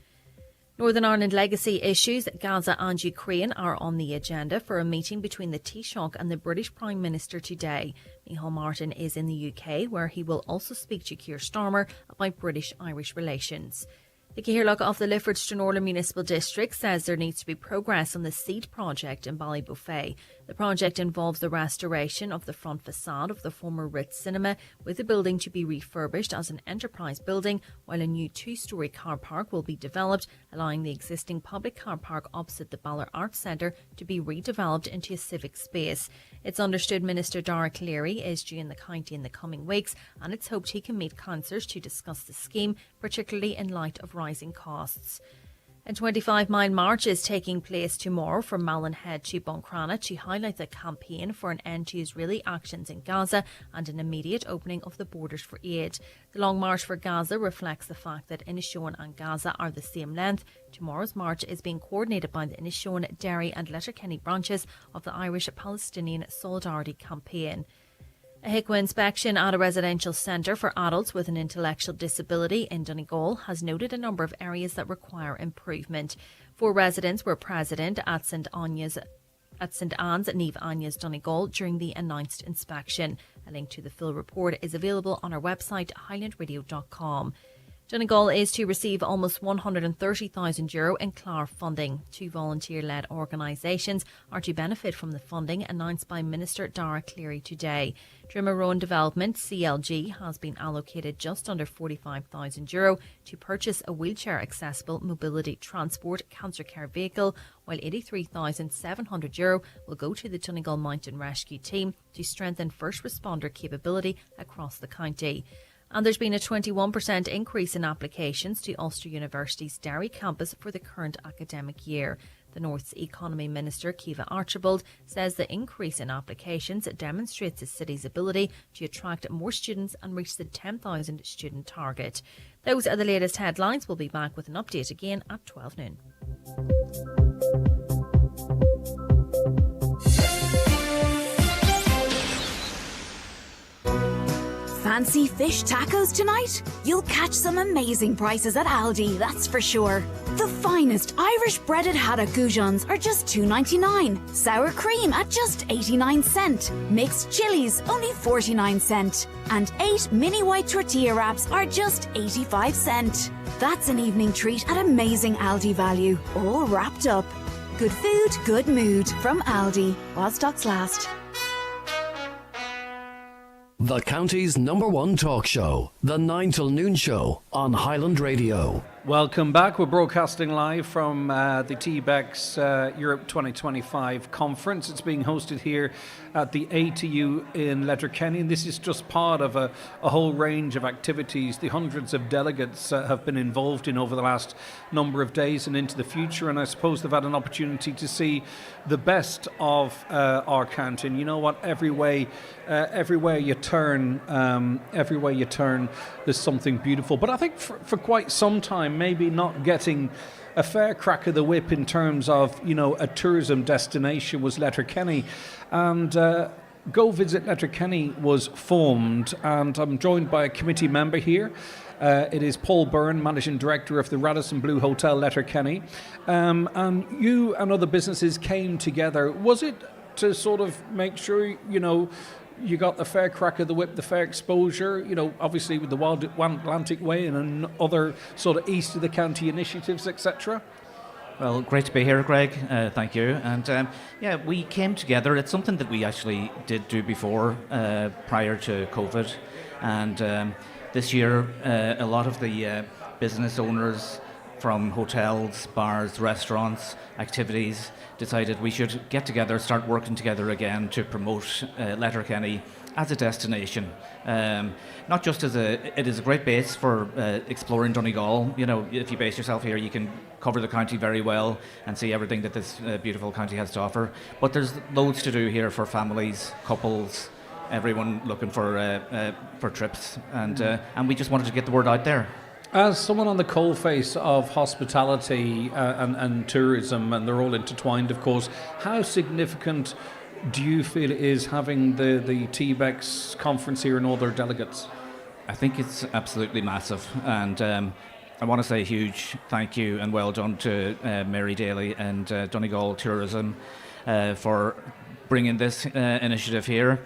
Northern Ireland legacy issues, Gaza and Ukraine, are on the agenda for a meeting between the Taoiseach and the British Prime Minister today. Micheál Martin is in the UK, where he will also speak to Keir Starmer about British-Irish relations. The Cathaoirleach of the Lifford-Stranorla Municipal District says there needs to be progress on the SEED project in Ballybuffet. The project involves the restoration of the front facade of the former Ritz Cinema, with the building to be refurbished as an enterprise building, while a new 2-storey car park will be developed, allowing the existing public car park opposite the Ballard Arts Centre to be redeveloped into a civic space. It's understood Minister Dara Cleary is due in the county in the coming weeks, and it's hoped he can meet councillors to discuss the scheme, particularly in light of rising costs. A 25-mile march is taking place tomorrow from Malin-Head to Buncrana to highlight the campaign for an end to Israeli actions in Gaza and an immediate opening of the borders for aid. The Long March for Gaza reflects the fact that Inishowen and Gaza are the same length. Tomorrow's march is being coordinated by the Inishowen, Derry and Letterkenny branches of the Irish-Palestinian Solidarity Campaign. A HICWA inspection at a residential centre for adults with an intellectual disability in Donegal has noted a number of areas that require improvement. 4 residents were present at St Anne's Neve Agnes Donegal during the announced inspection. A link to the full report is available on our website highlandradio.com. Donegal is to receive almost €130,000 in CLAR funding. 2 volunteer-led organisations are to benefit from the funding announced by Minister Dara Cleary today. Drimoron Development, CLG, has been allocated just under €45,000 to purchase a wheelchair-accessible mobility transport cancer care vehicle, while €83,700 will go to the Donegal Mountain Rescue Team to strengthen first responder capability across the county. And there's been a 21% increase in applications to Ulster University's Derry campus for the current academic year. The North's Economy Minister, Kiva Archibald, says the increase in applications demonstrates the city's ability to attract more students and reach the 10,000 student target. Those are the latest headlines. We'll be back with an update again at 12 noon.
Fancy fish tacos tonight? You'll catch some amazing prices at Aldi, that's for sure. The finest Irish breaded haddock goujons are just $2.99. Sour cream at just 89¢. Mixed chilies only 49¢. And 8 mini white tortilla wraps are just 85¢. That's an evening treat at amazing Aldi value, all wrapped up. Good food, good mood from Aldi. While stocks last.
The county's #1 talk show, The 9 till Noon Show on Highland Radio.
Welcome back. We're broadcasting live from the TBEX Europe 2025 conference. It's being hosted here at the ATU in Letterkenny. And this is just part of a whole range of activities the hundreds of delegates have been involved in over the last number of days and into the future. And I suppose they've had an opportunity to see the best of our county. And you know what? Everywhere you turn, there's something beautiful. But I think for quite some time, maybe not getting a fair crack of the whip in terms of, a tourism destination was Letterkenny. And Go Visit Letterkenny was formed, and I'm joined by a committee member here. It is Paul Byrne, Managing Director of the Radisson Blu Hotel Letterkenny. And you and other businesses came together. Was it to sort of make sure, you got the fair crack of the whip, the fair exposure, obviously with the Wild Atlantic Way and other sort of east of the county initiatives, etc.?
Well, great to be here, Greg. Thank you. And we came together. It's something that we actually did do before, prior to COVID. And this year, a lot of the business owners from hotels, bars, restaurants, activities decided we should get together, start working together again to promote Letterkenny as a destination. Not just it is a great base for exploring Donegal. If you base yourself here, you can cover the county very well and see everything that this beautiful county has to offer. But there's loads to do here for families, couples, everyone looking for trips, and we just wanted to get the word out there.
As someone on the coalface of hospitality and tourism, and they're all intertwined, of course, how significant do you feel it is having the TBEX conference here and all their delegates?
I think it's absolutely massive, and I want to say a huge thank you and well done to Mary Daly and Donegal Tourism for bringing this initiative here.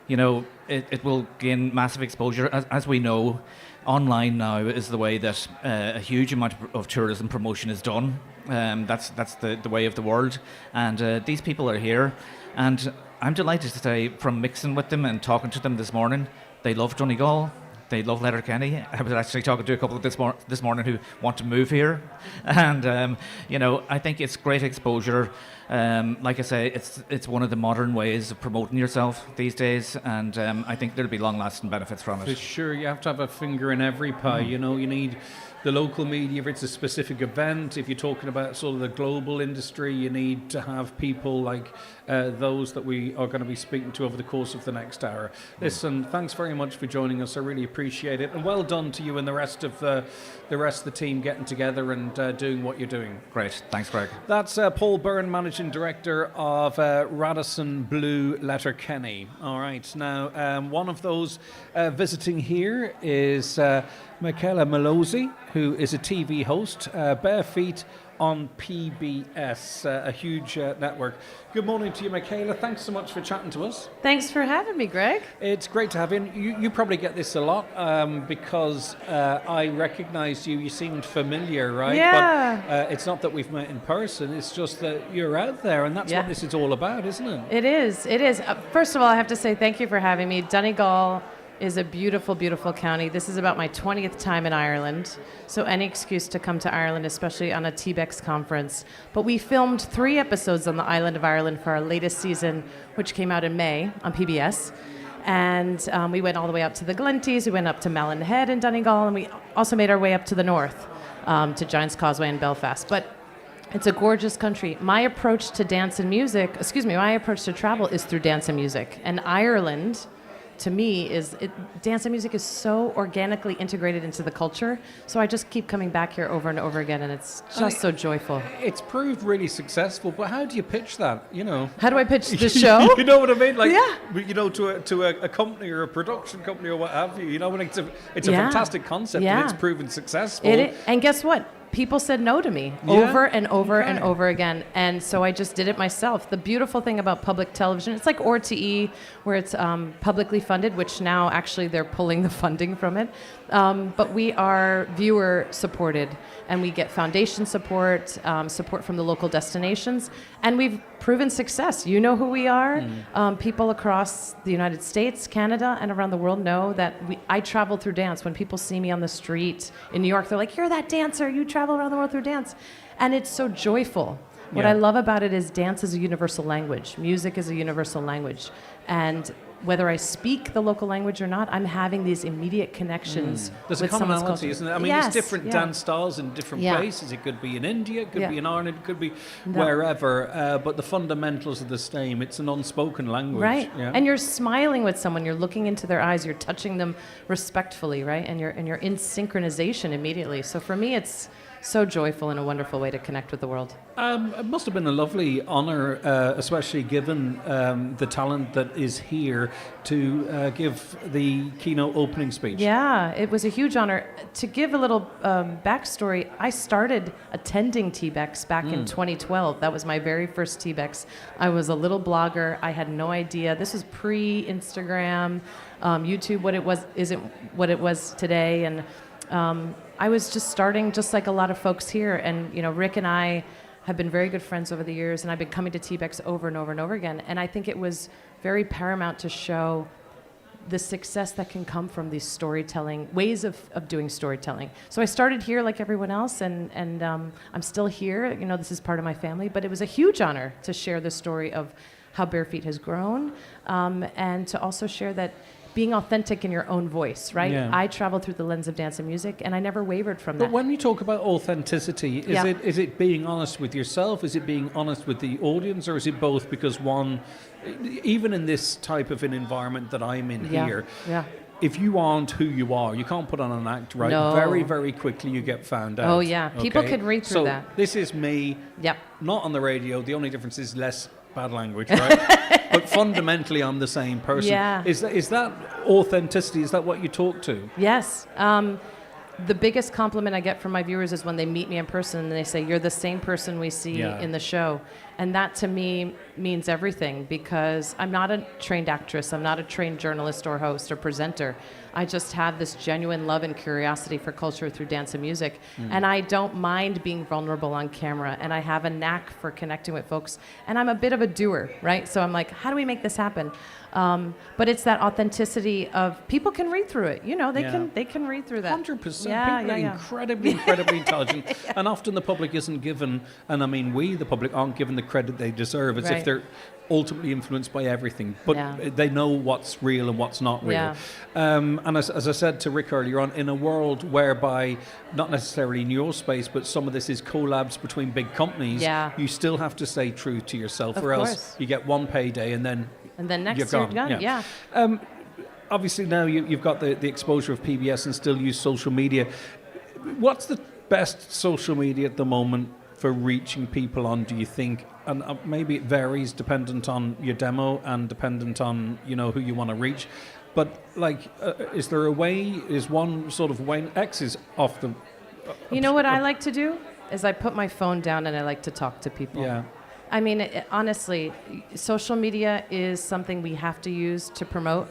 You know, it will gain massive exposure. As we know, online now is the way that a huge amount of tourism promotion is done. That's the way of the world, and these people are here, and I'm delighted to say, from mixing with them and talking to them this morning, they love Donegal. They love Letterkenny. I was actually talking to a couple this morning who want to move here, and you know, I think it's great exposure. Like I say, it's one of the modern ways of promoting yourself these days, and I think there'll be long-lasting benefits from it.
For sure, you have to have a finger in every pie. You know, you need the local media if it's a specific event. If you're talking about sort of the global industry, you need to have people like those that we are going to be speaking to over the course of the next hour. Listen, thanks very much for joining us. I really appreciate it, and well done to you and the rest of the team getting together and doing what you're doing.
Great, thanks, Greg.
That's Paul Byrne, Managing Director of Radisson Blu Letterkenny. All right, now one of those visiting here is Michaela Malozzi, who is a TV host, Bare Feet on PBS, a huge network. Good morning to you, Michaela. Thanks so much for chatting to us.
Thanks for having me, Greg.
It's great to have you. You probably get this a lot because I recognise you. You seemed familiar, right?
Yeah.
But it's not that we've met in person. It's just that you're out there, and that's what this is all about, isn't it?
It is. It is. First of all, I have to say thank you for having me. Donegal is a beautiful, beautiful county. This is about my 20th time in Ireland, so any excuse to come to Ireland, especially on a TBEX conference. But we filmed 3 episodes on the island of Ireland for our latest season, which came out in May on PBS. And we went all the way up to the Glenties, we went up to Malin Head in Donegal, and we also made our way up to the north, to Giant's Causeway in Belfast. But it's a gorgeous country. My approach to dance and music, my approach to travel is through dance and music. And Ireland, to me, dance and music is so organically integrated into the culture. So I just keep coming back here over and over again, and it's just so joyful.
It's proved really successful, but how do you pitch that? You know,
how do I pitch the show?
You know what I mean? Like,
yeah.
You know, to a company or a production company or what have you. You know, when it's a fantastic concept and it's proven successful.
And guess what? People said no to me over and over and over again. And so I just did it myself. The beautiful thing about public television, it's like RTE, where it's publicly funded, which now actually they're pulling the funding from it. But we are viewer supported, and we get foundation support, support from the local destinations, and we've proven success. You know who we are. People across the United States, Canada, and around the world know that I travel through dance. When people see me on the street in New York, they're like, "You're that dancer, you travel around the world through dance." And it's so joyful. What I love about it is dance is a universal language. Music is a universal language. And whether I speak the local language or not, I'm having these immediate connections.
There's a commonality, isn't there? I mean, there's different dance styles in different places. It could be in India, it could be in Ireland, it could be wherever. But the fundamentals are the same. It's an unspoken language.
Right.
Yeah.
And you're smiling with someone. You're looking into their eyes. You're touching them respectfully, right? And you're in synchronization immediately. So for me, it's so joyful and a wonderful way to connect with the world.
It must have been a lovely honour, especially given the talent that is here, to give the keynote opening speech.
Yeah, it was a huge honour. To give a little backstory, I started attending TBEX back in 2012. That was my very first TBEX. I was a little blogger. I had no idea. This was pre-Instagram, YouTube. What it was isn't what it was today, and I was just starting, just like a lot of folks here. And you know, Rick and I have been very good friends over the years, and I've been coming to TBEX over and over and over again. And I think it was very paramount to show the success that can come from these storytelling, ways of doing storytelling. So I started here like everyone else, and I'm still here. You know, this is part of my family, but it was a huge honor to share the story of how Bare Feet has grown, and to also share that being authentic in your own voice, right?
Yeah.
I traveled through the lens of dance and music, and I never wavered from
But
that.
when you talk about authenticity,
Yeah.
is it being honest with yourself? Is it being honest with the audience? Or is it both? Because one, even in this type of an environment that I'm in here, if you aren't who you are, you can't put on an act, right?
No.
Very, very quickly you get found out.
Oh, yeah. People can read through
so
that.
This is me,
Yep.
not on the radio. The only difference is less bad language, right? But fundamentally, I'm the same person.
Yeah.
Is that authenticity? Is that what you talk to?
Yes. The biggest compliment I get from my viewers is when they meet me in person and they say, "You're the same person we see in the show." And that to me means everything, because I'm not a trained actress. I'm not a trained journalist or host or presenter. I just have this genuine love and curiosity for culture through dance and music. And I don't mind being vulnerable on camera. And I have a knack for connecting with folks. And I'm a bit of a doer, right? So I'm like, how do we make this happen? But it's that authenticity of people can read through it. You know, they can read through that.
100%. People are incredibly intelligent. And often the public isn't given, and I mean we, the public, aren't given the credit they deserve. It's if they're ultimately influenced by everything. But they know what's real and what's not real.
Yeah.
And as I said to Rick earlier on, in a world whereby, not necessarily in your space, but some of this is collabs between big companies, you still have to stay true to yourself, or else you get one payday and then
next
you're
year
gone.
yeah.
Obviously now you've got the exposure of PBS and still use social media. What's the best social media at the moment for reaching people on, do you think? And maybe it varies dependent on your demo and dependent on, you know, who you want to reach. But like, is there a way, is one sort of way, X is off the...
You know what I like to do? Is I put my phone down and I like to talk to people.
Yeah.
I mean, honestly, social media is something we have to use to promote.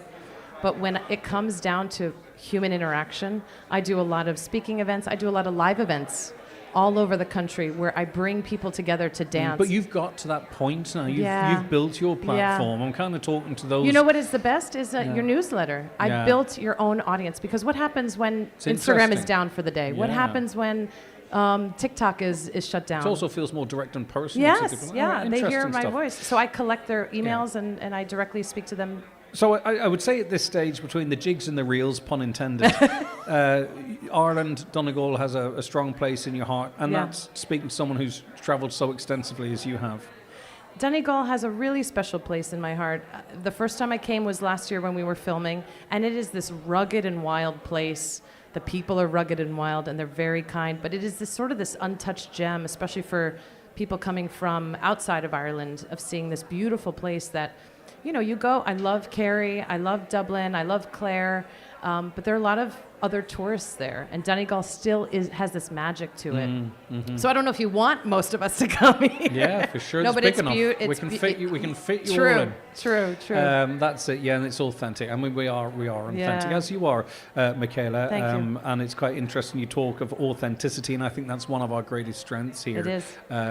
But when it comes down to human interaction, I do a lot of speaking events. I do a lot of live events all over the country where I bring people together to dance.
But you've got to that point now. You've built your platform. I'm kind of talking to those...
You know what is the best? Is your newsletter. I built your own audience. Because what happens when Instagram is down for the day? What happens when... TikTok is shut down.
It also feels more direct and personal.
Yes, they hear my voice. So I collect their emails and I directly speak to them.
So I would say at this stage, between the jigs and the reels, pun intended, Ireland, Donegal has a strong place in your heart, and that's speaking to someone who's travelled so extensively as you have.
Donegal has a really special place in my heart. The first time I came was last year when we were filming, and it is this rugged and wild place. The people are rugged and wild, and they're very kind, but it is this sort of this untouched gem, especially for people coming from outside of Ireland, of seeing this beautiful place that, you know, you go. I love Kerry, I love Dublin, I love Clare, but there are a lot of other tourists there, and Donegal still has this magic to it. Mm-hmm. So I don't know if you want most of us to come here.
Yeah, for sure.
No,
it's
but
big
it's
enough.
beautiful.
We can fit you all in.
True.
That's it. Yeah, and it's authentic. I mean, we are authentic, as you are, Michaela.
Thank you.
And it's quite interesting. You talk of authenticity, and I think that's one of our greatest strengths here.
It is.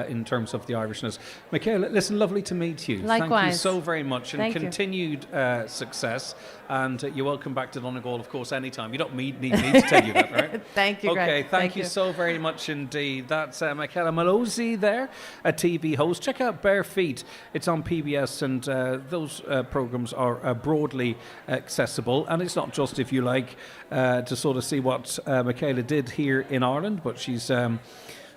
In terms of the Irishness. Michaela, listen, lovely to meet you.
Likewise.
Thank you so very much, and
Thank you.
continued success. And you're welcome back to Donegal, of course, anytime. You don't need me to tell you that, right?
Thank you, Greg.
Okay, thank you so very much indeed. That's Michaela Malozzi there, a TV host. Check out Bare Feet. It's on PBS, and those programs are broadly accessible. And it's not just, if you like, to sort of see what Michaela did here in Ireland, but she's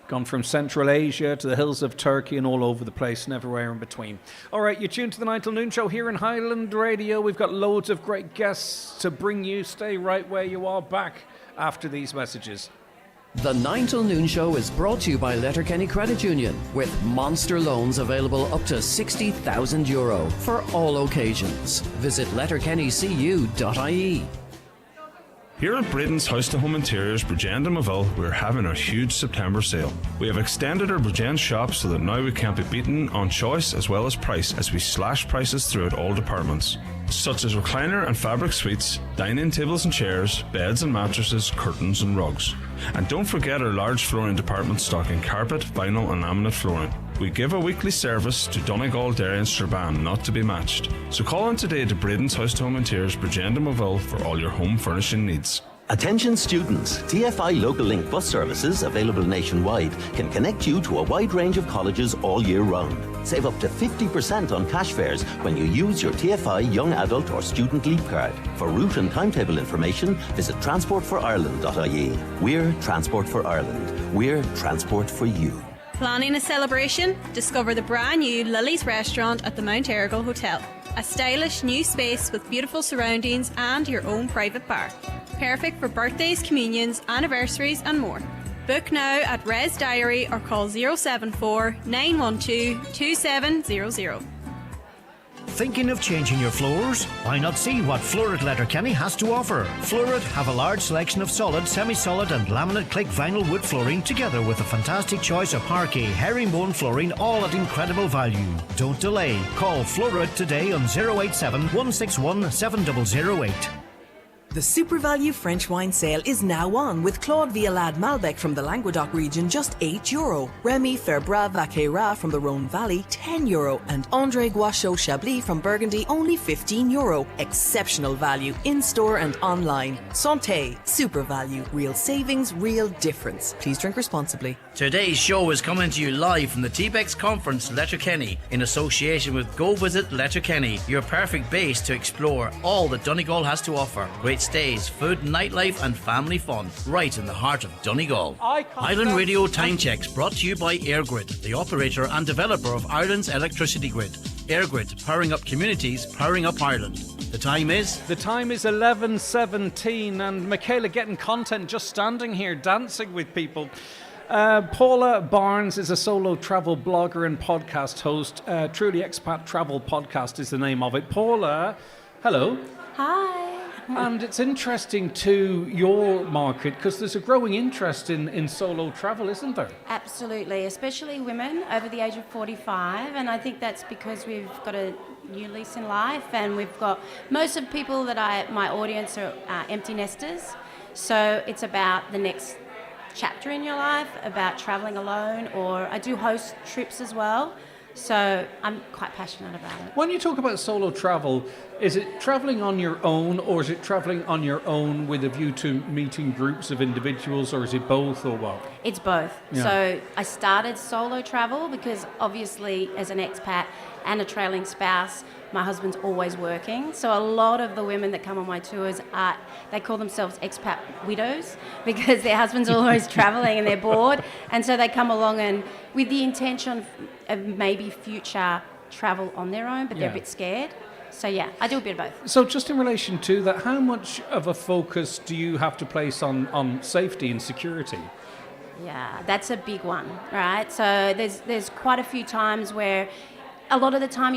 gone from Central Asia to the hills of Turkey and all over the place and everywhere in between. All right, you're tuned to the 9 till noon show here in Highland Radio. We've got loads of great guests to bring you. Stay right where you are, back after these messages.
The 9 till noon show is brought to you by Letterkenny Credit Union, with monster loans available up to €60,000 for all occasions. Visit letterkennycu.ie.
Here at Braden's House to Home Interiors, Bridgend and Maville, we're having our huge September sale. We have extended our Bridgend shop so that now we can't be beaten on choice as well as price, as we slash prices throughout all departments, such as recliner and fabric suites, dining tables and chairs, beds and mattresses, curtains and rugs. And don't forget our large flooring department stocking carpet, vinyl and laminate flooring. We give a weekly service to Donegal, Derry and Strabane, not to be matched. So call in today to Braden's House to Home Interiors, Bridgend and Maville for all your home furnishing needs.
Attention students, TFI Local Link bus services, available nationwide, can connect you to a wide range of colleges all year round. Save up to 50% on cash fares when you use your TFI Young Adult or Student Leap card. For route and timetable information, visit transportforireland.ie. We're Transport for Ireland. We're Transport for you.
Planning a celebration? Discover the brand new Lily's Restaurant at the Mount Errigal Hotel. A stylish new space with beautiful surroundings and your own private bar. Perfect for birthdays, communions, anniversaries and more. Book now at Res Diary or call 074 912 2700.
Thinking of changing your floors? Why not see what Florid Letterkenny has to offer? Florid have a large selection of solid, semi-solid and laminate click vinyl wood flooring, together with a fantastic choice of parquet, herringbone flooring, all at incredible value. Don't delay. Call Florid today on 087 161 7008.
The Super Value French wine sale is now on, with Claude Violade Malbec from the Languedoc region just €8, Remy Ferbra Vaquera from the Rhone Valley €10, and André Guachot Chablis from Burgundy only €15. Exceptional value in-store and online. Santé, Super Value, real savings, real difference. Please drink responsibly.
Today's show is coming to you live from the TBEX Conference, Letterkenny, in association with Go Visit Letterkenny, your perfect base to explore all that Donegal has to offer. Great stays, food, nightlife and family fun, right in the heart of Donegal. Island Radio Time Checks brought to you by EirGrid, the operator and developer of Ireland's electricity grid. EirGrid, powering up communities, powering up Ireland. The time is?
The time is 11:17, and Michaela getting content, just standing here dancing with people. Paula Barnes is a solo travel blogger and podcast host. Truly Expat Travel Podcast is the name of it. Paula, hello.
Hi.
And it's interesting to your market because there's a growing interest in solo travel, isn't there?
Absolutely, especially women over the age of 45, and I think that's because we've got a new lease in life, and we've got most of the people that my audience are empty nesters, so it's about the next chapter in your life, about travelling alone, or I do host trips as well. So I'm quite passionate about it.
When you talk about solo travel, is it travelling on your own, or is it travelling on your own with a view to meeting groups of individuals, or is it both, or what?
It's both.
Yeah.
So I started solo travel because obviously as an expat and a trailing spouse, my husband's always working. So a lot of the women that come on my tours they call themselves expat widows because their husband's always travelling and they're bored. And so they come along and with the intention of maybe future travel on their own, but they're a bit scared. So yeah, I do a bit of both.
So just in relation to that, how much of a focus do you have to place on safety and security?
Yeah, that's a big one, right? So there's quite a few times where a lot of the time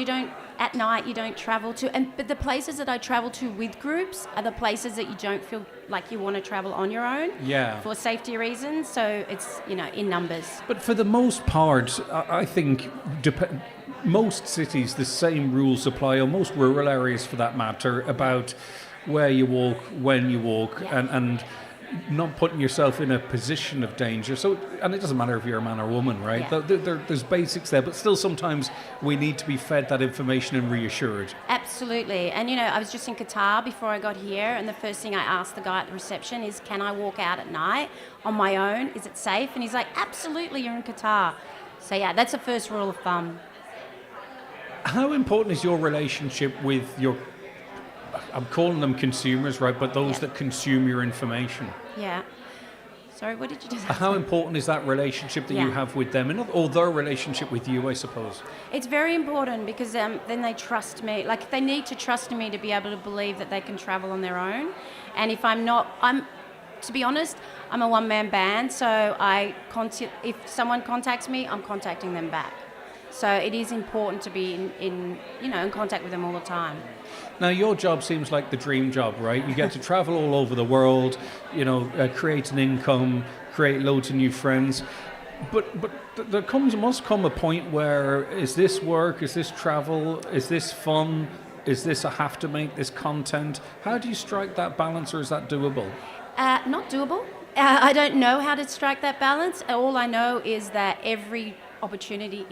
at night you don't travel to, but the places that I travel to with groups are the places that you don't feel like you want to travel on your own for safety reasons. So it's, in numbers.
But for the most part, I think most cities, the same rules apply, or most rural areas for that matter, about where you walk, when you walk, and not putting yourself in a position of danger. So, and it doesn't matter if you're a man or woman, right?
Yeah.
There's basics there, but still sometimes we need to be fed that information and reassured.
Absolutely. And I was just in Qatar before I got here, and the first thing I asked the guy at the reception is, can I walk out at night on my own? Is it safe? And he's like, absolutely, you're in Qatar. So yeah, that's the first rule of thumb.
How important is your relationship with your, I'm calling them consumers, right, but those that consume your information?
Yeah. Sorry, what did you just ask?
How important is that relationship that you have with them, or their relationship with you, I suppose?
It's very important because then they trust me. Like, they need to trust me to be able to believe that they can travel on their own. And if I'm not, to be honest, I'm a one-man band, so if someone contacts me, I'm contacting them back. So it is important to be in contact with them all the time.
Now, your job seems like the dream job, right? You get to travel all over the world, create an income, create loads of new friends. But there must come a point where, is this work, is this travel, is this fun, is this I have to make this content? How do you strike that balance, or is that doable?
Not doable. I don't know how to strike that balance. All I know is that every opportunity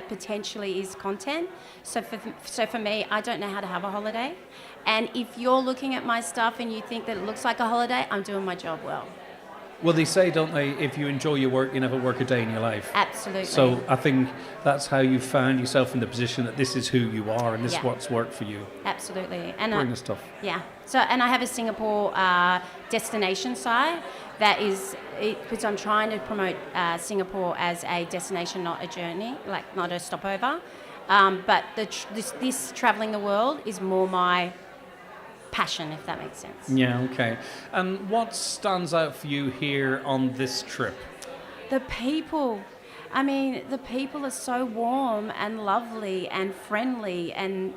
potentially is content. So for me, I don't know how to have a holiday. And if you're looking at my stuff and you think that it looks like a holiday, I'm doing my job well.
Well, they say, don't they, if you enjoy your work, you never work a day in your life.
Absolutely.
So I think that's how you found yourself in the position that this is who you are and this is what's worked for you.
Absolutely. And
Brilliant stuff.
Yeah. So, and I have a Singapore destination site that is, because I'm trying to promote Singapore as a destination, not a journey, like not a stopover. But this traveling the world is more my passion, if that makes sense.
Yeah, okay. And what stands out for you here on this trip?
The people. I mean, the people are so warm and lovely and friendly, and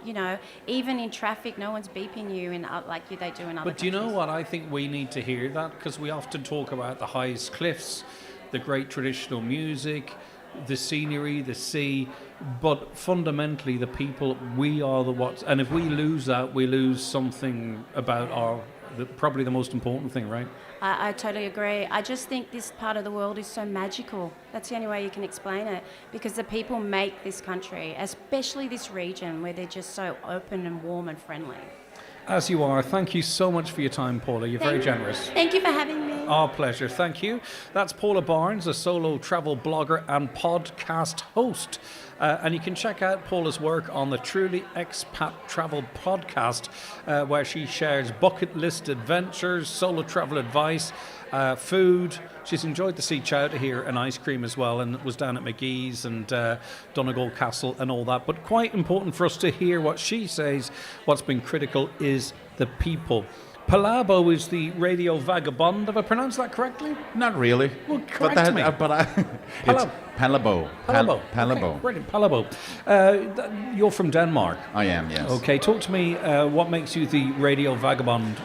even in traffic, no one's beeping you like they do in other.
But do you know what? I think we need to hear that, because we often talk about the highest cliffs, the great traditional music, the scenery, the sea, but fundamentally the people, we are the what, and if we lose that, we lose something about probably the most important thing, right?
I totally agree. I just think this part of the world is so magical. That's the only way you can explain it, because the people make this country, especially this region, where they're just so open and warm and friendly.
As you are. Thank you so much for your time, Paula. You're very generous.
Thank you for having me.
Our pleasure. Thank you. That's Paula Barnes, a solo travel blogger and podcast host. And you can check out Paula's work on the Truly Expat Travel podcast, where she shares bucket list adventures, solo travel advice, food. She's enjoyed the sea chowder here and ice cream as well, and was down at McGee's and Donegal Castle and all that. But quite important for us to hear what she says. What's been critical is the people. Palabo is the radio vagabond. Have I pronounced that correctly?
Not really.
Well, correct me.
It's Palabo.
Palabo.
Palabo.
Okay, brilliant. Palabo. You're from Denmark.
I am, yes.
Okay, talk to me. What makes you the radio vagabond?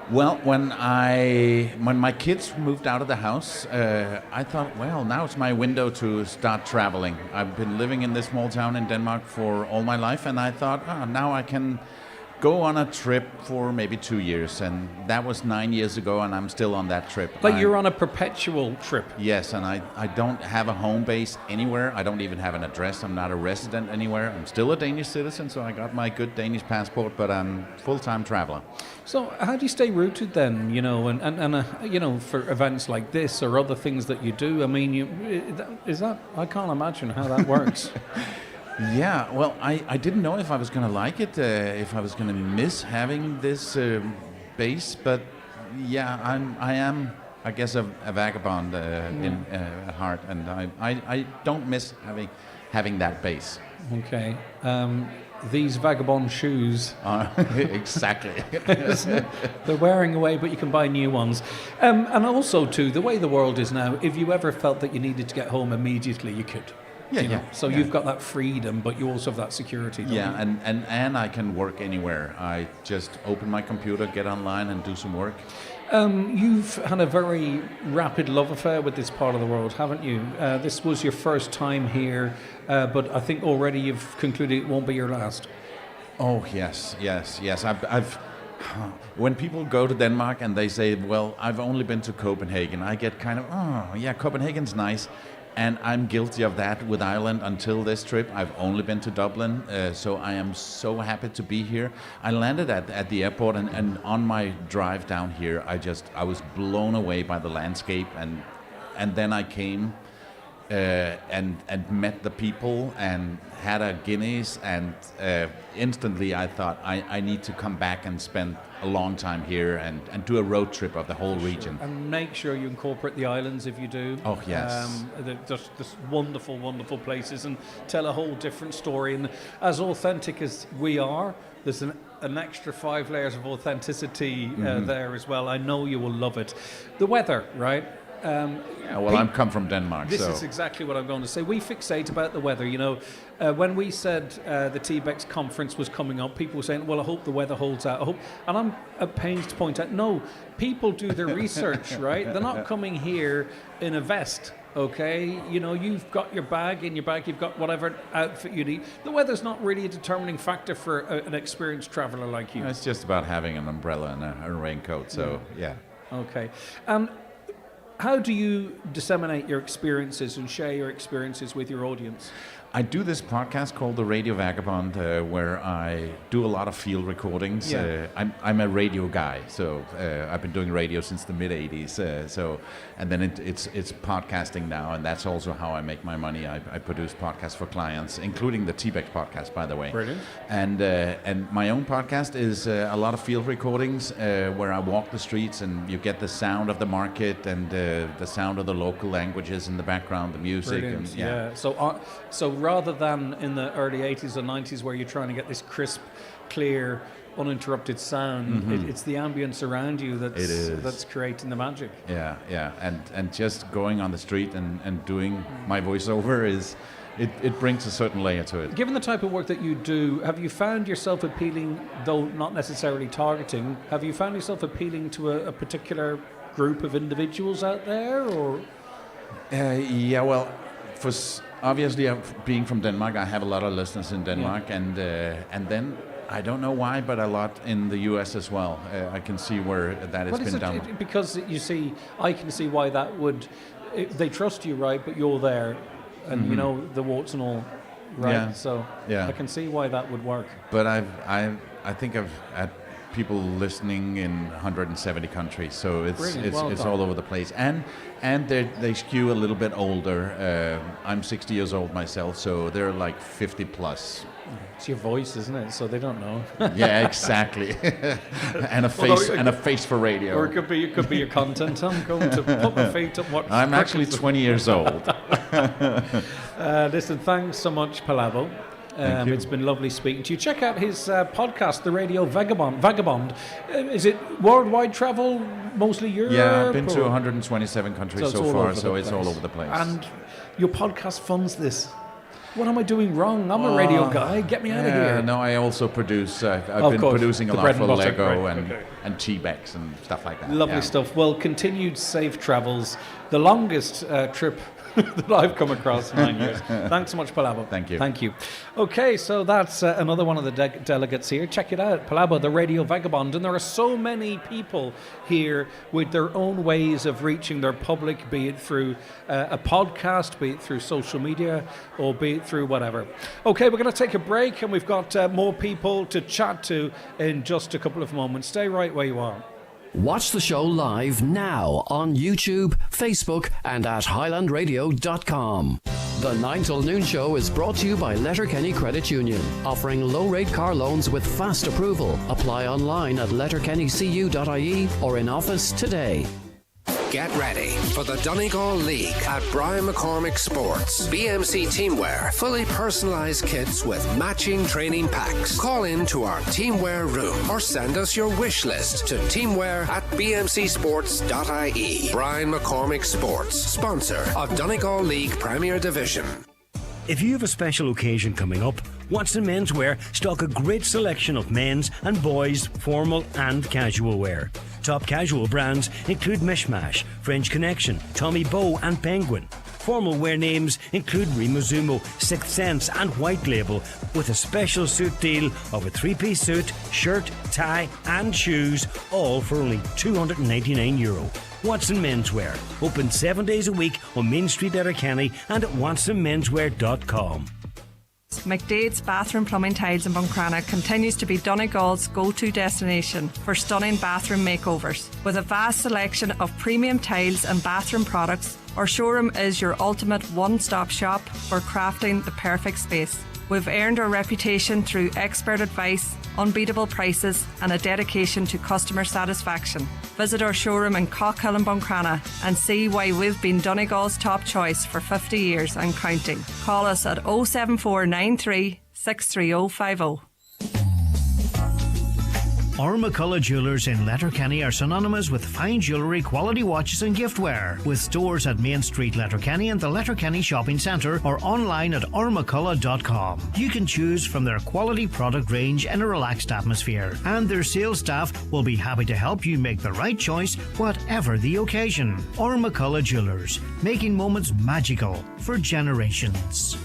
Well, when my kids moved out of the house, I thought, well, now it's my window to start traveling. I've been living in this small town in Denmark for all my life, and I thought, now I can go on a trip for maybe 2 years, and that was 9 years ago, and I'm still on that trip.
But you're on a perpetual trip.
Yes, and I don't have a home base anywhere. I don't even have an address. I'm not a resident anywhere. I'm still a Danish citizen, so I got my good Danish passport, but I'm full-time traveler.
So how do you stay rooted then, and for events like this or other things that you do? I mean, I can't imagine how that works.
Yeah, well, I didn't know if I was going to like it, if I was going to miss having this base, but yeah, I am, I guess, a vagabond at heart, and I don't miss having that base.
Okay. These vagabond shoes.
Exactly.
They're wearing away, but you can buy new ones. And also, too, the way the world is now, if you ever felt that you needed to get home immediately, you could. So you've got that freedom, but you also have that security. Don't you?
And I can work anywhere. I just open my computer, get online, and do some work.
You've had a very rapid love affair with this part of the world, haven't you? This was your first time here, but I think already you've concluded it won't be your last.
Oh yes. I've when people go to Denmark and they say, "Well, I've only been to Copenhagen," I get kind of, Copenhagen's nice. And I'm guilty of that with Ireland until this trip. I've only been to Dublin, so I am so happy to be here. I landed at the airport, and on my drive down here, I was blown away by the landscape, and then I came and met the people and had a Guinness, and instantly I thought I need to come back and spend a long time here and do a road trip of the whole region.
And make sure you incorporate the islands if you do.
Oh, yes.
They're just wonderful, wonderful places and tell a whole different story. And as authentic as we are, there's an extra 5 layers of authenticity there as well. I know you will love it. The weather, right?
I come from Denmark.
This is exactly what I'm going to say. We fixate about the weather. When we said the TBEX conference was coming up, people were saying, well, I hope the weather holds out. And I'm at pains to point out, no, people do their research, right? They're not coming here in a vest, okay? You've got your bag, in your bag you've got whatever outfit you need. The weather's not really a determining factor for an experienced traveller like you.
It's just about having an umbrella and a raincoat, so yeah.
Okay. how do you disseminate your experiences and share your experiences with your audience?
I do this podcast called The Radio Vagabond, where I do a lot of field recordings.
Yeah.
I'm a radio guy, so I've been doing radio since the mid '80s. And then it's podcasting now, and that's also how I make my money. I produce podcasts for clients, including the TBEX podcast, by the way.
Brilliant.
And my own podcast is a lot of field recordings where I walk the streets, and you get the sound of the market and the sound of the local languages in the background, the music.
Brilliant.
And,
Yeah. So rather than in the early 80s or 90s where you're trying to get this crisp, clear, uninterrupted sound, it's the ambience around you that's creating the magic.
Yeah. And just going on the street and doing my voiceover it brings a certain layer to it.
Given the type of work that you do, have you found yourself appealing, though not necessarily targeting, have you found yourself appealing to a particular group of individuals out there, or?
Yeah, well, obviously, being from Denmark, I have a lot of listeners in Denmark, and then I don't know why, but a lot in the US as well. I can see where that has been done.
Because you see, I can see why that would. They trust you, right? But you're there, and you know the warts and all, right?
Yeah.
So I can see why that would work.
But I think I've had people listening in 170 countries, so it's all over the place, and they skew a little bit older. I'm 60 years old myself, so they're like 50 plus.
It's your voice, isn't it? So they don't know.
Yeah, exactly. and a face for radio.
Or it could be your content. I'm going to put my feet up.
I'm actually 20 years old.
Listen, thanks so much, Palavo. It's been lovely speaking to you. Check out his podcast, The Radio Vagabond. Is it worldwide travel, mostly Europe?
Yeah, I've been to 127 countries so far, so it's all over the place.
And your podcast funds this. What am I doing wrong? I'm a radio guy. Get me out of here.
No, I also produce. I've been producing a lot for Lego and TBEX and stuff like that.
Lovely stuff. Well, continued safe travels. The longest trip that I've come across in 9 years. Thanks so much, Palabo.
Thank you.
Thank you. Okay, so that's another one of the delegates here. Check it out, Palabo, the Radio Vagabond. And there are so many people here with their own ways of reaching their public, be it through a podcast, be it through social media, or be it through whatever. Okay, we're going to take a break, and we've got more people to chat to in just a couple of moments. Stay right where you are.
Watch the show live now on YouTube, Facebook, and at highlandradio.com. The 9 till noon show is brought to you by Letterkenny Credit Union, offering low-rate car loans with fast approval. Apply online at letterkennycu.ie or in office today.
Get ready for the Donegal League at Brian McCormick Sports. BMC Teamwear, fully personalised kits with matching training packs. Call in to our Teamwear room or send us your wish list to teamwear@bmcsports.ie. Brian McCormick Sports, sponsor of Donegal League Premier Division.
If you have a special occasion coming up, Watson Menswear stock a great selection of men's and boys' formal and casual wear. Top casual brands include Mishmash, French Connection, Tommy Bow and Penguin. Formal wear names include Rimazumo, Sixth Sense and White Label, with a special suit deal of a 3-piece suit, shirt, tie and shoes, all for only €299. Watson Menswear, open 7 days a week on Main Street, Letterkenny and at watsonmenswear.com.
McDade's Bathroom Plumbing Tiles in Buncrana continues to be Donegal's go-to destination for stunning bathroom makeovers. With a vast selection of premium tiles and bathroom products, our showroom is your ultimate one-stop shop for crafting the perfect space. We've earned our reputation through expert advice, unbeatable prices and a dedication to customer satisfaction. Visit our showroom in Cockhill and Buncrana and see why we've been Donegal's top choice for 50 years and counting. Call us at 07493 63050.
McCullough Jewellers in Letterkenny are synonymous with fine jewellery, quality watches and giftware. With stores at Main Street, Letterkenny and the Letterkenny Shopping Centre or online at ormccullough.com. You can choose from their quality product range in a relaxed atmosphere, and their sales staff will be happy to help you make the right choice whatever the occasion. McCullough Jewellers, making moments magical for generations.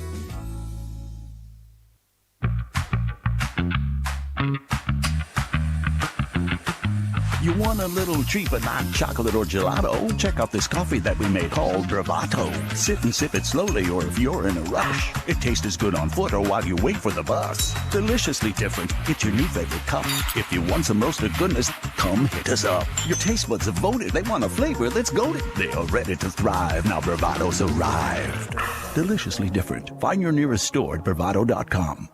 You want
want a little treat but not chocolate or gelato, check out this coffee that we made called Bravato. Sit and sip it slowly, or if you're in a rush, it tastes as good on foot or while you wait for the bus. Deliciously different. Get your new favorite cup. If you want some roasted goodness, come hit us up. Your taste buds have voted. They want a flavor that's goated. They are ready to thrive. Now Bravato's arrived. Deliciously different. Find your nearest store at bravado.com.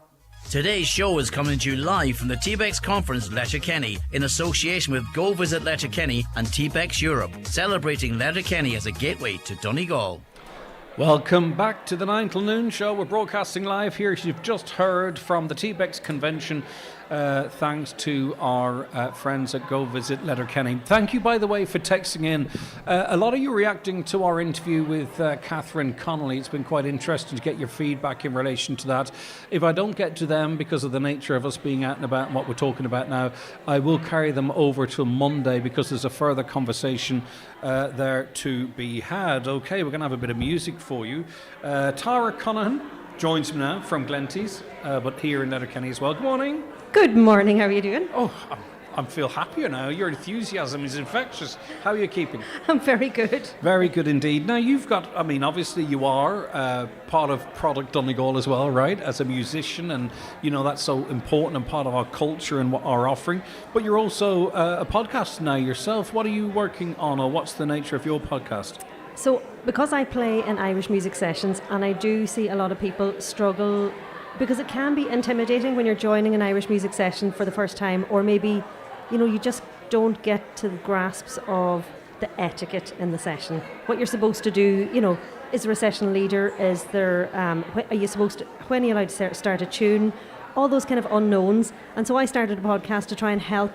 Today's show is coming to you live from the TBEX Conference, Letterkenny, in association with Go Visit Letterkenny and TBEX Europe, celebrating Letterkenny as a gateway to Donegal.
Welcome back to the 9 till noon show. We're broadcasting live here, as you've just heard, from the TBEX convention. Thanks to our friends at Go Visit Letterkenny. Thank you, by the way, for texting in. A lot of you reacting to our interview with Catherine Connolly. It's been quite interesting to get your feedback in relation to that. If I don't get to them because of the nature of us being out and about and what we're talking about now, I will carry them over till Monday because there's a further conversation there to be had. Okay, we're going to have a bit of music for you. Tara Conahan joins me now from Glenties, but here in Letterkenny as well. Good morning.
Good morning, how are you doing?
Oh, I feel happier now. Your enthusiasm is infectious. How are you keeping?
I'm very good.
Very good indeed. Now, you've got, I mean, obviously you are part of Product Donegal as well, right? As a musician, and, you know, that's so important and part of our culture and what our offering. But you're also a podcaster now yourself. What are you working on, or what's the nature of your podcast?
So, because I play in Irish music sessions, and I do see a lot of people struggle, because it can be intimidating when you're joining an Irish music session for the first time, or maybe, you know, you just don't get to the grasps of the etiquette in the session. What you're supposed to do, you know, is there a session leader? Is there, are you supposed to, when are you allowed to start a tune? All those kind of unknowns. And so I started a podcast to try and help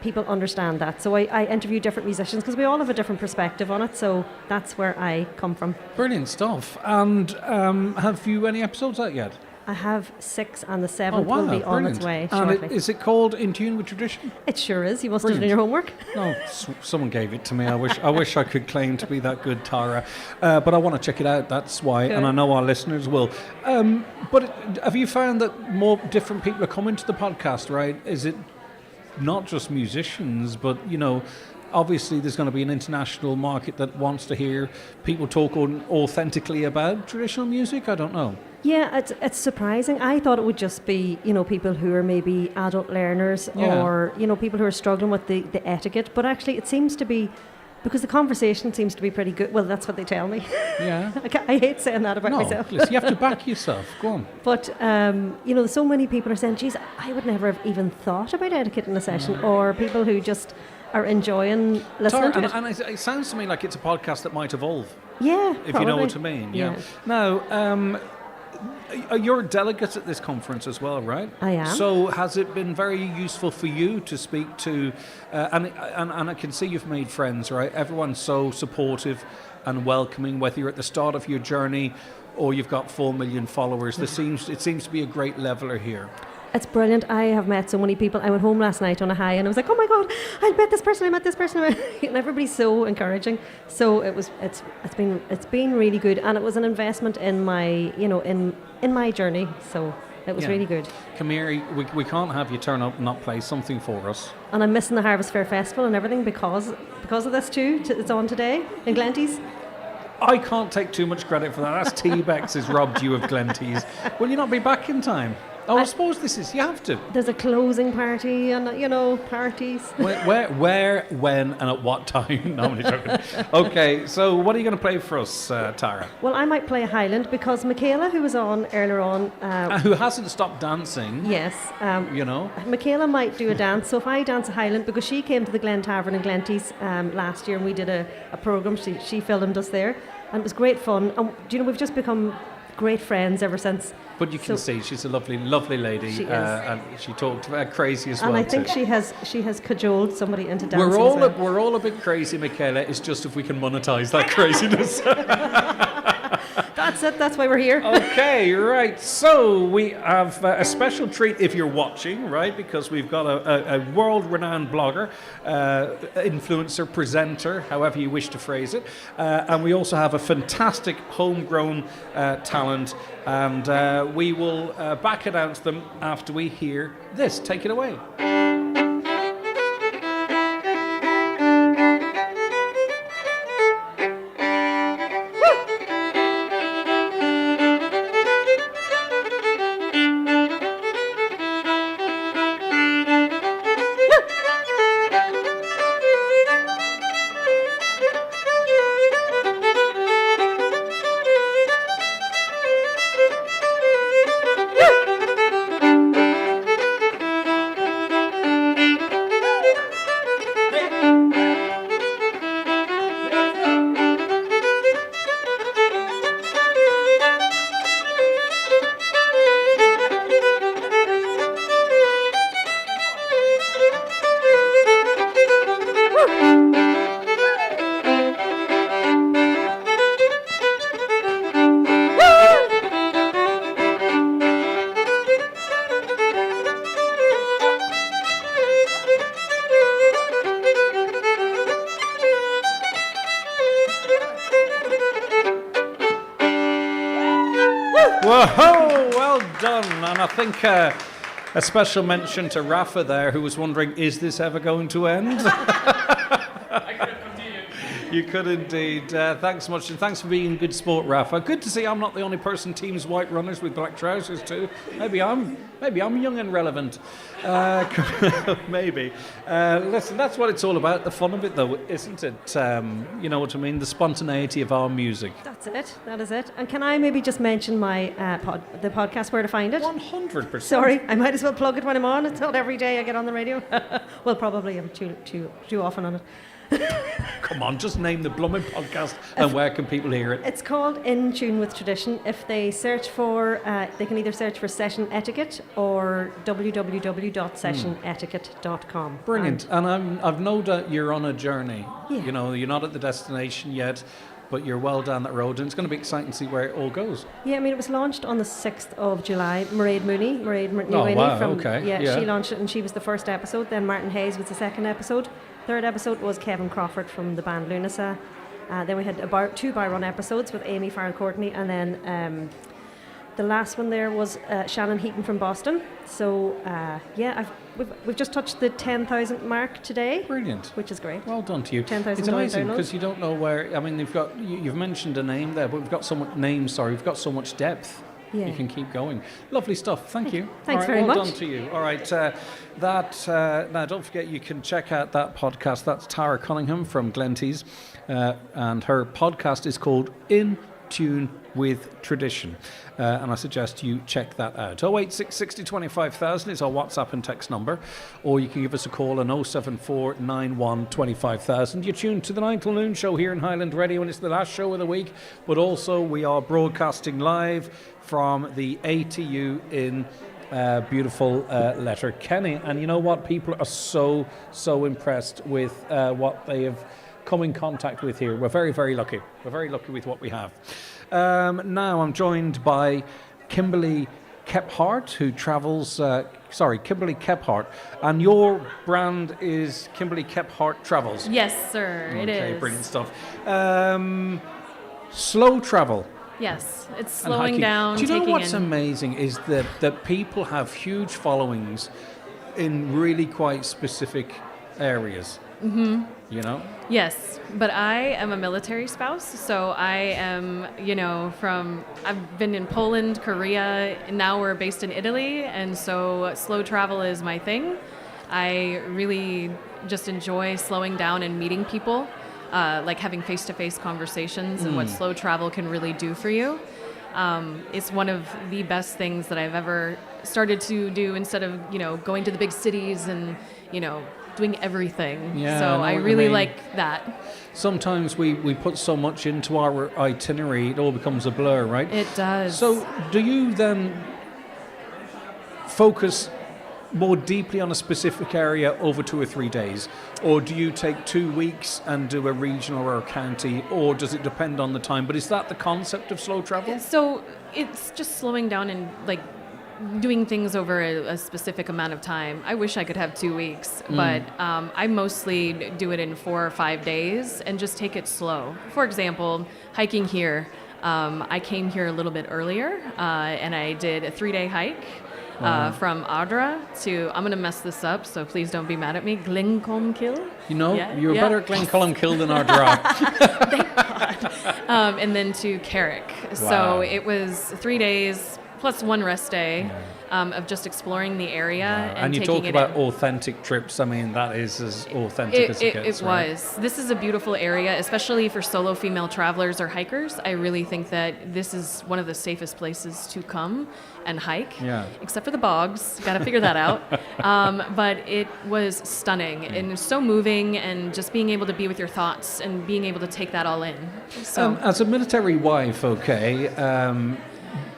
people understand that. So I interview different musicians because we all have a different perspective on it. So that's where I come from.
Brilliant stuff. And have you any episodes out yet?
I have 6, and the 7th will be on its way shortly.
And is it called In Tune with Tradition?
It sure is. You must have done your homework.
No, someone gave it to me. I wish I could claim to be that good, Tara. But I want to check it out. That's why, and I know our listeners will. But have you found that more different people are coming to the podcast, right? Is it not just musicians, but, you know, obviously there's going to be an international market that wants to hear people talk authentically about traditional music? I don't know.
Yeah, it's surprising. I thought it would just be, you know, people who are maybe adult learners or, you know, people who are struggling with the etiquette. But actually it seems to be, because the conversation seems to be pretty good. Well, that's what they tell me. Yeah. I hate saying that about myself.
Listen, you have to back yourself. Go on.
But, you know, so many people are saying, geez, I would never have even thought about etiquette in a session, or people who just are enjoying listening to it.
And it sounds to me like it's a podcast that might evolve.
Yeah,
if you know what I mean. Yeah. Now, you're a delegate at this conference as well, right?
I am.
So has it been very useful for you to speak to, and I can see you've made friends, right? Everyone's so supportive and welcoming, whether you're at the start of your journey or you've got 4 million followers. It seems to be a great leveler here.
It's brilliant. I have met so many people. I went home last night on a high and I was like, oh my God, I met this person, and everybody's so encouraging. So it's been really good, and it was an investment in my, you know, in my journey. So it was really good.
Come here, we can't have you turn up and not play something for us.
And I'm missing the Harvest Fair Festival and everything because of this too. It's on today in Glenties.
I can't take too much credit for that. That's TBEX has robbed you of Glenties. Will you not be back in time? Oh, I suppose you have to.
There's a closing party and, you know, parties.
Where, when, and at what time? No, I'm only joking. Okay, so what are you going to play for us, Tara?
Well, I might play a Highland because Michaela, who was on earlier on...
who hasn't stopped dancing.
Yes.
You know.
Michaela might do a dance. So if I dance a Highland, because she came to the Glen Tavern in Glenties last year and we did a programme. She filmed us there and it was great fun. And, you know, we've just become great friends ever since.
But you can see she's a lovely, lovely lady,
she is.
And she talked crazy as well.
And I think she has cajoled somebody into dancing.
We're all a bit crazy, Michaela. It's just if we can monetize that craziness.
That's it. That's why we're here.
Okay, right. So we have a special treat if you're watching, right? Because we've got a world-renowned blogger, influencer, presenter, however you wish to phrase it, and we also have a fantastic homegrown talent. And we will back announce them after we hear this. Take it away. Whoa, well done. And I think a special mention to Rafa there, who was wondering, is this ever going to end? You could indeed. Thanks so much, and thanks for being a good sport, Rafa. Good to see I'm not the only person teams white runners with black trousers too. Maybe I'm young and relevant. Maybe. Listen, that's what it's all about. The fun of it, though, isn't it? You know what I mean? The spontaneity of our music.
That's it. That is it. And can I maybe just mention my the podcast, where to find it?
100%.
Sorry, I might as well plug it when I'm on. It's not every day I get on the radio. Well, probably I'm too often on it.
Come on, just name the blooming podcast and where can people hear it?
It's called In Tune with Tradition. If they search for, they can either search for Session Etiquette or www.sessionetiquette.com.
Brilliant. And I've no doubt you're on a journey.
Yeah.
You know, you're not at the destination yet, but you're well down that road, and it's going to be exciting to see where it all goes.
Yeah, I mean, it was launched on the 6th of July. Mairead Mooney she launched it, and she was the first episode. Then Martin Hayes was the second episode. Third episode was Kevin Crawford from the band Lunasa. Then we had about 2 by-run episodes with Amy Farrell Courtney, and then the last one there was Shannon Heaton from Boston. So we've just touched the 10,000 mark today.
Brilliant,
which is great.
Well done to you.
10,000.
It's amazing because you don't know where. I mean, you've mentioned a name there, but we've got so much We've got so much depth.
Yeah.
You can keep going. Lovely stuff. Thank you.
Thanks
very
much.
Well done to you. All right. Now, don't forget, you can check out that podcast. That's Tara Cunningham from Glenties, and her podcast is called In Tune with Tradition. And I suggest you check that out. 086 60 25,000 is our WhatsApp and text number, or you can give us a call on 074 91 25,000. You're tuned to the 9 till noon show here in Highland Radio, and it's the last show of the week, but also we are broadcasting live from the ATU in beautiful Letterkenny. And you know what? People are so impressed with what they have come in contact with here. We're very, very lucky. We're very lucky with what we have. Now I'm joined by Kimberly Kephart, who travels... Kimberly Kephart. And your brand is Kimberly Kephart Travels.
Yes, sir. It is.
Okay, brilliant stuff. Slow travel.
Yes, it's slowing down.
Do you know what's amazing is that people have huge followings in really quite specific areas.
Mm-hmm.
You know?
Yes, but I am a military spouse, so I am, I've been in Poland, Korea, and now we're based in Italy, and so slow travel is my thing. I really just enjoy slowing down and meeting people. Like having face-to-face conversations and what slow travel can really do for you. It's one of the best things that I've ever started to do instead of, going to the big cities and, doing everything.
Yeah,
so I really like that.
Sometimes we put so much into our itinerary, it all becomes a blur, right?
It does.
So do you then focus more deeply on a specific area over 2 or 3 days, or do you take 2 weeks and do a regional or a county, or does it depend on the time? But is that the concept of slow travel?
So it's just slowing down and doing things over a specific amount of time. I wish I could have 2 weeks, but I mostly do it in 4 or 5 days and just take it slow. For example, hiking here, I came here a little bit earlier and I did a 3-day hike. From Ardra to, I'm going to mess this up, so please don't be mad at me, Glencolmkill.
You're better at Glencolmkill than Ardra.
Thank God. And then to Carrick. Wow. So it was 3 days plus 1 rest day of just exploring the area.
And you talk about authentic trips. I mean, that is as authentic as it gets.
It was. This is a beautiful area, especially for solo female travelers or hikers. I really think that this is one of the safest places to come and hike, except for the bogs. Got to figure that out. But it was stunning and so moving, and just being able to be with your thoughts and being able to take that all in. So,
as a military wife,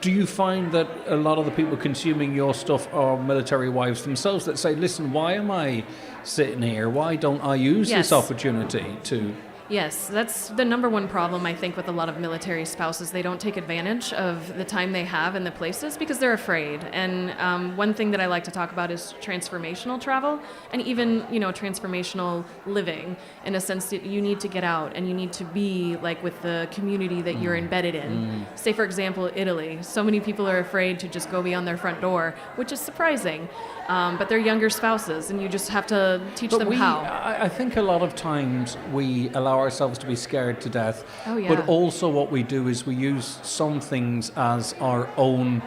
do you find that a lot of the people consuming your stuff are military wives themselves that say, listen, why am I sitting here? Why don't I use this opportunity to...
Yes, that's the number one problem, I think, with a lot of military spouses. They don't take advantage of the time they have in the places because they're afraid. And one thing that I like to talk about is transformational travel and even, transformational living, in a sense that you need to get out and you need to be like with the community that you're embedded in. Say, for example, Italy. So many people are afraid to just go beyond their front door, which is surprising. But they're younger spouses, and you just have to teach them how.
I think a lot of times we allow ourselves to be scared to death.
Oh, yeah.
But also what we do is we use some things as our own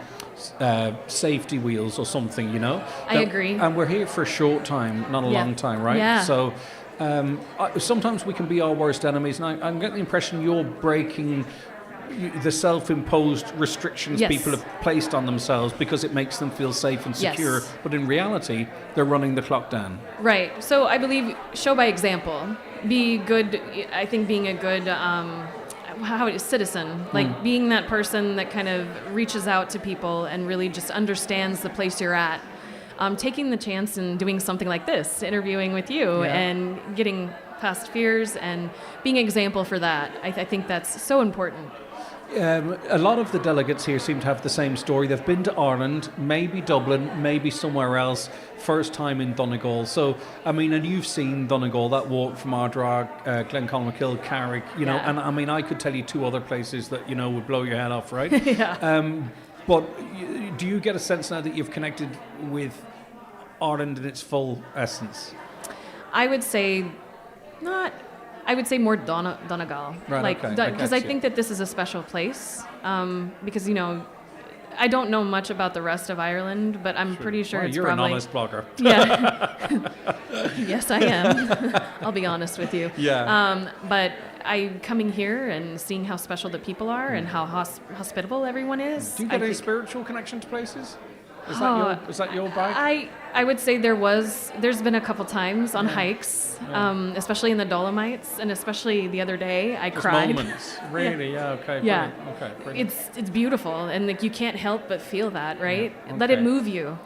safety wheels or something,
I agree.
And we're here for a short time, not a long time, right?
Yeah.
So sometimes we can be our worst enemies, and I'm getting the impression you're breaking the self-imposed restrictions people have placed on themselves because it makes them feel safe and secure, but in reality they're running the clock down.
Right. So I believe show by example. Be good. I think being a good citizen, like being that person that kind of reaches out to people and really just understands the place you're at. Taking the chance and doing something like this, interviewing with you and getting past fears and being an example for that. I think that's so important.
A lot of the delegates here seem to have the same story. They've been to Ireland, maybe Dublin, maybe somewhere else, first time in Donegal. So, and you've seen Donegal, that walk from Ardrog, Glenconmakill, Carrick, and I could tell you 2 other places that, would blow your head off, right? But do you get a sense now that you've connected with Ireland in its full essence?
I would say not. I would say more Donegal,
right,
because I think that this is a special place. Because I don't know much about the rest of Ireland, but I'm pretty sure it's
you're
probably.
You're an honest blogger.
Yeah. Yes, I am. I'll be honest with you.
Yeah.
But coming here and seeing how special the people are and how hospitable everyone is.
Do you get a spiritual connection to places? Is that your bag?
I would say there's been a couple times on hikes, especially in the Dolomites, and especially the other day I cried.
Moments, really? Okay.
Yeah.
Brilliant. Okay.
It's beautiful, and you can't help but feel that, right? Yeah. Okay. Let it move you.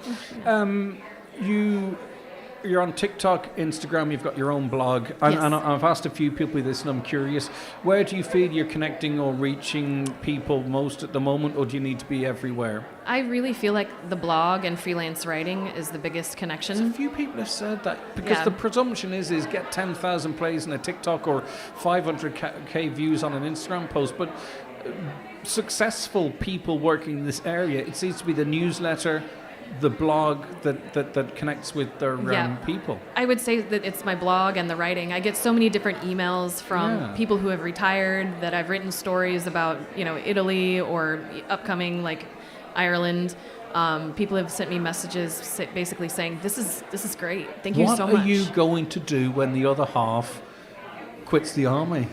You're on TikTok, Instagram, you've got your own blog, and I've asked a few people this, and I'm curious, where do you feel you're connecting or reaching people most at the moment, or do you need to be everywhere?
I really feel like the blog and freelance writing is the biggest connection.
A few people have said that, because the presumption is get 10,000 plays in a TikTok or 500k views on an Instagram post, but successful people working in this area, it seems to be the newsletter, the blog that connects with their people.
I would say that it's my blog and the writing. I get so many different emails from people who have retired that I've written stories about, Italy or upcoming like Ireland. People have sent me messages basically saying, this is great. Thank you so much.
What are you going to do when the other half quits the army?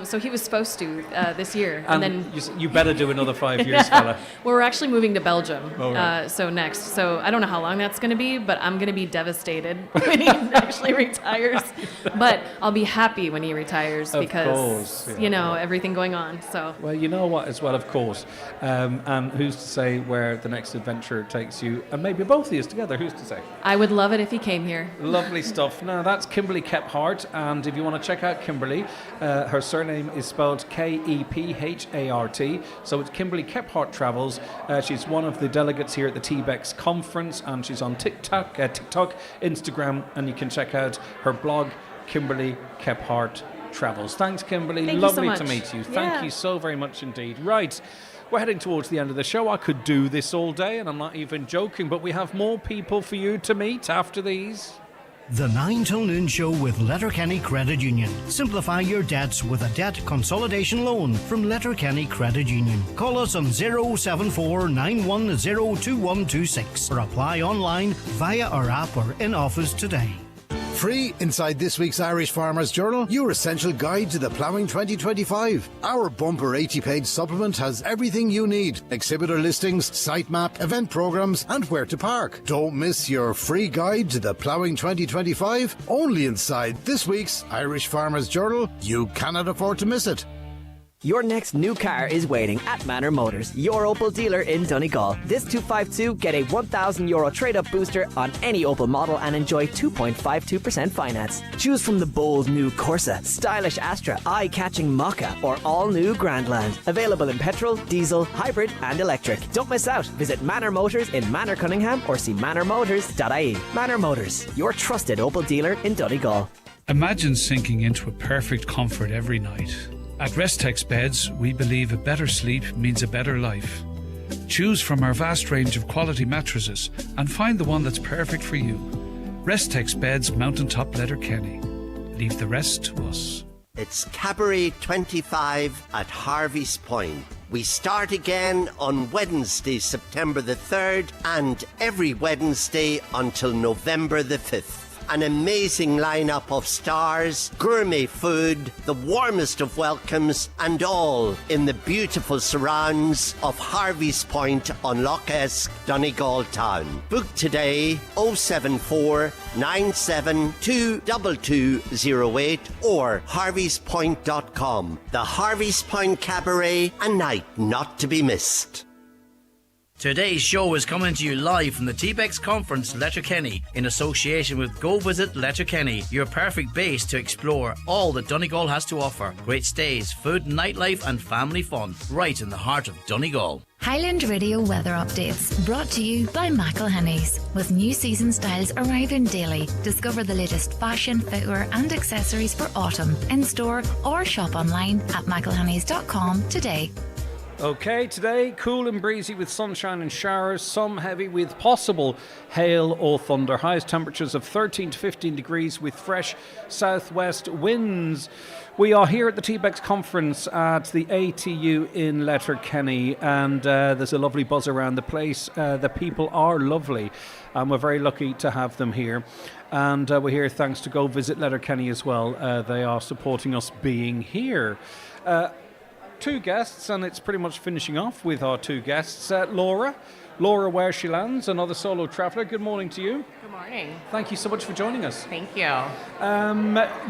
So he was supposed to this year,
and then you better do another 5 years, fella.
Well, we're actually moving to Belgium.
Right.
So next. So I don't know how long that's going to be, but I'm going to be devastated when he actually retires. But I'll be happy when he retires because everything going on. So.
Well, you know what, as well, of course. And who's to say where the next adventure takes you? And maybe both of you together. Who's to say?
I would love it if he came here.
Lovely stuff. Now that's Kimberly Kephart, and if you want to check out Kimberly, her surname is spelled Kephart, so it's Kimberly Kephart Travels. She's one of the delegates here at the TBEX Conference, and she's on TikTok, Instagram, and you can check out her blog, Kimberly Kephart Travels. Thanks, Kimberly.
Thank
Lovely
you so
to
much.
meet you. Thank you so very much indeed. Right. We're heading towards the end of the show. I could do this all day, and I'm not even joking, but we have more people for you to meet after these.
The 9 till noon show with Letterkenny Credit Union. Simplify your debts with a debt consolidation loan from Letterkenny Credit Union. Call us on 074 910 or apply online via our app or in office today.
Free inside this week's Irish Farmers Journal, your essential guide to the ploughing 2025. Our bumper 80-page supplement has everything you need: exhibitor listings, site map, event programs, and where to park. Don't miss your free guide to the ploughing 2025, only inside this week's Irish Farmers Journal. You cannot afford to miss it.
Your next new car is waiting at Manor Motors, your Opel dealer in Donegal. This 252, get a €1,000 trade-up booster on any Opel model and enjoy 2.52% finance. Choose from the bold new Corsa, stylish Astra, eye-catching Mokka, or all-new Grandland. Available in petrol, diesel, hybrid and electric. Don't miss out. Visit Manor Motors in Manor Cunningham or see manormotors.ie. Manor Motors, your trusted Opel dealer in Donegal.
Imagine sinking into a perfect comfort every night. At Restex Beds, we believe a better sleep means a better life. Choose from our vast range of quality mattresses and find the one that's perfect for you. Restex Beds, Mountaintop, Letterkenny. Leave the rest to us.
It's Cabaret 25 at Harvey's Point. We start again on Wednesday, September the 3rd, and every Wednesday until November the 5th. An amazing lineup of stars, gourmet food, the warmest of welcomes, and all in the beautiful surrounds of Harvey's Point on Lough Esk, Donegal Town. Book today 074 972 2208 or harveyspoint.com. The Harvey's Point Cabaret, a night not to be missed.
Today's show is coming to you live from the TBEX Conference, Letterkenny, in association with Go Visit Letterkenny, your perfect base to explore all that Donegal has to offer. Great stays, food, nightlife and family fun, right in the heart of Donegal.
Highland Radio weather updates brought to you by McElhenny's. With new season styles arriving daily, discover the latest fashion, footwear and accessories for autumn in store or shop online at mcelhennys.com today.
Okay, today cool and breezy with sunshine and showers, some heavy with possible hail or thunder. Highest temperatures of 13 to 15 degrees with fresh southwest winds. We are here at the TBEX Conference at the ATU in Letterkenny, and there's a lovely buzz around the place. The people are lovely, and we're very lucky to have them here. And we're here thanks to Go Visit Letterkenny as well. They are supporting us being here. Two guests, and it's pretty much finishing off with our two guests. Laura, where she lands, another solo traveller. Good morning to you.
Good morning.
Thank you so much for joining us.
Thank you.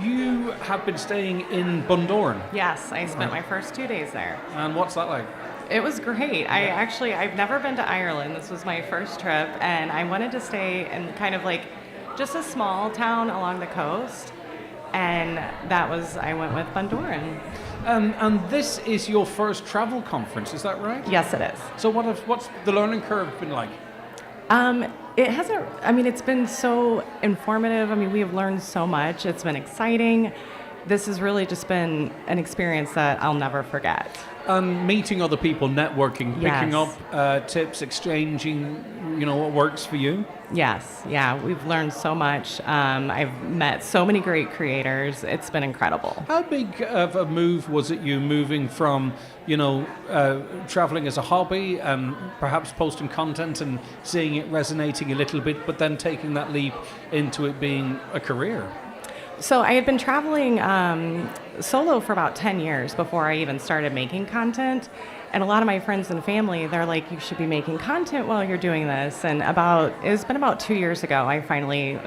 You have been staying in Bundoran.
Yes, I spent my first 2 days there.
And what's that like?
It was great. I've never been to Ireland. This was my first trip, and I wanted to stay in kind of like just a small town along the coast. And I went with Bundoran.
And this is your first travel conference, is that right?
Yes, it is.
So what's the learning curve been like?
It's been so informative. We have learned so much. It's been exciting. This has really just been an experience that I'll never forget.
Meeting other people, networking,
Yes.
picking up tips, exchanging, what works for you?
Yes, yeah, we've learned so much. I've met so many great creators. It's been incredible.
How big of a move was it you moving from, traveling as a hobby and perhaps posting content and seeing it resonating a little bit, but then taking that leap into it being a career?
So I had been traveling solo for about 10 years before I even started making content. And a lot of my friends and family, they're like, you should be making content while you're doing this. And it's been about 2 years ago, I finally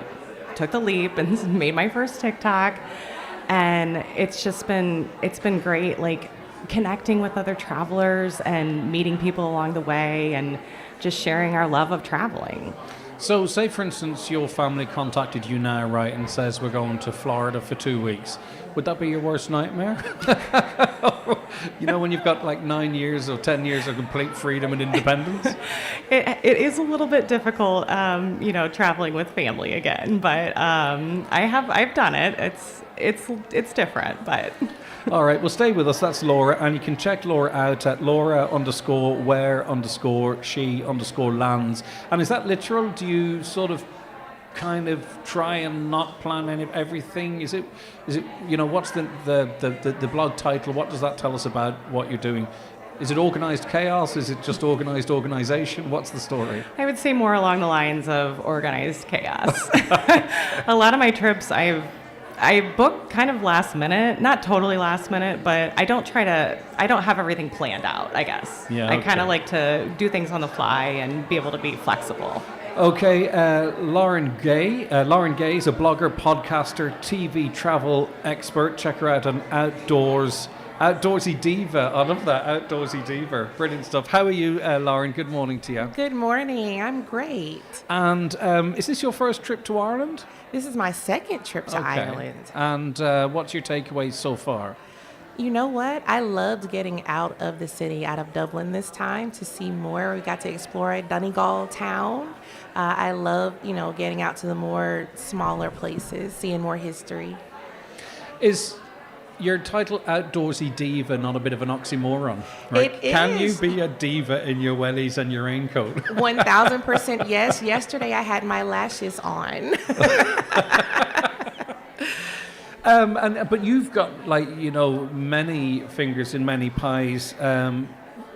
took the leap and made my first TikTok. And it's been great, like connecting with other travelers and meeting people along the way and just sharing our love of traveling.
So say, for instance, your family contacted you now, right, and says we're going to Florida for 2 weeks. Would that be your worst nightmare? When you've got like 9 years or 10 years of complete freedom and independence?
It is a little bit difficult, traveling with family again, but I've done it. It's different, but...
All right, well, stay with us. That's Laura, and you can check Laura out at Laura_where_she_lands. And is that literal? Do you sort of kind of try and not plan everything? Is it what's the blog title? What does that tell us about what you're doing? Is it organised chaos? Is it just organised organisation? What's the story?
I would say more along the lines of organised chaos. A lot of my trips I book kind of last minute, not totally last minute, but I don't have everything planned out, I guess.
Yeah,
I kind of like to do things on the fly and be able to be flexible.
Okay, Lauren Gay. Lauren Gay is a blogger, podcaster, TV travel expert. Check her out on Outdoors Outdoorsy diva. I love that. Outdoorsy diva. Brilliant stuff. How are you, Lauren? Good morning to you.
Good morning. I'm great.
And is this your first trip to Ireland?
This is my second trip to Ireland.
And what's your takeaways so far?
You know what? I loved getting out of the city, out of Dublin this time to see more. We got to explore Donegal town. I love, getting out to the more smaller places, seeing more history.
Is your title Outdoorsy Diva not a bit of an oxymoron? Right?
It
Can
is.
you be a diva in your wellies and your raincoat?
1000% yes. Yesterday I had my lashes on.
But you've got many fingers in many pies.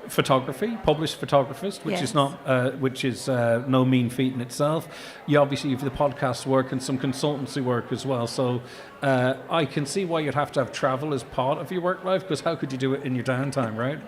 Photography, published photographist, which is not, no mean feat in itself. You obviously have the podcast work and some consultancy work as well. So I can see why you'd have to have travel as part of your work life, because how could you do it in your downtime, right?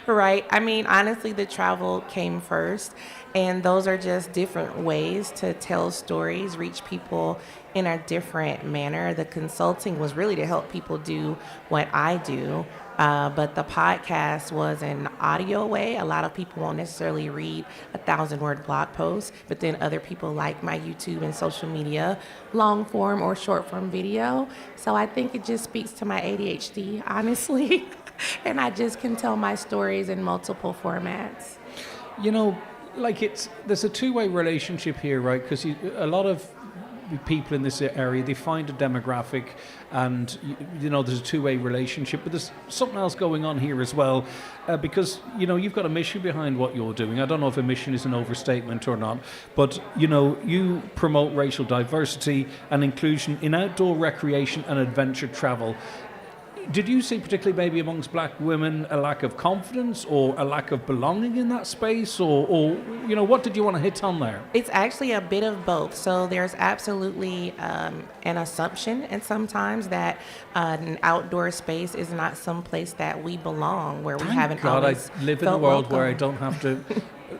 Right. I mean, honestly, the travel came first, and those are just different ways to tell stories, reach people in a different manner. The consulting was really to help people do what I do. But the podcast was an audio way. A lot of people won't necessarily read 1,000-word blog posts, but then other people like my YouTube and social media, long form or short form video. So I think it just speaks to my ADHD, honestly. And I just can tell my stories in multiple formats.
There's a two-way relationship here, right? Because a lot of people in this area, they find a demographic, and there's a two-way relationship, but there's something else going on here as well, because you've got a mission behind what you're doing. I don't know if a mission is an overstatement or not, but you promote racial diversity and inclusion in outdoor recreation and adventure travel. Did you see, particularly maybe amongst black women, a lack of confidence or a lack of belonging in that space, or what did you want to hit on there?
It's actually a bit of both. So there's absolutely an assumption, and sometimes that an outdoor space is not some place that we belong, where we haven't always
I live in a
felt
world
welcome.
where I don't have to.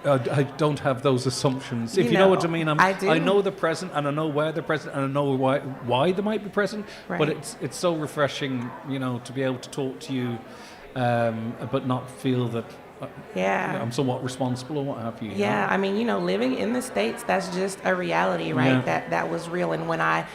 I don't have those assumptions. If you know what I mean,
I do.
I know they're present, and I know where they're present, and I know why they might be present.
Right.
But it's so refreshing, to be able to talk to you, but not feel that I'm somewhat responsible or what have you.
Yeah, I mean, living in the States, that's just a reality, right?
Yeah.
That was real. And when I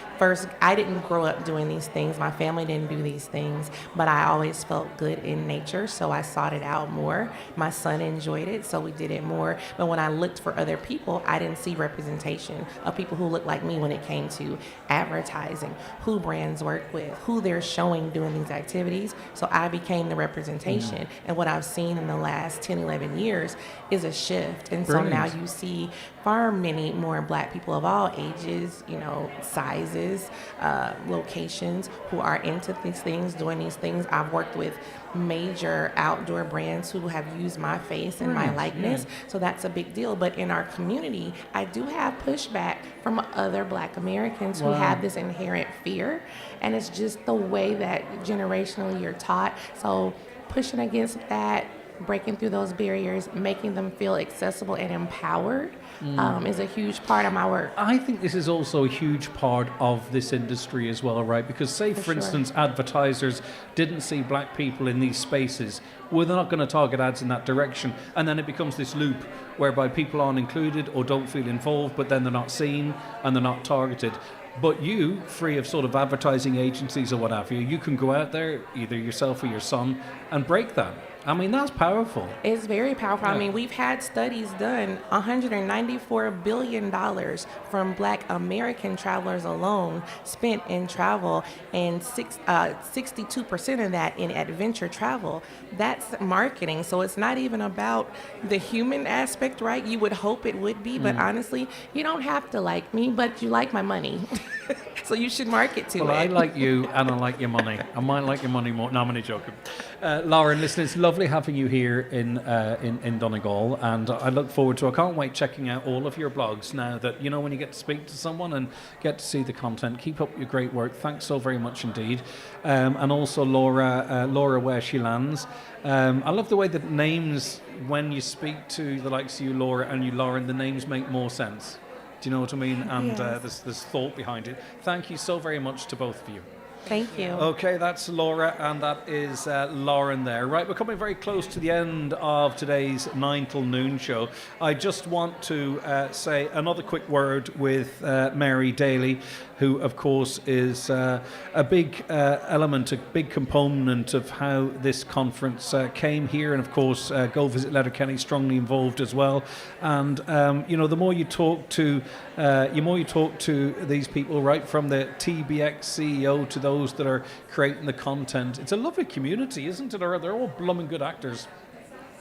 didn't grow up doing these things. My family didn't do these things, but I always felt good in nature, so I sought it out more. My son enjoyed it, so we did it more. But when I looked for other people, I didn't see representation of people who looked like me when it came to advertising, who brands work with, who they're showing doing these activities. So I became the representation. And what I've seen in the last 10, 11 years is a shift. And so now you see far many more black people of all ages, sizes, locations, who are into these things, doing these things. I've worked with major outdoor brands who have used my face and my likeness. So that's a big deal. But in our community, I do have pushback from other black Americans who have this inherent fear. And it's just the way that generationally you're taught. So pushing against that, breaking through those barriers, making them feel accessible and empowered is a huge part of my work.
I think this is also a huge part of this industry as well, right? Because say, for instance, advertisers didn't see black people in these spaces, well, they're not going to target ads in that direction. And then it becomes this loop whereby people aren't included or don't feel involved, but then they're not seen and they're not targeted. But you, free of sort of advertising agencies or what have you, you can go out there, either yourself or your son, and break that. I mean, that's powerful.
It's very powerful.
Yeah.
I mean, we've had studies done, $194 billion from black American travelers alone spent in travel, and 62% of that in adventure travel. That's marketing. So it's not even about the human aspect, right? You would hope it would be, but honestly, you don't have to like me, but you like my money. So you should market to it.
Well, I like you and I like your money. I might like your money more. No, I'm only joking. Lauren, listen, it's lovely having you here in Donegal, and I look forward to, I can't wait checking out all of your blogs now that, when you get to speak to someone and get to see the content. Keep up your great work. Thanks so very much indeed. And also Laura where she lands. I love the way that names, when you speak to the likes of you, Laura, and you, Lauren, the names make more sense. Do you know what I mean? And
Yes.
there's thought behind it. Thank you so very much to both of you.
Thank you.
Okay, that's Laura, and that is Lauren there. Right, we're coming very close to the end of today's 9 till noon show. I just want to say another quick word with Mary Daly, who, of course, is a big element, a big component of how this conference came here. And, of course, Go Visit Letterkenny, strongly involved as well. And, the more you talk to these people, right from the TBEX CEO to those that are creating the content, it's a lovely community, isn't it? They're all blooming good actors.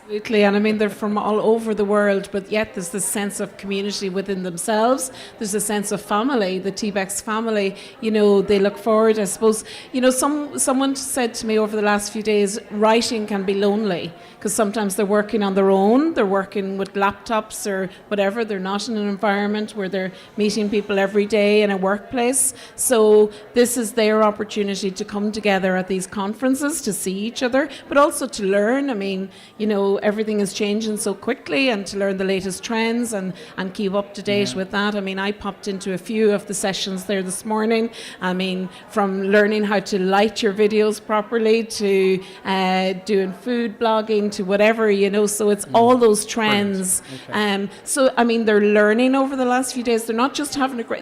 Absolutely, and I mean they're from all over the world, but yet there's this sense of community within themselves. There's a sense of family, the TBEX family. They look forward. I suppose someone said to me over the last few days, writing can be lonely because sometimes they're working on their own. They're working with laptops or whatever. They're not in an environment where they're meeting people every day in a workplace. So this is their opportunity to come together at these conferences to see each other, but also to learn. I mean, everything is changing so quickly, and to learn the latest trends and keep up to date with that. I mean, I popped into a few of the sessions there this morning. I mean, from learning how to light your videos properly to doing food blogging to whatever, so it's all those trends. Okay. So, I mean, they're learning over the last few days. They're not just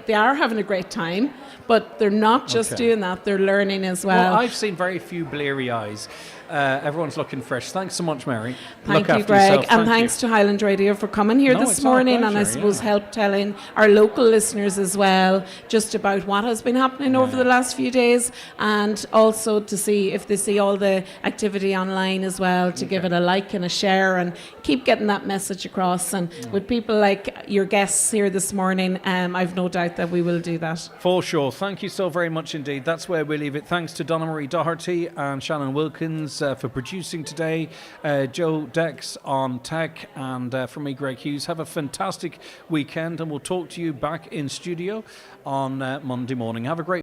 they are having a great time, but they're not just doing that, they're learning as well.
Well, I've seen very few bleary eyes. Everyone's looking fresh. Thanks so much, Mary.
Thank you, Greg. And thanks to Highland Radio for coming here this morning, and I suppose help telling our local listeners as well just about what has been happening over the last few days, and also to see if they see all the activity online as well, to give it a like and a share and keep getting that message across. And with people like your guests here this morning, I've no doubt that we will do that.
For sure. Thank you so very much indeed. That's where we leave it. Thanks to Donna Marie Doherty and Shannon Wilkins for producing today, Joe Dex on tech, and from me, Greg Hughes. Have a fantastic weekend, and we'll talk to you back in studio on Monday morning. Have a great